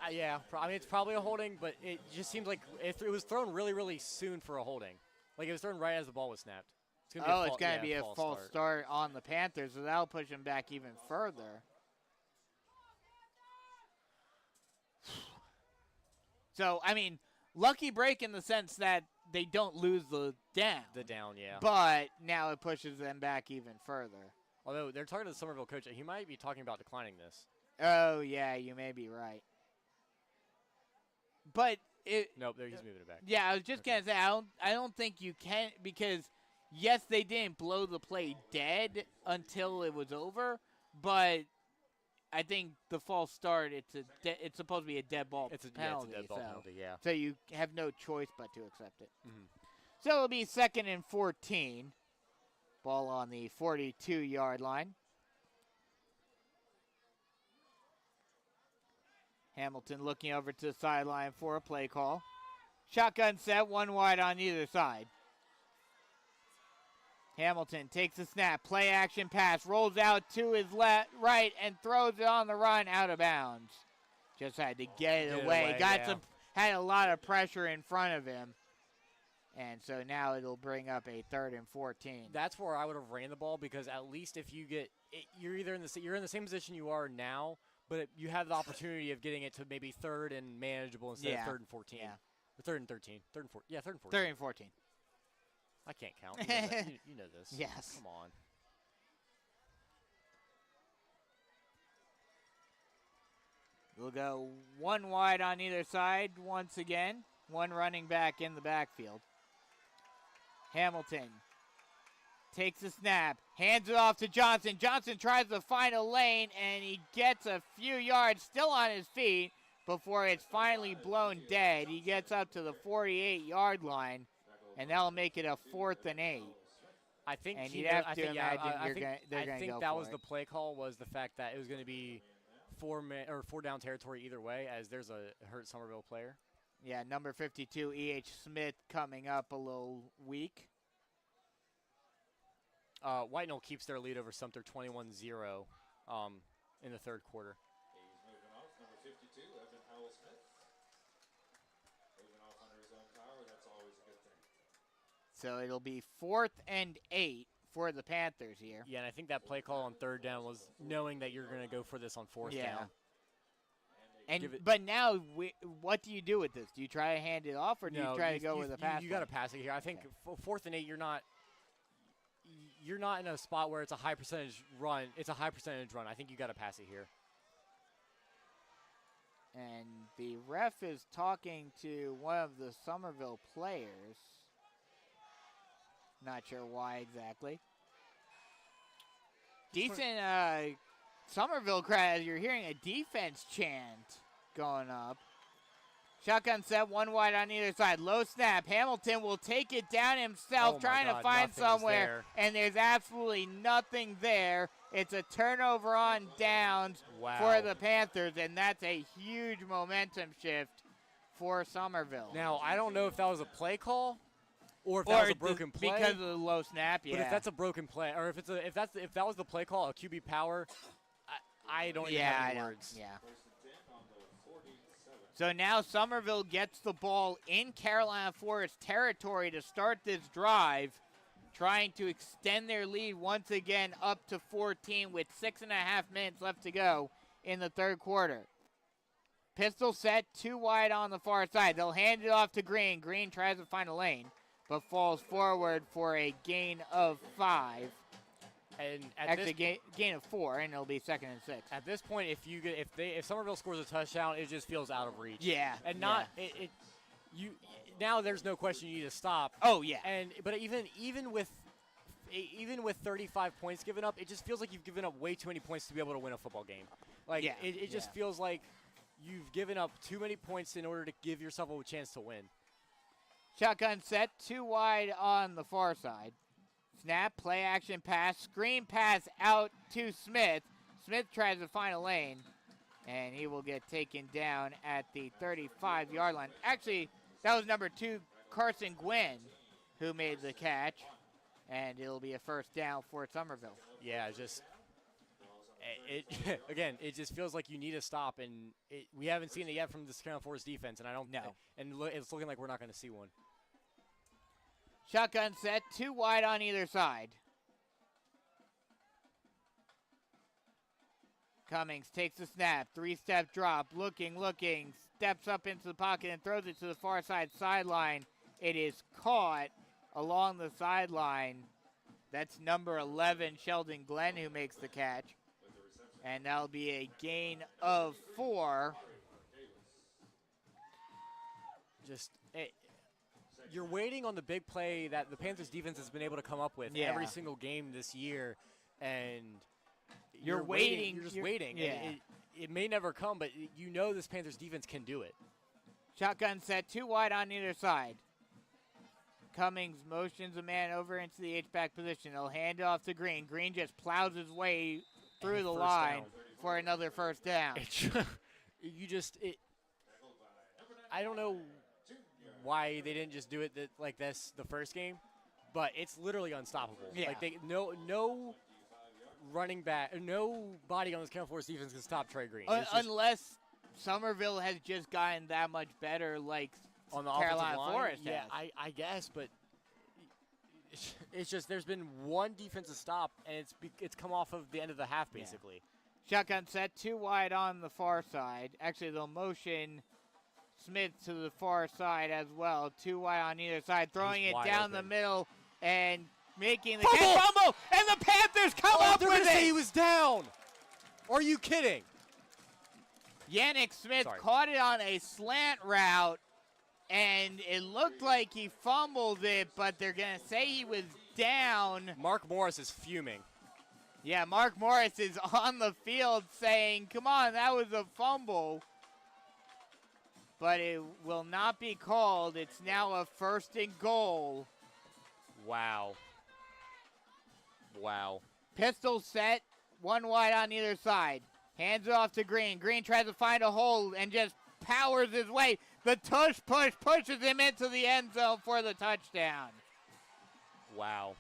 I mean, it's probably a holding, but it just seems like it was thrown really, really soon for a holding. Like, it was thrown right as the ball was snapped. It's going to be a false start on the Panthers, so that'll push them back even further. So, I mean, lucky break in the sense that they don't lose the down. The down, yeah. But now it pushes them back even further. Although they're talking to the Summerville coach, he might be talking about declining this. Oh, yeah, you may be right. But nope, he's moving it back. Yeah, I was just going to say, I don't think you can, because, yes, they didn't blow the play dead until it was over, but I think the false start, it's supposed to be a dead ball penalty. It's a dead ball penalty, yeah. So you have no choice but to accept it. Mm-hmm. So it'll be 2nd and 14. Ball on the 42-yard line. Hamilton looking over to the sideline for a play call. Shotgun set, one wide on either side. Hamilton takes the snap, play action pass, rolls out to his right and throws it on the run out of bounds. Just had to get it away. Had a lot of pressure in front of him. And so now it'll bring up a 3rd and 14. That's where I would have ran the ball, because at least if you get it, you're in the same position you are now, but you have the opportunity of getting it to maybe 3rd and manageable instead of 3rd and 14. Yeah. Or 3rd and 13. 3rd and 14. Yeah, 3rd and 14. 3rd and 14. I can't count. You know, you know this. Yes. Come on. We'll go one wide on either side once again. One running back in the backfield. Hamilton takes the snap, hands it off to Johnson. Johnson tries to find a lane, and he gets a few yards still on his feet before it's finally blown dead. He gets up to the 48-yard line, and that'll make it a 4th and 8. I think and you'd have to imagine they're going to go that was for the play call, was the fact that it was going to be 4 down territory either way, as there's a hurt Summerville player. Yeah, number 52, E.H. Smith, coming up a little weak. Whitenall keeps their lead over Sumter 21-0 in the 3rd quarter. He's moving off. Number 52, Evan Howell-Smith. Moving off under his own power. That's always a good thing. So it'll be 4th and 8 for the Panthers here. Yeah, and I think that play call on 3rd down was knowing that you're going to go for this on 4th down. But now, what do you do with this? Do you try to hand it off, or do you try to go with a pass? You got to pass it here. I think 4th and 8, you're not in a spot where it's a high percentage run. It's a high percentage run. I think you got to pass it here. And the ref is talking to one of the Summerville players. Not sure why exactly. Decent Summerville crowd. You're hearing a defense chant going up. Shotgun set, one wide on either side. Low snap. Hamilton will take it down himself, trying to find somewhere, and there's absolutely nothing there. It's a turnover on downs for the Panthers, and that's a huge momentum shift for Summerville. Now, I don't know if that was a play call or if that was a broken play. Because of the low snap, yeah. But if that's a broken play, or if that was the play call, a QB power, I don't even have any words. Yeah. So now Summerville gets the ball in Carolina Forest territory to start this drive, trying to extend their lead once again up to 14 with 6.5 minutes left to go in the 3rd quarter. Pistol set, 2 wide on the far side. They'll hand it off to Green. Green tries to find a lane, but falls forward for a gain of 5. And gain of 4, and it'll be 2nd and 6. At this point, if Summerville scores a touchdown, it just feels out of reach. Yeah, and now there's no question you need to stop. Oh yeah. But even with 35 points given up, it just feels like you've given up way too many points to be able to win a football game. Like it just feels like you've given up too many points in order to give yourself a chance to win. Shotgun set, 2 wide on the far side. Snap, play action pass, screen pass out to Smith. Smith tries to find a lane, and he will get taken down at the 35-yard line. Actually, that was number 2, Carson Gwynn, who made the catch, and it'll be a 1st down for Summerville. Yeah, Again, it just feels like you need a stop, and we haven't seen it yet from the Carolina Forest defense, and I don't know. And it's looking like we're not going to see one. Shotgun set, 2 wide on either side. Cummings takes the snap, 3-step drop, looking, steps up into the pocket and throws it to the far sideline. It is caught along the sideline. That's number 11, Sheldon Glenn, who makes the catch. And that'll be a gain of 4. You're waiting on the big play that the Panthers defense has been able to come up with every single game this year, and you're waiting. You're just waiting. Yeah. It may never come, but you know this Panthers defense can do it. Shotgun set, 2 wide on either side. Cummings motions a man over into the H-back position. He'll hand it off to Green. Green just plows his way through the line for another first down. I don't know why they didn't just do it like this the first game, but it's literally unstoppable. Yeah. Like no running back, no body on this Carolina Forest defense can stop Trey Green. Unless Summerville has just gotten that much better, like on the Carolina offensive line. Forest Yeah, has. I guess, but it's just there's been one defensive stop, and it's come off of the end of the half basically. Yeah. Shotgun set, 2 wide on the far side. Actually, they'll motion Smith to the far side as well. 2 wide on either side, throwing it down the middle and making the fumble, and the Panthers come up with it. Say he was down. Are you kidding? Yannick Smith caught it on a slant route, and it looked like he fumbled it, but they're going to say he was down. Mark Morris is fuming. Yeah, Mark Morris is on the field saying, come on, that was a fumble. But it will not be called. It's now a 1st and goal. Wow. Pistol set, 1 wide on either side. Hands it off to Green. Green tries to find a hole and just powers his way. The tush push pushes him into the end zone for the touchdown. Wow.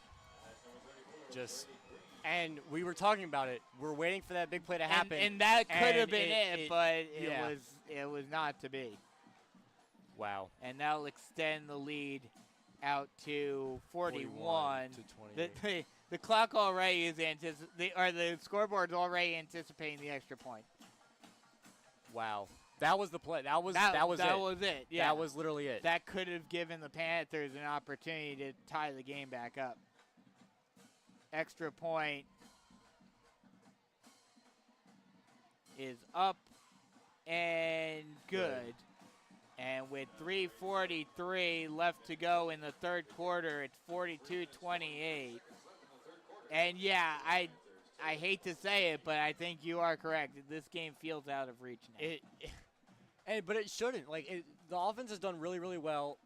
And we were talking about it. We're waiting for that big play to happen. And that could have been it, but it was not to be. Wow. And that'll extend the lead out to 41 to 28. The clock already is the scoreboard's already anticipating the extra point. Wow. That was the play. That was it. Yeah. That was literally it. That could have given the Panthers an opportunity to tie the game back up. Extra point is up and good. And with 3:43 left to go in the third quarter, it's 42-28. And yeah, I hate to say it, but I think you are correct. This game feels out of reach now. But it shouldn't. The offense has done really, really well.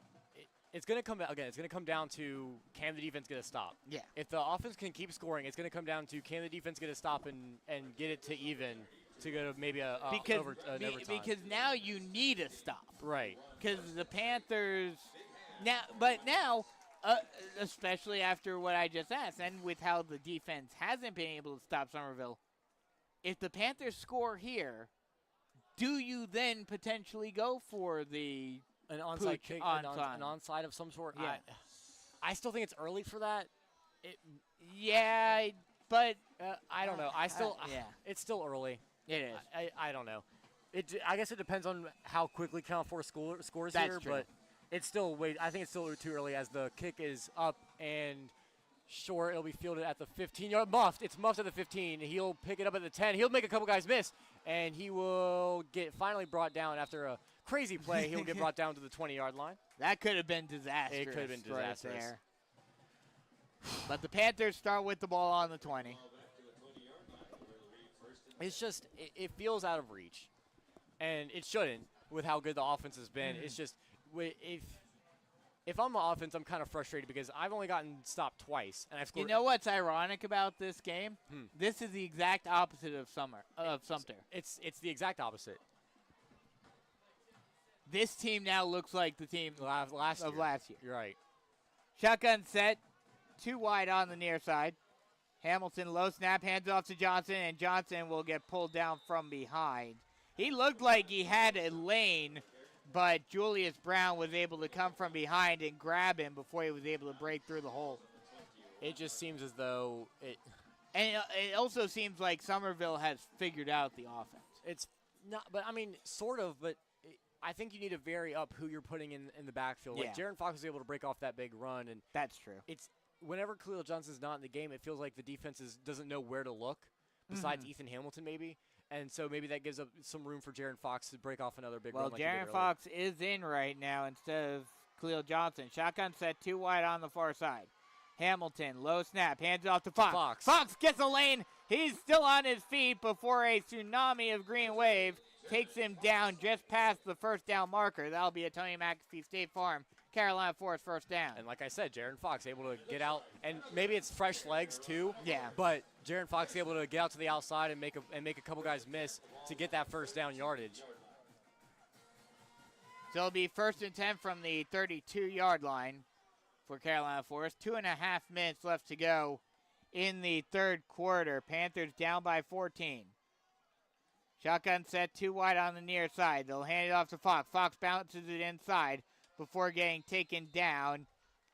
It's going to come again. It's going to come down to can the defense get a stop. Yeah. If the offense can keep scoring, it's going to come down to can the defense get a stop and get it to even to go to maybe an overtime. Because now you need a stop. Right. Because the Panthers now, especially after what I just asked, and with how the defense hasn't been able to stop Summerville, if the Panthers score here, do you then potentially go for an onside kick, an onside of some sort? Yeah. I still think it's early for that. But I don't know. It's still early. It is. I don't know. I guess it depends on how quickly Carolina Forest scores That's here, true. but it's still I think it's still too early as the kick is up and short. It'll be fielded at the 15-yard muffed. It's muffed at the 15. He'll pick it up at the 10. He'll make a couple guys miss, and he will get finally brought down after a crazy play. He'll get brought down to the 20-yard line. That could have been disastrous. It could have been disastrous. Right there. But the Panthers start with the ball on the 20. It's just it feels out of reach, and it shouldn't with how good the offense has been. It's just if I'm the offense, I'm kind of frustrated because I've only gotten stopped twice, and I've scored. You know what's ironic about this game? This is the exact opposite of Sumter. It's the exact opposite. This team now looks like the team last year. Last year. You're right. Shotgun set, 2 wide on the near side. Hamilton, low snap, hands off to Johnson, and Johnson will get pulled down from behind. He looked like he had a lane, but Julius Brown was able to come from behind and grab him before he was able to break through the hole. It just seems as though it. And it also seems like Summerville has figured out the offense. It's not, but I mean, sort of, but I think you need to vary up who you're putting in the backfield. Like, Jaron Fox was able to break off that big run. And that's true. It's whenever Khalil Johnson's not in the game, it feels like the defense doesn't know where to look, besides Ethan Hamilton maybe. And so maybe that gives up some room for Jaron Fox to break off another big run. Well, Jaron Fox is in right now instead of Khalil Johnson. Shotgun set, 2 wide on the far side. Hamilton, low snap, hands off to Fox. Fox gets a lane. He's still on his feet before a tsunami of green wave takes him down just past the first down marker. That'll be a Tony McAfee State Farm, Carolina Forest first down. And like I said, Jaron Fox able to get out, and maybe it's fresh legs too. Yeah. But Jaron Fox able to get out to the outside and make a couple guys miss to get that first down yardage. So it'll be 1st and 10 from the 32-yard line for Carolina Forest. 2.5 minutes left to go in the third quarter. Panthers down by 14. Shotgun set, 2 wide on the near side. They'll hand it off to Fox. Fox bounces it inside before getting taken down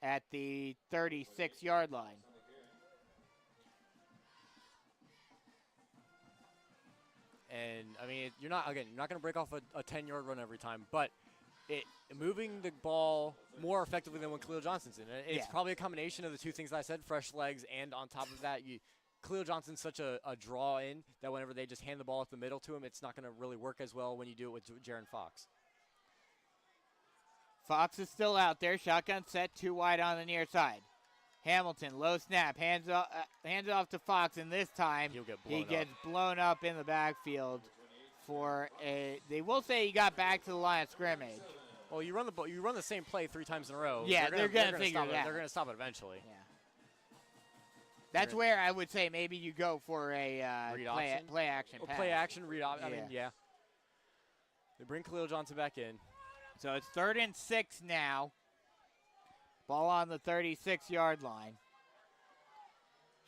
at the 36-yard line. And, I mean, you're not going to break off a 10-yard run every time, but moving the ball more effectively than when Khalil Johnson's in it. It's probably a combination of the two things that I said, fresh legs, and on top of that, Khalil Johnson's such a draw in that whenever they just hand the ball up the middle to him, it's not going to really work as well when you do it with Jaron Fox. Fox is still out there. Shotgun set, 2 wide on the near side. Hamilton, low snap, hands off to Fox, and this time he gets blown up in the backfield for they will say he got back to the line of scrimmage. Well, you run the same play 3 times in a row. Yeah, they're gonna figure it out. They're gonna stop it eventually. Yeah. That's where I would say maybe you go for a play action pass. Play action read option. I mean, yeah. They bring Khalil Johnson back in. So it's 3rd and 6 now. Ball on the 36-yard line.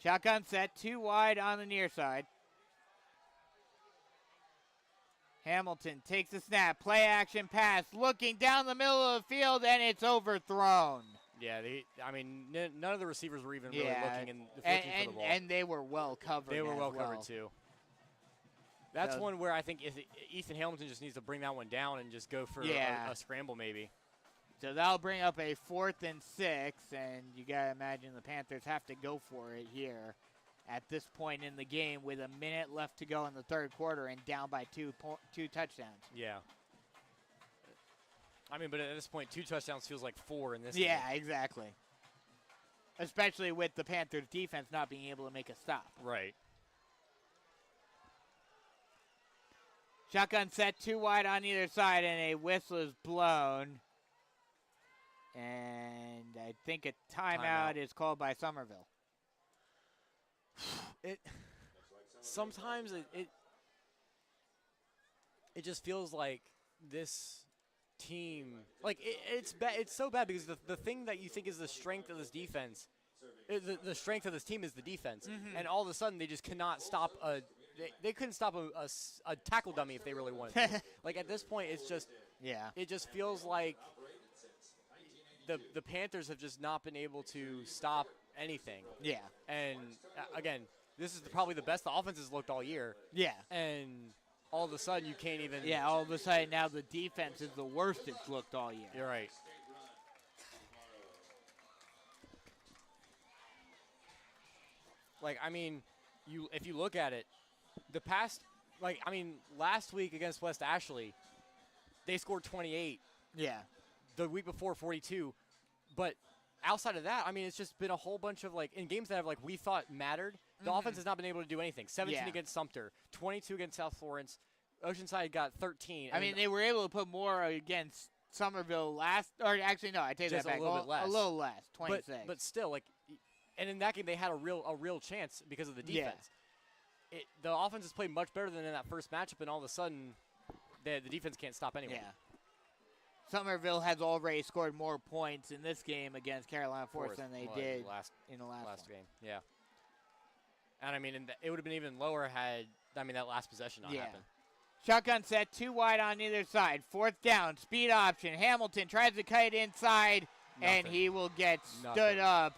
Shotgun set, 2 wide on the near side. Hamilton takes a snap, play action pass, looking down the middle of the field, and it's overthrown. Yeah, none of the receivers were even really looking for the ball. And they were well covered. They were well covered too. That's one where I think Ethan Hamilton just needs to bring that one down and just go for a scramble maybe. So that'll bring up a 4th and 6, and you got to imagine the Panthers have to go for it here at this point in the game with a minute left to go in the third quarter and down by 2 touchdowns. Yeah. I mean, but at this point, 2 touchdowns feels like 4 in this game. Yeah, exactly. Especially with the Panthers' defense not being able to make a stop. Right. Shotgun set, 2 wide on either side, and a whistle is blown. And I think a timeout is called by Summerville. Sometimes it just feels like this team, like it's bad. It's so bad because the thing that you think is the strength of this defense, the strength of this team is the defense, and all of a sudden they just cannot stop they couldn't stop a tackle dummy if they really wanted to. Like at this point, it's just it just feels like the Panthers have just not been able to stop anything. Yeah. And again, this is probably the best the offense has looked all year. Yeah. And all of a sudden you can't even. Yeah, all of a sudden now the defense is the worst it's looked all year. You're right. Like, I mean, if you look at it, last week against West Ashley, they scored 28. Yeah. The week before 42, but outside of that, I mean, it's just been a whole bunch of in games that we thought mattered. The offense has not been able to do anything. 17 against Sumter, 22 against South Florence. Oceanside got 13. I mean, they were able to put more against Summerville I take that back. A little bit less. A little less, 26. But still, and in that game they had a real chance because of the defense. Yeah. The offense has played much better than in that first matchup, and all of a sudden, the defense can't stop anyone. Yeah. Summerville has already scored more points in this game against Carolina Forest than they did in the last game. Yeah. And, I mean, it would have been even lower had, that last possession not happened. Shotgun set, 2 wide on either side. 4th down, speed option. Hamilton tries to cut it inside, and he will get stood up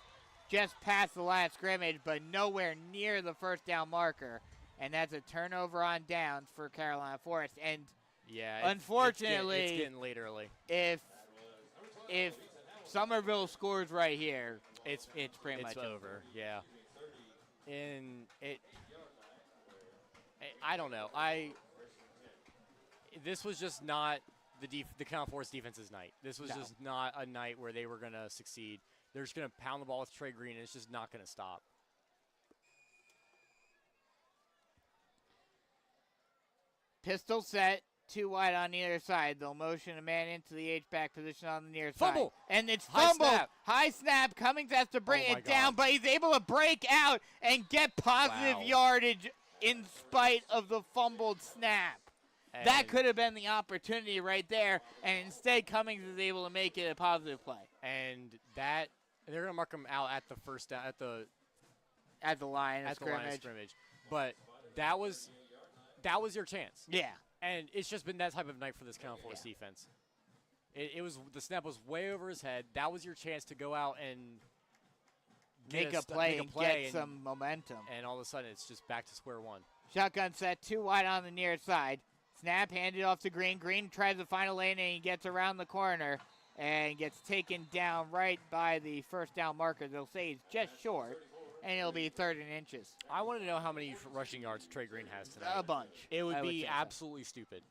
just past the line of scrimmage, but nowhere near the first down marker. And that's a turnover on downs for Carolina Forest. And unfortunately, it's getting late early. If Summerville scores right here, it's pretty much over. Yeah. And I don't know. This was just not the Carolina Forest defense's night. This was just not a night where they were going to succeed. They're just going to pound the ball with Trey Green, and it's just not going to stop. Pistol set, 2 wide on either side. They'll motion a man into the H-back position on the near Fumble. side. And it's High fumbled. snap. High snap. Cummings has to bring it down, God. but he's able to break out and get positive yardage in spite of the fumbled snap. And that could have been the opportunity right there, and instead Cummings is able to make it a positive play. And they're going to mark him out at the first down, at the line of line of scrimmage. But that was your chance. Yeah. And it's just been that type of night for this Carolina Forest defense. It was the snap was way over his head. That was your chance to go out and make a play and get some momentum. And all of a sudden, it's just back to square one. Shotgun set, 2 wide on the near side. Snap handed off to Green. Green tries to find a lane, and he gets around the corner and gets taken down right by the first down marker. They'll say he's just short, and it'll be 3rd and inches. I want to know how many rushing yards Trey Green has tonight. A bunch. It would be absolutely stupid.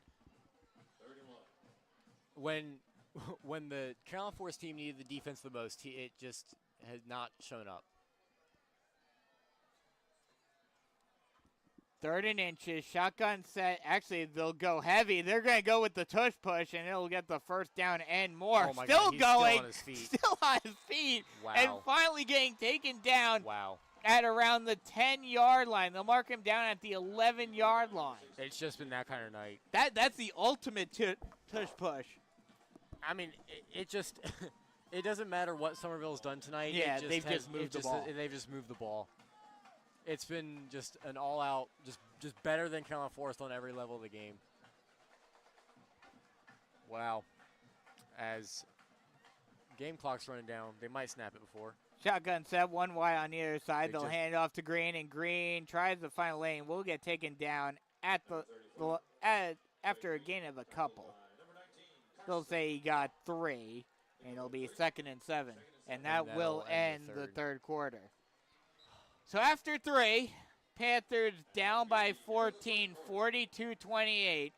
When the Carolina Forest team needed the defense the most, it just has not shown up. 3rd and inches, shotgun set. Actually, they'll go heavy. They're going to go with the tush push, and it'll get the first down and more. Oh my still God, going. Still on his feet. Wow. And finally getting taken down Wow. at around the 10-yard line. They'll mark him down at the 11-yard line. It's just been that kind of night. That's the ultimate tush push. I mean, it just it doesn't matter what Summerville's done tonight. Yeah, they've just moved the ball. They've just moved the ball. It's been just an all-out, just better than Carolina Forest on every level of the game. Wow. As game clock's running down, they might snap it before. Shotgun set, 1 wide on either side. They'll hand it off to Green, and Green tries to find a lane. Will get taken down after a gain of a couple. They'll say he got 3, and it'll be 2nd and 7. And that will end the third quarter. So after 3, Panthers down by 14, 42-28.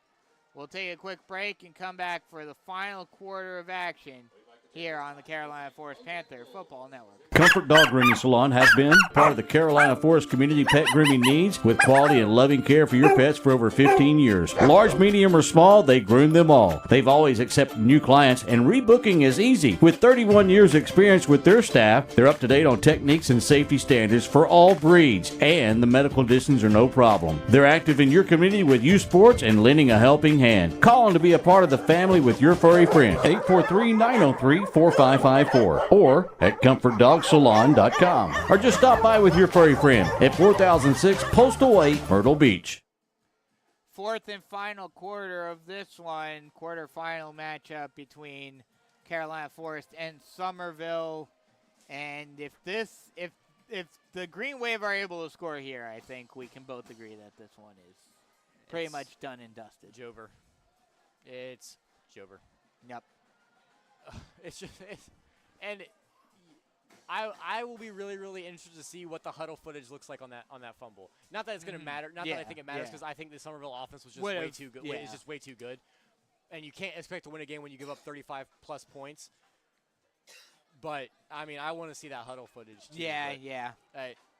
We'll take a quick break and come back for the final quarter of action here on the Carolina Forest Panther Football Network. Comfort Dog Grooming Salon has been part of the Carolina Forest community pet grooming needs with quality and loving care for your pets for over 15 years. Large, medium, or small, they groom them all. They've always accepted new clients, and rebooking is easy. With 31 years experience with their staff, they're up to date on techniques and safety standards for all breeds, and the medical conditions are no problem. They're active in your community with youth sports and lending a helping hand. Call them to be a part of the family with your furry friend. 843-903-4554 or at ComfortDogSalon.com, or just stop by with your furry friend at 4006 Postal Way, Myrtle Beach. 4th and final quarter of this one, quarterfinal matchup between Carolina Forest and Summerville. And if the Green Wave are able to score here, I think we can both agree that this one is pretty much done and dusted. Jover. It's Jover. Yep. I will be really, really interested to see what the huddle footage looks like on that fumble. Not that it's going to matter. Not that I think it matters, because I think the Summerville offense was just way too good. It's just way too good, and you can't expect to win a game when you give up 35+ points. But I mean, I want to see that huddle footage too. Yeah.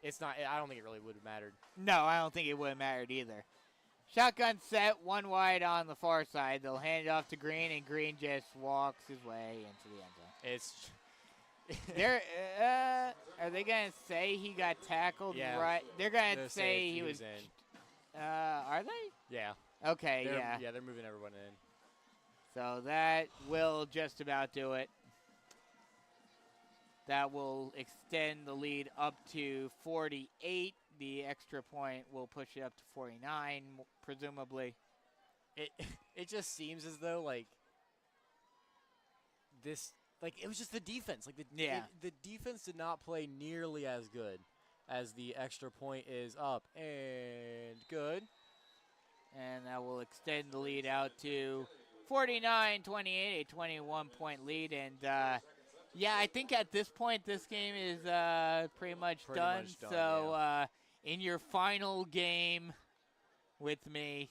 It's not. I don't think it really would have mattered. No, I don't think it would have mattered either. Shotgun set, 1 wide on the far side. They'll hand it off to Green, and Green just walks his way into the end zone. It's. Are they gonna say he got tackled? Yeah. Right. They're gonna say he was in. Are they? Yeah. Okay. Yeah, they're moving everyone in. So that will just about do it. That will extend the lead up to 48 the extra point will push it up to 49, presumably. It just seems as though it was just the defense. The defense did not play nearly as good as the extra point is up and good. And that will extend the lead out to 49-28, a 21-point lead. And, I think at this point this game is pretty much done. So in your final game with me,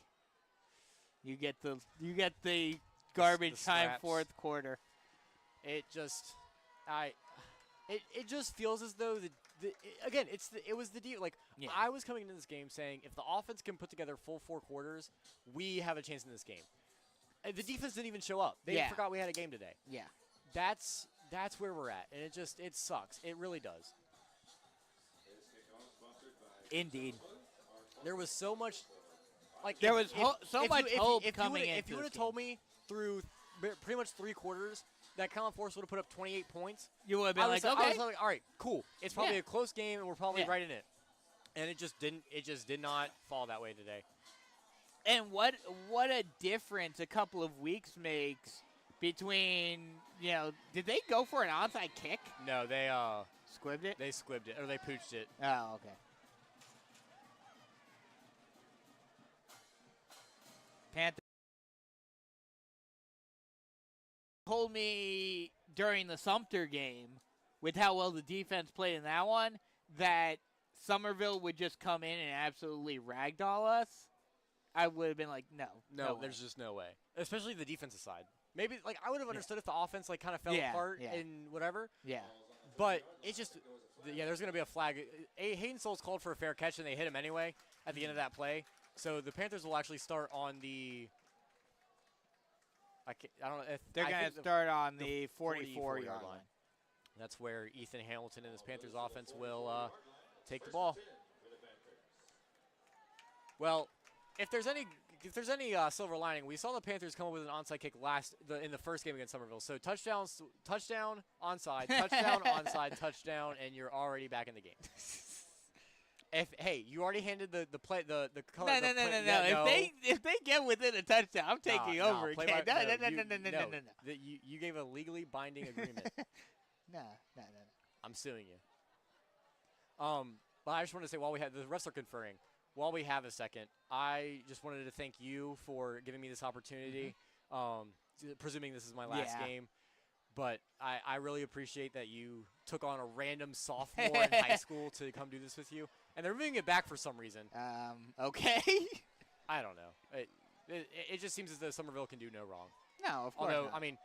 you get the garbage time fourth quarter. It just feels as though it was the deal. I was coming into this game saying if the offense can put together full 4 quarters, we have a chance in this game. The defense didn't even show up. They forgot we had a game today. Yeah. That's where we're at, and it sucks. It really does. Indeed. There was so much hope coming in. If you would have told me through pretty much 3 quarters that Common Force would have put up 28 points, you would have been I was okay. like, all right, cool. It's probably a close game, and we're probably right in it. And it just didn't. It just did not fall that way today. And what a difference a couple of weeks makes between, did they go for an onside kick? No, they squibbed it? They squibbed it, or they pooched it. Oh, okay. Panthers told me during the Sumter game, with how well the defense played in that one, that Summerville would just come in and absolutely ragdoll us. I would have been like, no. There's just no way. Especially the defensive side. Maybe I would have understood if the offense kind of fell apart and whatever. Yeah. But it's just there's going to be a flag. Hayden Souls called for a fair catch and they hit him anyway at the end of that play. So the Panthers will actually start on the I don't know if they're going to start on the 44-yard line. That's where Ethan Hamilton and his Panthers offense will take the ball. Well, if there's any silver lining, we saw the Panthers come up with an onside kick in the first game against Summerville. So touchdown, onside, touchdown, onside, touchdown, and you're already back in the game. You already handed the color. No. If they get within a touchdown, I'm taking over again. No. You gave a legally binding agreement. No. I'm suing you. But I just wanted to say the refs are conferring. While we have a second, I just wanted to thank you for giving me this opportunity, presuming this is my last game. But I really appreciate that you took on a random sophomore in high school to come do this with you. And they're moving it back for some reason. Okay. I don't know. It just seems as though Summerville can do no wrong. No, of course not. I mean,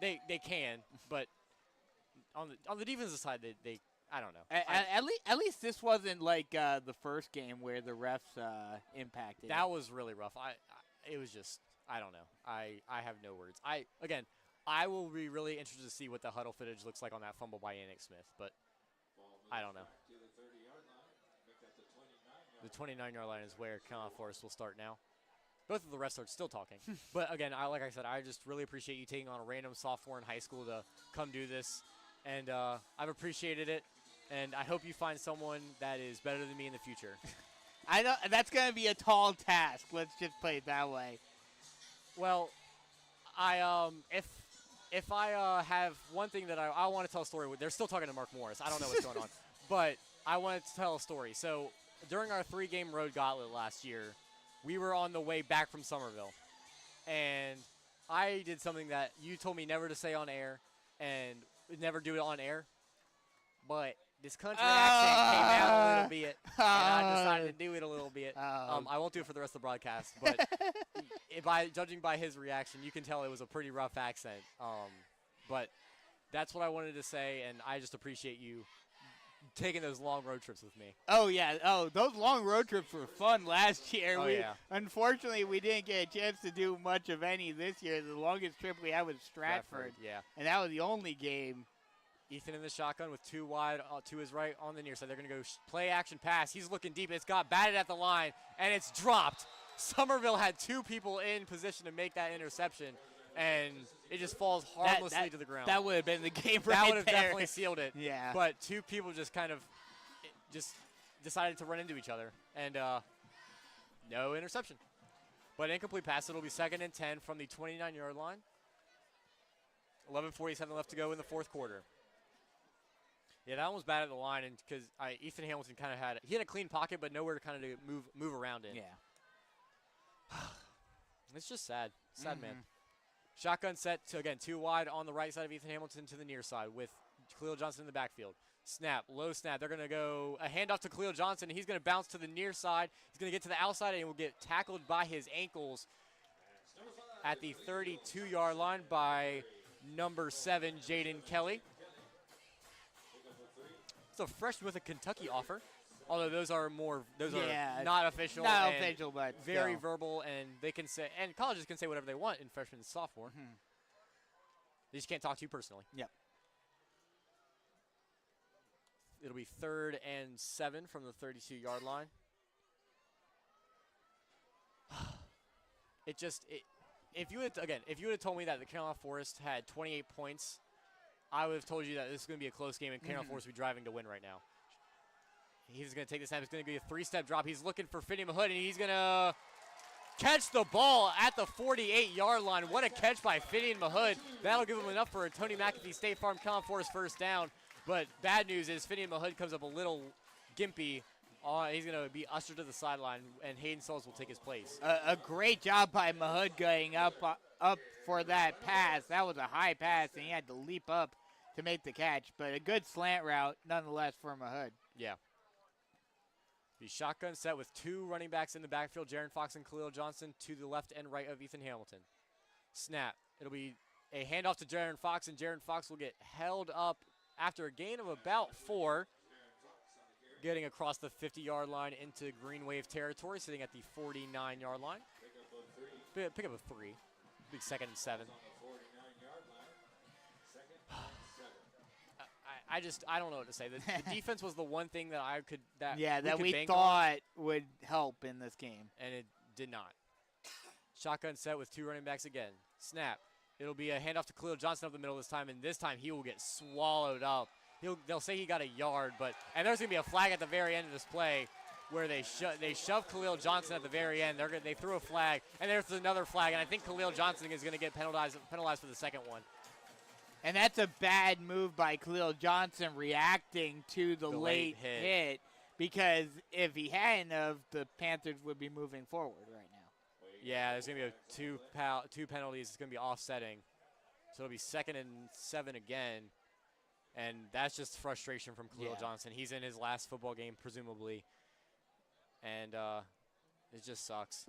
they can, but on the defensive side, they I don't know. At least this wasn't like the first game where the refs impacted. That was really rough. It was just I don't know. I have no words. I will be really interested to see what the huddle footage looks like on that fumble by Yannick Smith, but I don't know. The 29-yard line is where Common Force will start now. Both of the refs are still talking. But again, like I said, I just really appreciate you taking on a random sophomore in high school to come do this. And I've appreciated it. And I hope you find someone that is better than me in the future. I know that's going to be a tall task. Let's just play it that way. Well, if I have one thing that I want to tell a story with, they're still talking to Mark Morris. I don't know what's going on. But I wanted to tell a story. So during our 3-game road gauntlet last year, we were on the way back from Summerville. And I did something that you told me never to say on air and never do it on air. But this country accent came out a little bit, and I decided to do it a little bit. I won't do it for the rest of the broadcast, but judging by his reaction, you can tell it was a pretty rough accent. But that's what I wanted to say, and I just appreciate you taking those long road trips with me. Oh, yeah. Oh, those long road trips were fun last year. Oh, yeah. Unfortunately, we didn't get a chance to do much of any this year. The longest trip we had was Stratford. Yeah. And that was the only game. Ethan in the shotgun with 2 wide to his right on the near side. They're going to go play action pass. He's looking deep. It's got batted at the line, and it's dropped. Summerville had 2 people in position to make that interception, and it just falls harmlessly to the ground. That would have been the game right That would have there. definitely sealed it. Yeah. But 2 people just kind of decided to run into each other, and no interception. But incomplete pass. It'll be 2nd and 10 from the 29-yard line. 11:47 left to go in the fourth quarter. Yeah, that one was bad at the line, and because Ethan Hamilton kind of had a clean pocket, but nowhere to kind of move around in. Yeah. It's just sad. Sad, man. Shotgun set to, again, 2 wide on the right side of Ethan Hamilton to the near side with Khalil Johnson in the backfield. Snap, low snap. They're going to go a handoff to Khalil Johnson. He's going to bounce to the near side. He's going to get to the outside and will get tackled by his ankles at the 32-yard line by number 7, Jaden Kelly. It's a freshman with a Kentucky offer. Although those are not official. Not official, but very still. verbal, and they can say, and colleges can say whatever they want in freshman and sophomore. They just can't talk to you personally. Yep. It'll be 3rd and 7 from the 32-yard line. If you would have told me that the Carolina Forest had 28 points, I would have told you that this is going to be a close game and Carolina Forest would be driving to win right now. He's going to take this snap. It's going to be a 3-step drop. He's looking for Finney Mahood, and he's going to catch the ball at the 48-yard line. What a catch by Finney Mahood. That'll give him enough for a Tony McAfee State Farm Carolina Forest first down. But bad news is Finney Mahood comes up a little gimpy. He's going to be ushered to the sideline, and Hayden Souls will take his place. A great job by Mahood going up for that pass. That was a high pass, and he had to leap up to make the catch. But a good slant route, nonetheless, for Mahood. Yeah. Be shotgun set with 2 running backs in the backfield, Jaron Fox and Khalil Johnson to the left and right of Ethan Hamilton. Snap. It'll be a handoff to Jaron Fox, and Jaron Fox will get held up after a gain of about 4, getting across the 50-yard line into Green Wave territory, sitting at the 49-yard line. Pick up a 3. Big 2nd and 7. I don't know what to say. The defense was the one thing that we thought would help in this game. And it did not. Shotgun set with 2 running backs again. Snap. It'll be a handoff to Khalil Johnson up the middle this time, and this time he will get swallowed up. They'll say he got a yard, and there's going to be a flag at the very end of this play where they shove Khalil Johnson at the very end. They threw a flag, and there's another flag, and I think Khalil Johnson is going to get penalized for the second one. And that's a bad move by Khalil Johnson reacting to the late hit, because if he hadn't of, the Panthers would be moving forward right now. Yeah, there's going to be two penalties. It's going to be offsetting. So it'll be 2nd and 7 again. And that's just frustration from Khalil Johnson. He's in his last football game, presumably. And it just sucks.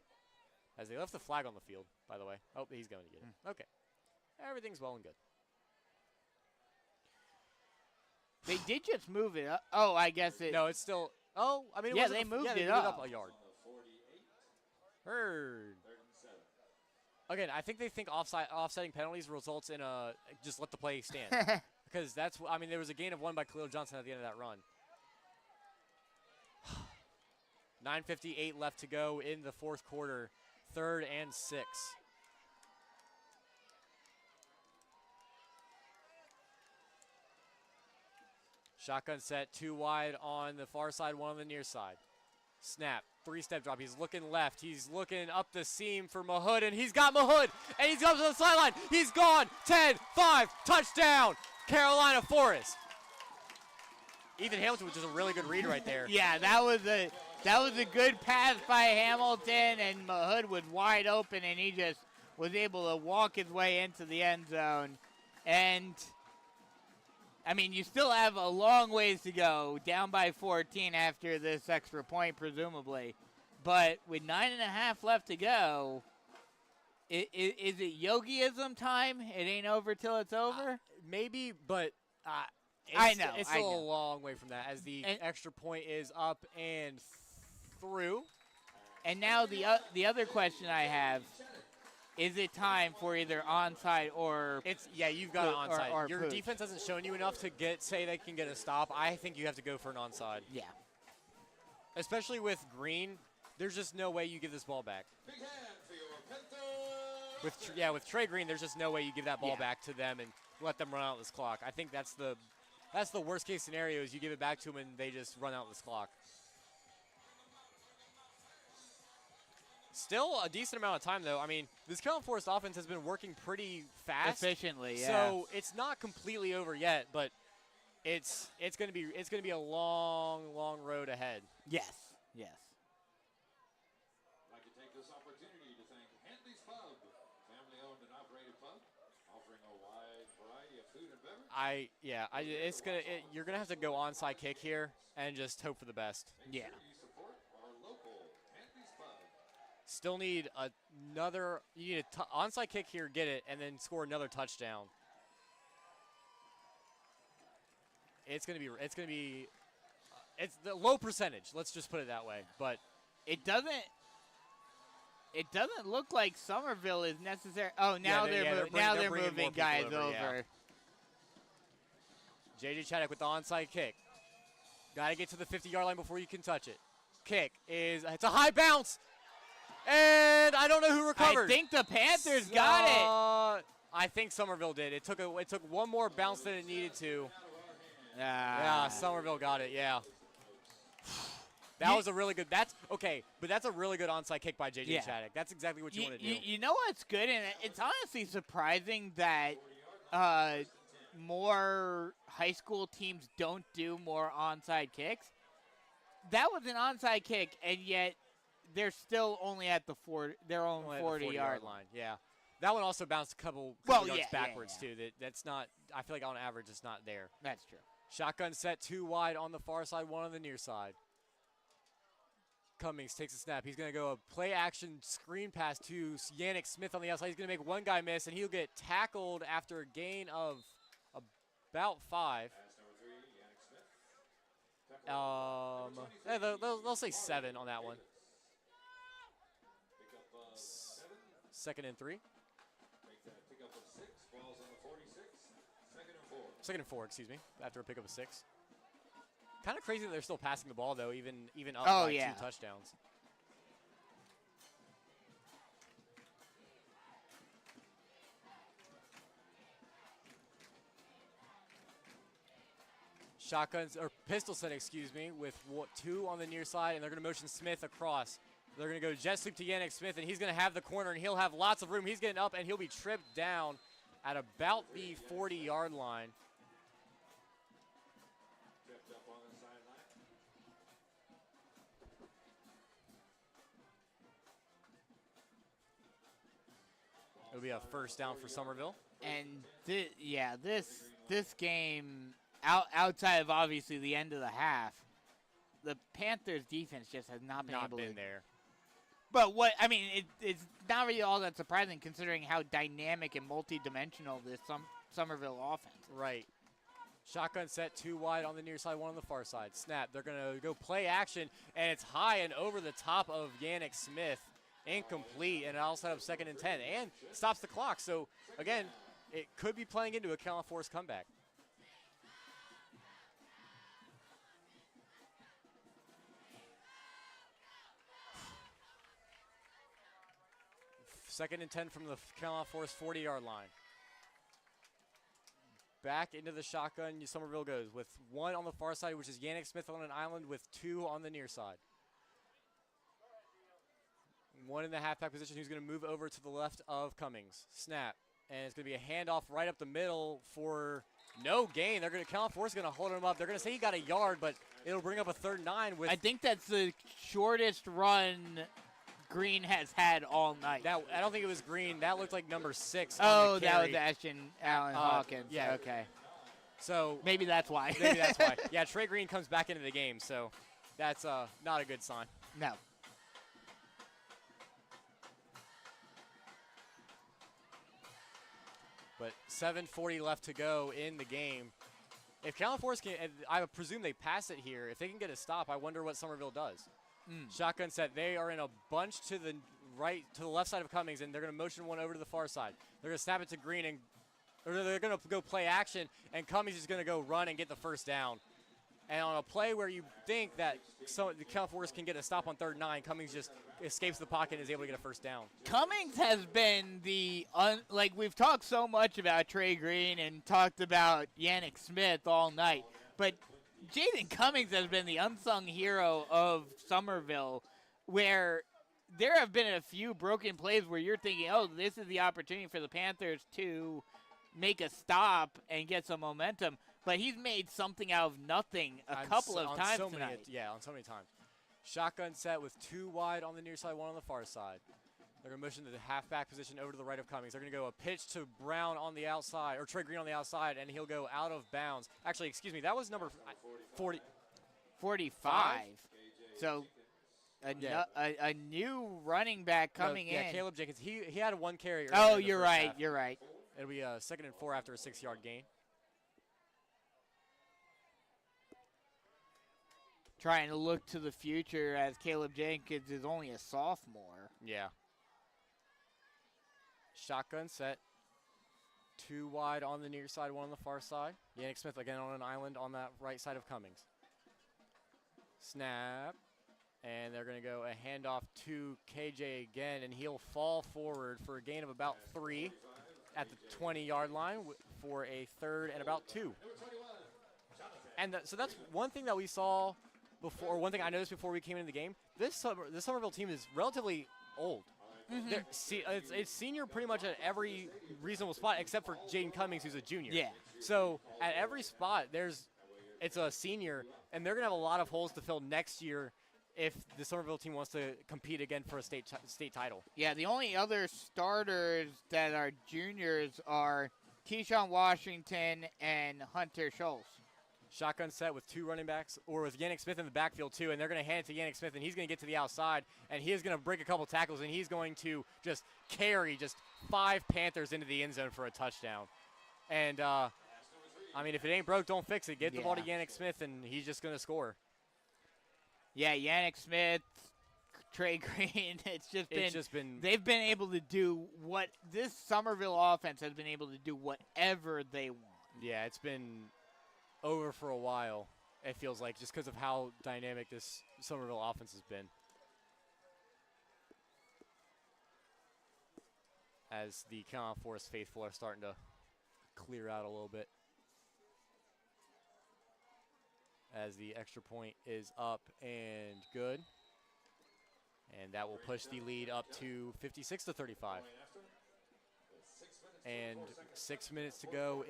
As they left the flag on the field, by the way. Oh, he's going to get it. Okay. Everything's well and good. They did just move it up. Oh, I guess it. No, it's still. Oh, I mean, they moved it up a yard. Heard. Again, I think they think offsetting penalties results in just let the play stand. Because there was a gain of 1 by Khalil Johnson at the end of that run. 9:58 left to go in the fourth quarter. 3rd and 6. Shotgun set, 2 wide on the far side, 1 on the near side. Snap, 3-step drop. He's looking left. He's looking up the seam for Mahood, and he's got Mahood, and he's up to the sideline. He's gone. 10-5, touchdown, Carolina Forest. Ethan Hamilton was just a really good read right there. Yeah, that was a good pass by Hamilton, and Mahood was wide open, and he just was able to walk his way into the end zone. And I mean, you still have a long ways to go, down by 14 after this extra point, presumably. But with 9.5 left to go, is it Yogiism time? It ain't over till it's over? Maybe, but it's still a long way from that, as the extra point is up and through. And now the other question I have, is it time for either onside or you've got an onside. Or Your defense hasn't shown you enough to say they can get a stop. I think you have to go for an onside. Yeah. Especially with Green, there's just no way you give this ball back. Big hand for your Panthers. With Trey Green, there's just no way you give that ball back to them and let them run out this clock. I think that's the worst case scenario is you give it back to them and they just run out this clock. Still a decent amount of time, though. I mean, this Carolina Forest offense has been working pretty fast, efficiently. Yeah. So it's not completely over yet, but it's gonna be a long road ahead. Yes. Yes. I'd like to take this opportunity to thank Henley's Pub, family-owned and operated pub, offering a wide variety of food and beverage. You're gonna have to go onside kick here and just hope for the best. Yeah. Make sure you support our local Henley's Pub. Still need another. You need a onside kick here, get it, and then score another touchdown. It's the low percentage. Let's just put it that way. But it doesn't look like Summerville is necessary. Oh, now they're moving guys over. Yeah. J.J. Chaddock with the onside kick. Got to get to the 50-yard line before you can touch it. It's a high bounce, and I don't know who recovered. I think the Panthers got it. I think Summerville did. It took one more bounce than it needed to. Yeah, Summerville got it. Yeah. That was a really good. That's okay, but that's a really good onside kick by J.J. Chaddock. That's exactly what you want to do. You know what's good, and it's honestly surprising that more high school teams don't do more onside kicks. That was an onside kick, and yet they're still only at their own 40-yard line. Yeah, that one also bounced a couple yards backwards too. That's not. I feel like on average, it's not there. That's true. Shotgun set, 2 wide on the far side, 1 on the near side. Cummings takes a snap. He's going to go a play action screen pass to Yannick Smith on the outside. He's going to make one guy miss, and he'll get tackled after a gain of about 5. They'll say 7 on that one. Second and 3. Pickup of 6, balls on the 46, Second and 4, excuse me, after a pickup of 6. Kind of crazy that they're still passing the ball, though, even up by 2 touchdowns. Pistol set, excuse me, with 2 on the near side, and they're going to motion Smith across. They're going to go jet sweep to Yannick Smith, and he's going to have the corner, and he'll have lots of room. He's getting up, and he'll be tripped down at about the 40-yard line. tripped up on the sideline. It'll be a first down for Summerville. And this game, outside of obviously the end of the half, the Panthers defense just has not been able to. There. But it's not really all that surprising considering how dynamic and multi-dimensional this Summerville offense is. Right. Shotgun set, 2 wide on the near side, 1 on the far side. Snap. They're going to go play action, and it's high and over the top of Yannick Smith. Incomplete, and it'll set up 2nd and 10, and stops the clock. So, again, it could be playing into a Carolina Forest comeback. Second and 10 from the Carolina Forest 40-yard line. Back into the shotgun, Summerville goes with 1 on the far side, which is Yannick Smith on an island, with 2 on the near side. 1 in the halfback position, who's going to move over to the left of Cummings. Snap, and it's going to be a handoff right up the middle for no gain. Carolina Forest is going to hold him up. They're going to say he got a yard, but it'll bring up a 3rd and 9. I think that's the shortest run Green has had all night. I don't think it was Green. That looked like number 6. Oh, that was Ashton Allen Hawkins. Yeah. Okay. So maybe that's why. Yeah, Trey Green comes back into the game, so that's not a good sign. No. But 7:40 left to go in the game. If Carolina Forest can, I presume they pass it here. If they can get a stop, I wonder what Summerville does. Shotgun set. They are in a bunch to the left side of Cummings, and they're going to motion 1 over to the far side. They're going to snap it to Green, or they're going to go play action, and Cummings is going to go run and get the 1st down. And on a play where you think that the Carolina Forest can get a stop on 3rd and 9, Cummings just escapes the pocket and is able to get a 1st down. Cummings has been we've talked so much about Trey Green and talked about Yannick Smith all night, but Jaden Cummings has been the unsung hero of Summerville, where there have been a few broken plays where you're thinking, oh, this is the opportunity for the Panthers to make a stop and get some momentum. But he's made something out of nothing a couple of times tonight. On so many times. Shotgun set with 2 wide on the near side, 1 on the far side. They're going to motion to the halfback position over to the right of Cummings. They're going to go a pitch to Brown on the outside, or Trey Green on the outside, and he'll go out of bounds. Actually, excuse me, that was number 40. 45. So a new running back coming in. Yeah, Caleb Jenkins. He had 1 carry. Oh, you're right. You're right. It'll be 2nd and 4 after a 6-yard gain. Trying to look to the future as Caleb Jenkins is only a sophomore. Yeah. Shotgun set. 2 wide on the near side, 1 on the far side. Yannick Smith again on an island on that right side of Cummings. Snap. And they're going to go a handoff to KJ again, and he'll fall forward for a gain of about 3 at the 20-yard line for a 3rd and about 2. And so that's one thing that we saw before, or one thing I noticed before we came into the game. This Summerville team is relatively old. Mm-hmm. It's senior pretty much at every reasonable spot except for Jaden Cummings, who's a junior. Yeah. So at every spot, it's a senior, and they're going to have a lot of holes to fill next year if the Summerville team wants to compete again for a state title. Yeah, the only other starters that are juniors are Keyshawn Washington and Hunter Schultz. Shotgun set with 2 running backs, or with Yannick Smith in the backfield too, and they're going to hand it to Yannick Smith, and he's going to get to the outside, and he is going to break a couple tackles, and he's going to just carry 5 Panthers into the end zone for a touchdown. And, I mean, if it ain't broke, don't fix it. Get the ball to Yannick Smith, and he's just going to score. Yeah, Yannick Smith, Trey Green, they've been able to do what this Summerville offense has been able to do whatever they want. Yeah, it's been over for a while, it feels like, just because of how dynamic this Summerville offense has been. As the Carolina Forest faithful are starting to clear out a little bit. As the extra point is up and good. And that will push the lead up to 56-35. And 6 minutes to go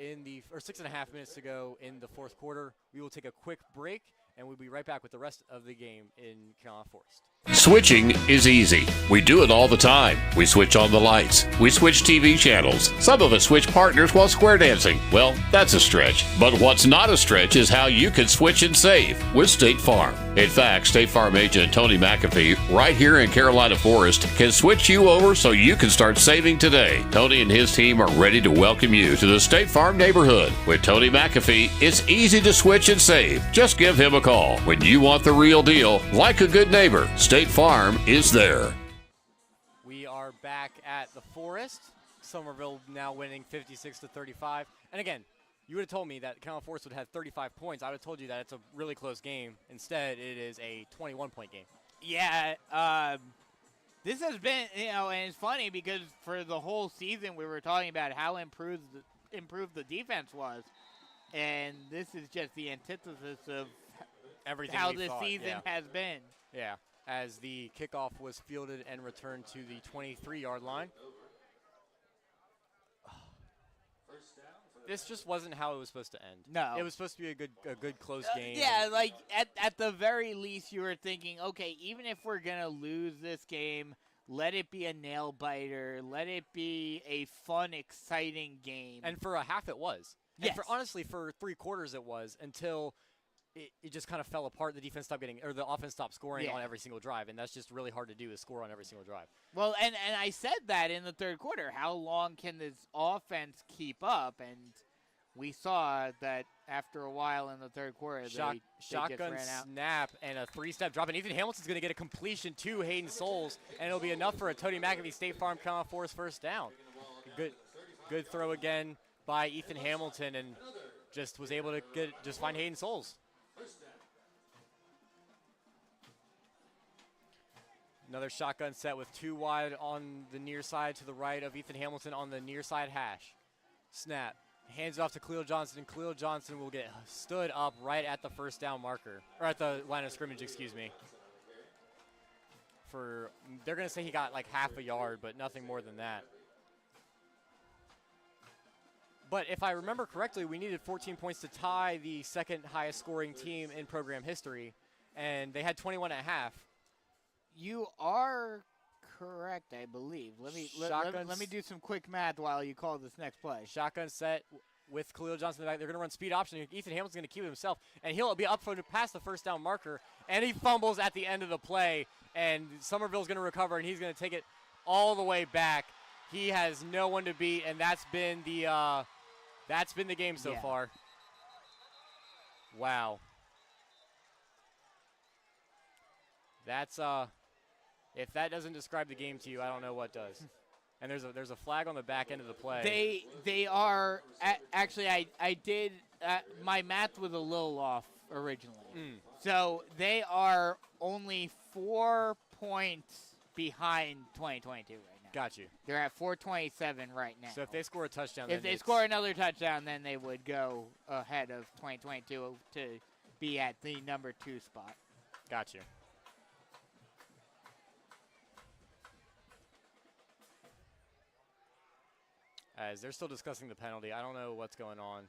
or 6.5 minutes to go in the 4th quarter. We will take a quick break, and we'll be right back with the rest of the game in Carolina Forest. Switching is easy. We do it all the time. We switch on the lights. We switch TV channels. Some of us switch partners while square dancing. Well, that's a stretch. But what's not a stretch is how you can switch and save with State Farm. In fact, State Farm agent Tony McAfee, right here in Carolina Forest, can switch you over so you can start saving today. Tony and his team are ready to welcome you to the State Farm neighborhood. With Tony McAfee, it's easy to switch and save. Just give him a call. When you want the real deal, like a good neighbor, State Farm is there. We are back at the Forest. Summerville now winning 56-35. And again, you would have told me that Carolina Forest would have 35 points. I would have told you that it's a really close game. Instead, it is a 21-point game. Yeah, this has been, and it's funny because for the whole season we were talking about how improved the defense was. And this is just the antithesis of everything how this season has been. Yeah, as the kickoff was fielded and returned to the 23-yard line. This just wasn't how it was supposed to end. No. It was supposed to be a good close game. Yeah, like at the very least you were thinking, okay, even if we're going to lose this game, let it be a nail biter. Let it be a fun, exciting game. And for a half it was. Yes. And honestly, for 3 quarters it was until it just kind of fell apart. The defense stopped the offense stopped scoring on every single drive, and that's just really hard to do, is score on every single drive. Well, and I said that in the 3rd quarter. How long can this offense keep up? And we saw that after a while in the 3rd quarter, they shotgun just ran out. Snap and a 3-step drop, and Ethan Hamilton's going to get a completion to Hayden Souls, and it'll be enough for a Tony McAfee State Farm Carolina Forest first down. Good throw again by Ethan Hamilton, and just was able to find Hayden Souls. Another shotgun set with 2 wide on the near side to the right of Ethan Hamilton on the near side hash. Snap. Hands it off to Khalil Johnson, and Khalil Johnson will get stood up right at the first down marker. Or at the line of scrimmage, excuse me. they're going to say he got like half a yard, but nothing more than that. But if I remember correctly, we needed 14 points to tie the second highest scoring team in program history, and they had 21 and a half. You are correct, I believe. Let me do some quick math while you call this next play. Shotgun set with Khalil Johnson in the back. They're going to run speed option. Ethan Hamilton's going to keep it himself, and he'll be up for to pass the first down marker, and he fumbles at the end of the play, and Summerville's going to recover, and he's going to take it all the way back. He has no one to beat, and that's been the game so far. Wow. That's if that doesn't describe the game to you, I don't know what does. And there's a flag on the back end of the play. They are actually I did my math was a little off originally. So they are only 4 points behind 2022 right now. Got you. They're at 427 right now. So if they score a touchdown, if they score another touchdown, then they would go ahead of 2022 to be at the number 2 spot. Got you. As they're still discussing the penalty, I don't know what's going on.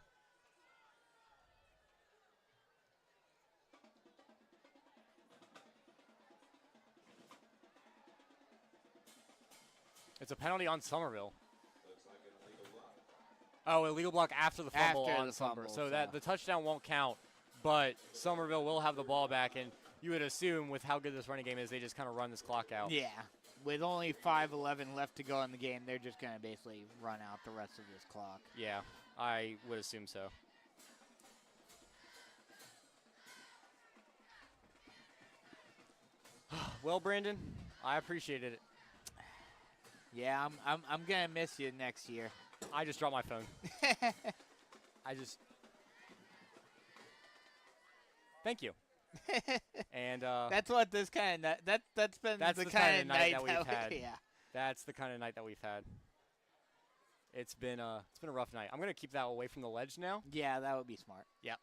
It's a penalty on Summerville. Oh, illegal block after the fumble on Summerville. So that the touchdown won't count, but Summerville will have the ball back, and you would assume with how good this running game is, they just kind of run this clock out. Yeah. With only 5:11 left to go in the game, they're just going to basically run out the rest of this clock. Yeah, I would assume so. Well, Brandon, I appreciated it. Yeah, I'm gonna miss you next year. I just dropped my phone. Thank you. And that's what this kind of that's been the kind of night that we've had. Yeah. That's the kind of night that we've had. It's been a rough night. I'm gonna keep that away from the ledge now. Yeah, that would be smart. Yep.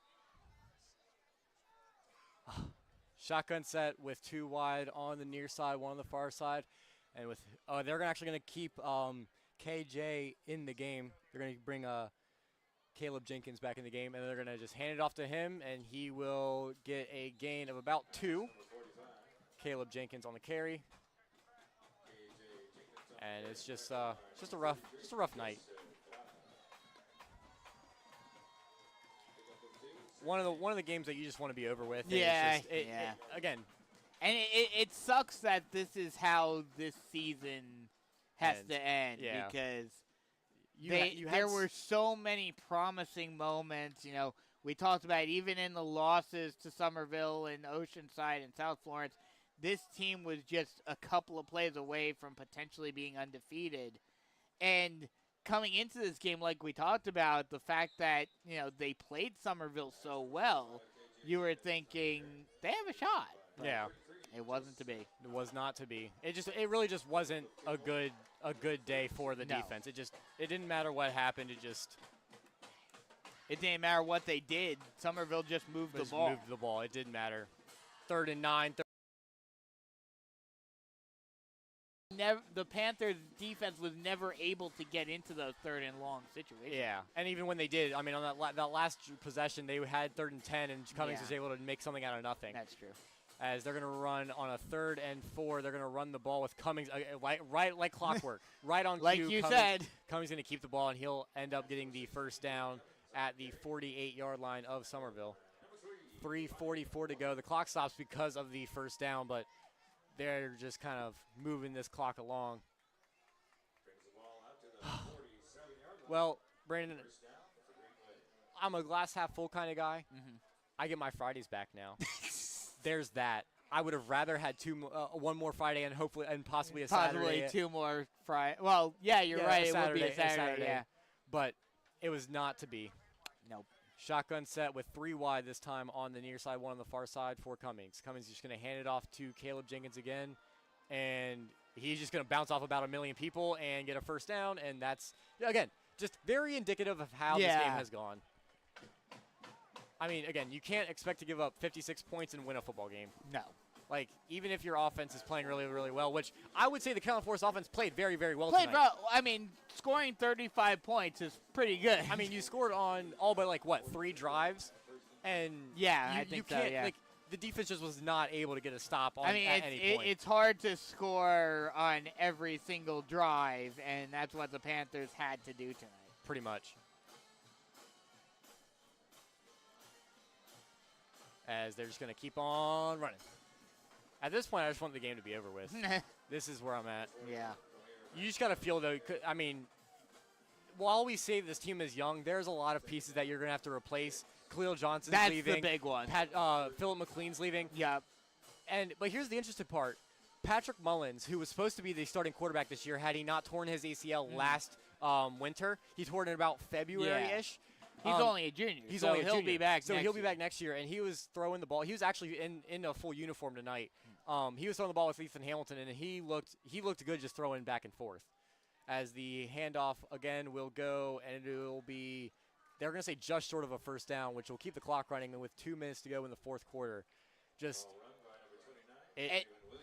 Shotgun set with 2 wide on the near side, 1 on the far side, and with they're actually gonna keep KJ in the game. They're gonna bring Caleb Jenkins back in the game, and they're going to just hand it off to him, and he will get a gain of about 2. Caleb Jenkins on the carry. And it's just a rough night. One of the games that you just want to be over with. Yeah, again. And it sucks that this is how this season has to end because there were so many promising moments. You know, we talked about it, even in the losses to Summerville and Oceanside and South Florence, this team was just a couple of plays away from potentially being undefeated. And coming into this game, like we talked about, the fact that, you know, they played Summerville so well, you were thinking they have a shot. But yeah. It wasn't to be. It was not to be. It really just wasn't a good day for the defense. It didn't matter what happened. It didn't matter what they did. Summerville just moved the ball. Moved the ball. It didn't matter. 3rd and 9. The Panthers defense was never able to get into those 3rd and long situations. Yeah, and even when they did, I mean, on that last possession, they had 3rd and 10, and Cummings was able to make something out of nothing. That's true. As they're going to run on a 3rd and 4, they're going to run the ball with Cummings, right like clockwork, right on like cue. You Cummings, said. Cummings going to keep the ball, and he'll end up getting the first down at the 48-yard line of Summerville. 3:44 to go. The clock stops because of the first down, but they're just kind of moving this clock along. Well, Brandon, I'm a glass half full kind of guy. Mm-hmm. I get my Fridays back now. There's that. I would have rather had one more Friday and hopefully and possibly a Saturday. Possibly 2 more Friday. Well, yeah, you're right. It would be a Saturday. Yeah. But it was not to be. Nope. Shotgun set with 3 wide this time on the near side, 1 on the far side for Cummings. Cummings is just going to hand it off to Caleb Jenkins again, and he's just going to bounce off about 1 million people and get a first down, and that's, again, just very indicative of how this game has gone. I mean, again, you can't expect to give up 56 points and win a football game. No. Like, even if your offense is playing really, really well, which I would say the Carolina Forest offense played very, very well Played tonight. well. I mean, scoring 35 points is pretty good. I mean, you scored on all but, like, what, 3 drives? And yeah, you, I think you so, can't, yeah. like, the defense just was not able to get a stop on I mean, at any point. it's hard to score on every single drive, and that's what the Panthers had to do tonight. Pretty much. As they're just going to keep on running. At this point, I just want the game to be over with. This is where I'm at. Yeah. You just got to feel, though, I mean, while we say this team is young, there's a lot of pieces that you're going to have to replace. Khalil Johnson's That's leaving. the big one. Philip McLean's leaving. Yep. But here's the interesting part. Patrick Mullins, who was supposed to be the starting quarterback this year, had he not torn his ACL last winter, he tore it in about February-ish. He's only a junior. He'll be back. So he'll be back next year, and he was throwing the ball. He was actually in a full uniform tonight. He was throwing the ball with Ethan Hamilton, and he looked good just throwing back and forth. As the handoff again will go, and it will be, they're going to say just short of a first down, which will keep the clock running. And with 2 minutes to go in the fourth quarter,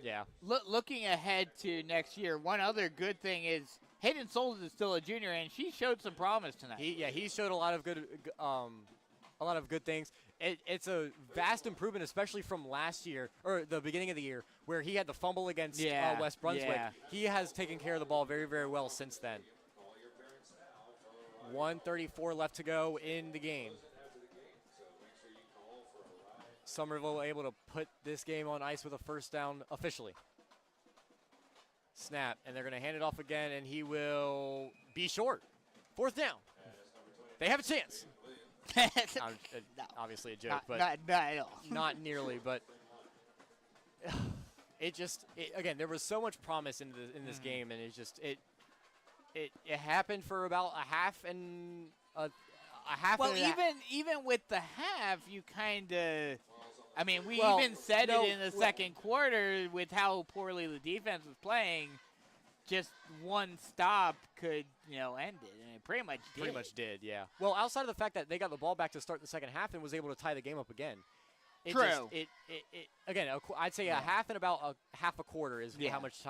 yeah. Looking ahead to next year, one other good thing is Hayden Souls is still a junior, and she showed some promise tonight. He showed a lot of good things. It's a vast improvement, especially from last year or the beginning of the year, where he had the fumble against West Brunswick. Yeah. He has taken care of the ball very, very well since then. 1:34 left to go in the game. Summerville able to put this game on ice with a first down officially. Snap, and they're going to hand it off again, and he will be short. 4th down. They have a chance. No. Obviously a joke, but not at all. not nearly. But again, there was so much promise in this game, and it happened for about a half and a half. Well, and even with the half, you kind of. I mean, we Well, even said no, it in the second quarter with how poorly the defense was playing. Just one stop could, end it, and it pretty much did. Pretty much did, yeah. Well, outside of the fact that they got the ball back to start the second half and was able to tie the game up again. True. Again, I'd say a half and about a half a quarter is how much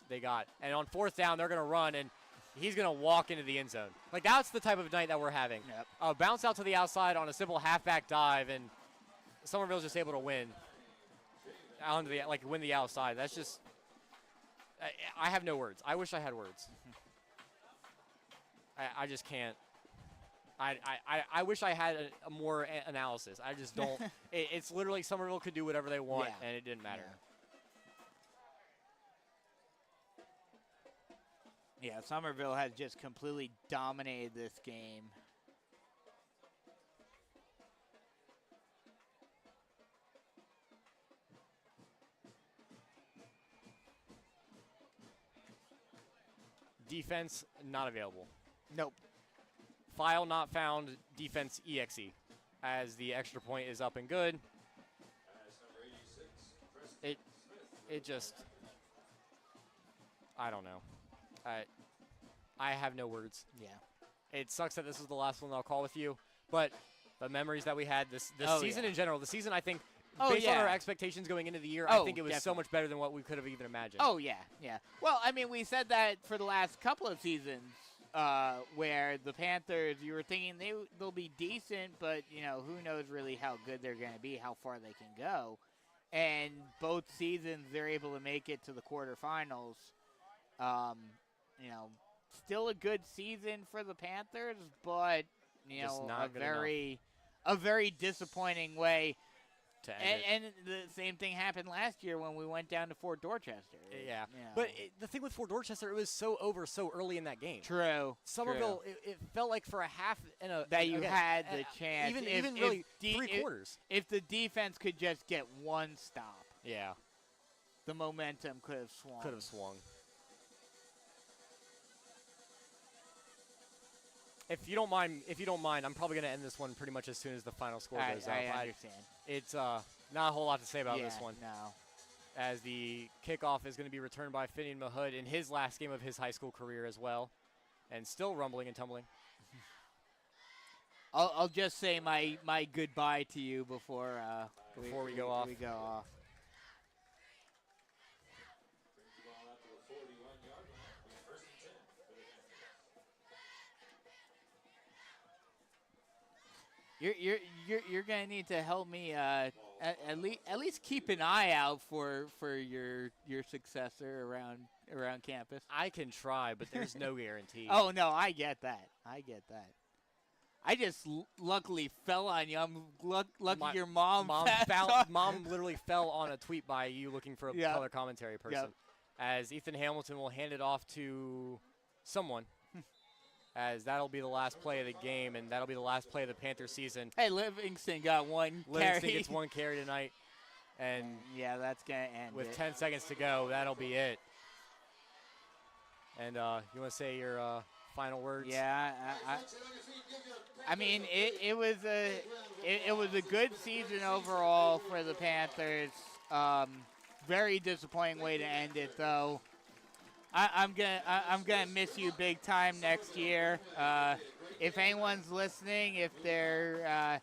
they got. And on 4th down, they're going to run, and he's going to walk into the end zone. Like, that's the type of night that we're having. Yep. Bounce out to the outside on a simple halfback dive, and Summerville's just able to win. Win the outside. That's just – I have no words. I wish I had words. I just can't. I wish I had a more analysis. I just don't. It's literally Summerville could do whatever they want, and it didn't matter. Yeah, Summerville has just completely dominated this game. Defense not available. Nope. File not found. Defense EXE. As the extra point is up and good. It just. I don't know. I have no words. Yeah. It sucks that this is the last one I'll call with you, but the memories that we had this season in general, the season I think. Based on our expectations going into the year, I think it was so much better than what we could have even imagined. Oh, yeah. Well, I mean, we said that for the last couple of seasons where the Panthers, you were thinking they'll be decent, but, who knows really how good they're going to be, how far they can go. And both seasons, they're able to make it to the quarterfinals. Still a good season for the Panthers, but, a very disappointing way. And the same thing happened last year when we went down to Fort Dorchester. Yeah. But the thing with Fort Dorchester, it was so over so early in that game. True. Summerville, it felt like for a half and a that you had the chance. Even really 3 quarters. If the defense could just get one stop. Yeah. The momentum could have swung. If you don't mind, I'm probably going to end this one pretty much as soon as the final score goes up. I understand. It's not a whole lot to say about this one. No. As the kickoff is going to be returned by Finian Mahood in his last game of his high school career as well, and still rumbling and tumbling. I'll just say my goodbye to you before we go off. You're gonna need to help me at least keep an eye out for your successor around campus. I can try, but there's no guarantee. Oh no, I get that. I just luckily fell on you. I'm lucky your mom Mom literally fell on a tweet by you looking for a color commentary person. Yep. As Ethan Hamilton will hand it off to someone. As that'll be the last play of the game, and that'll be the last play of the Panther season. Hey, Livingston got one Livingston carry. gets one carry tonight. And yeah, that's going to end with 10 seconds to go, that'll be it. And you want to say your final words? Yeah, I mean, it was a good season overall for the Panthers. Very disappointing way to end it, though. I'm gonna miss you big time next year. If anyone's listening, if their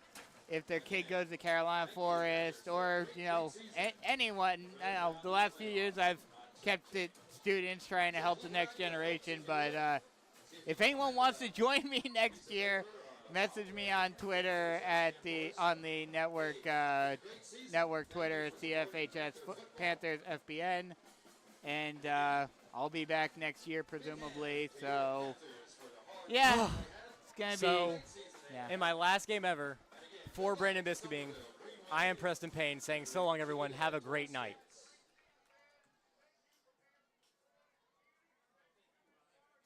kid goes to Carolina Forest, or anyone, the last few years I've kept it students trying to help the next generation. But if anyone wants to join me next year, message me on Twitter on the network Twitter, CFHS Panthers FBN, and I'll be back next year presumably. So yeah, it's gonna be. Yeah. In my last game ever, for Brandon Biskobing, I am Preston Payne saying so long, everyone. Have a great night.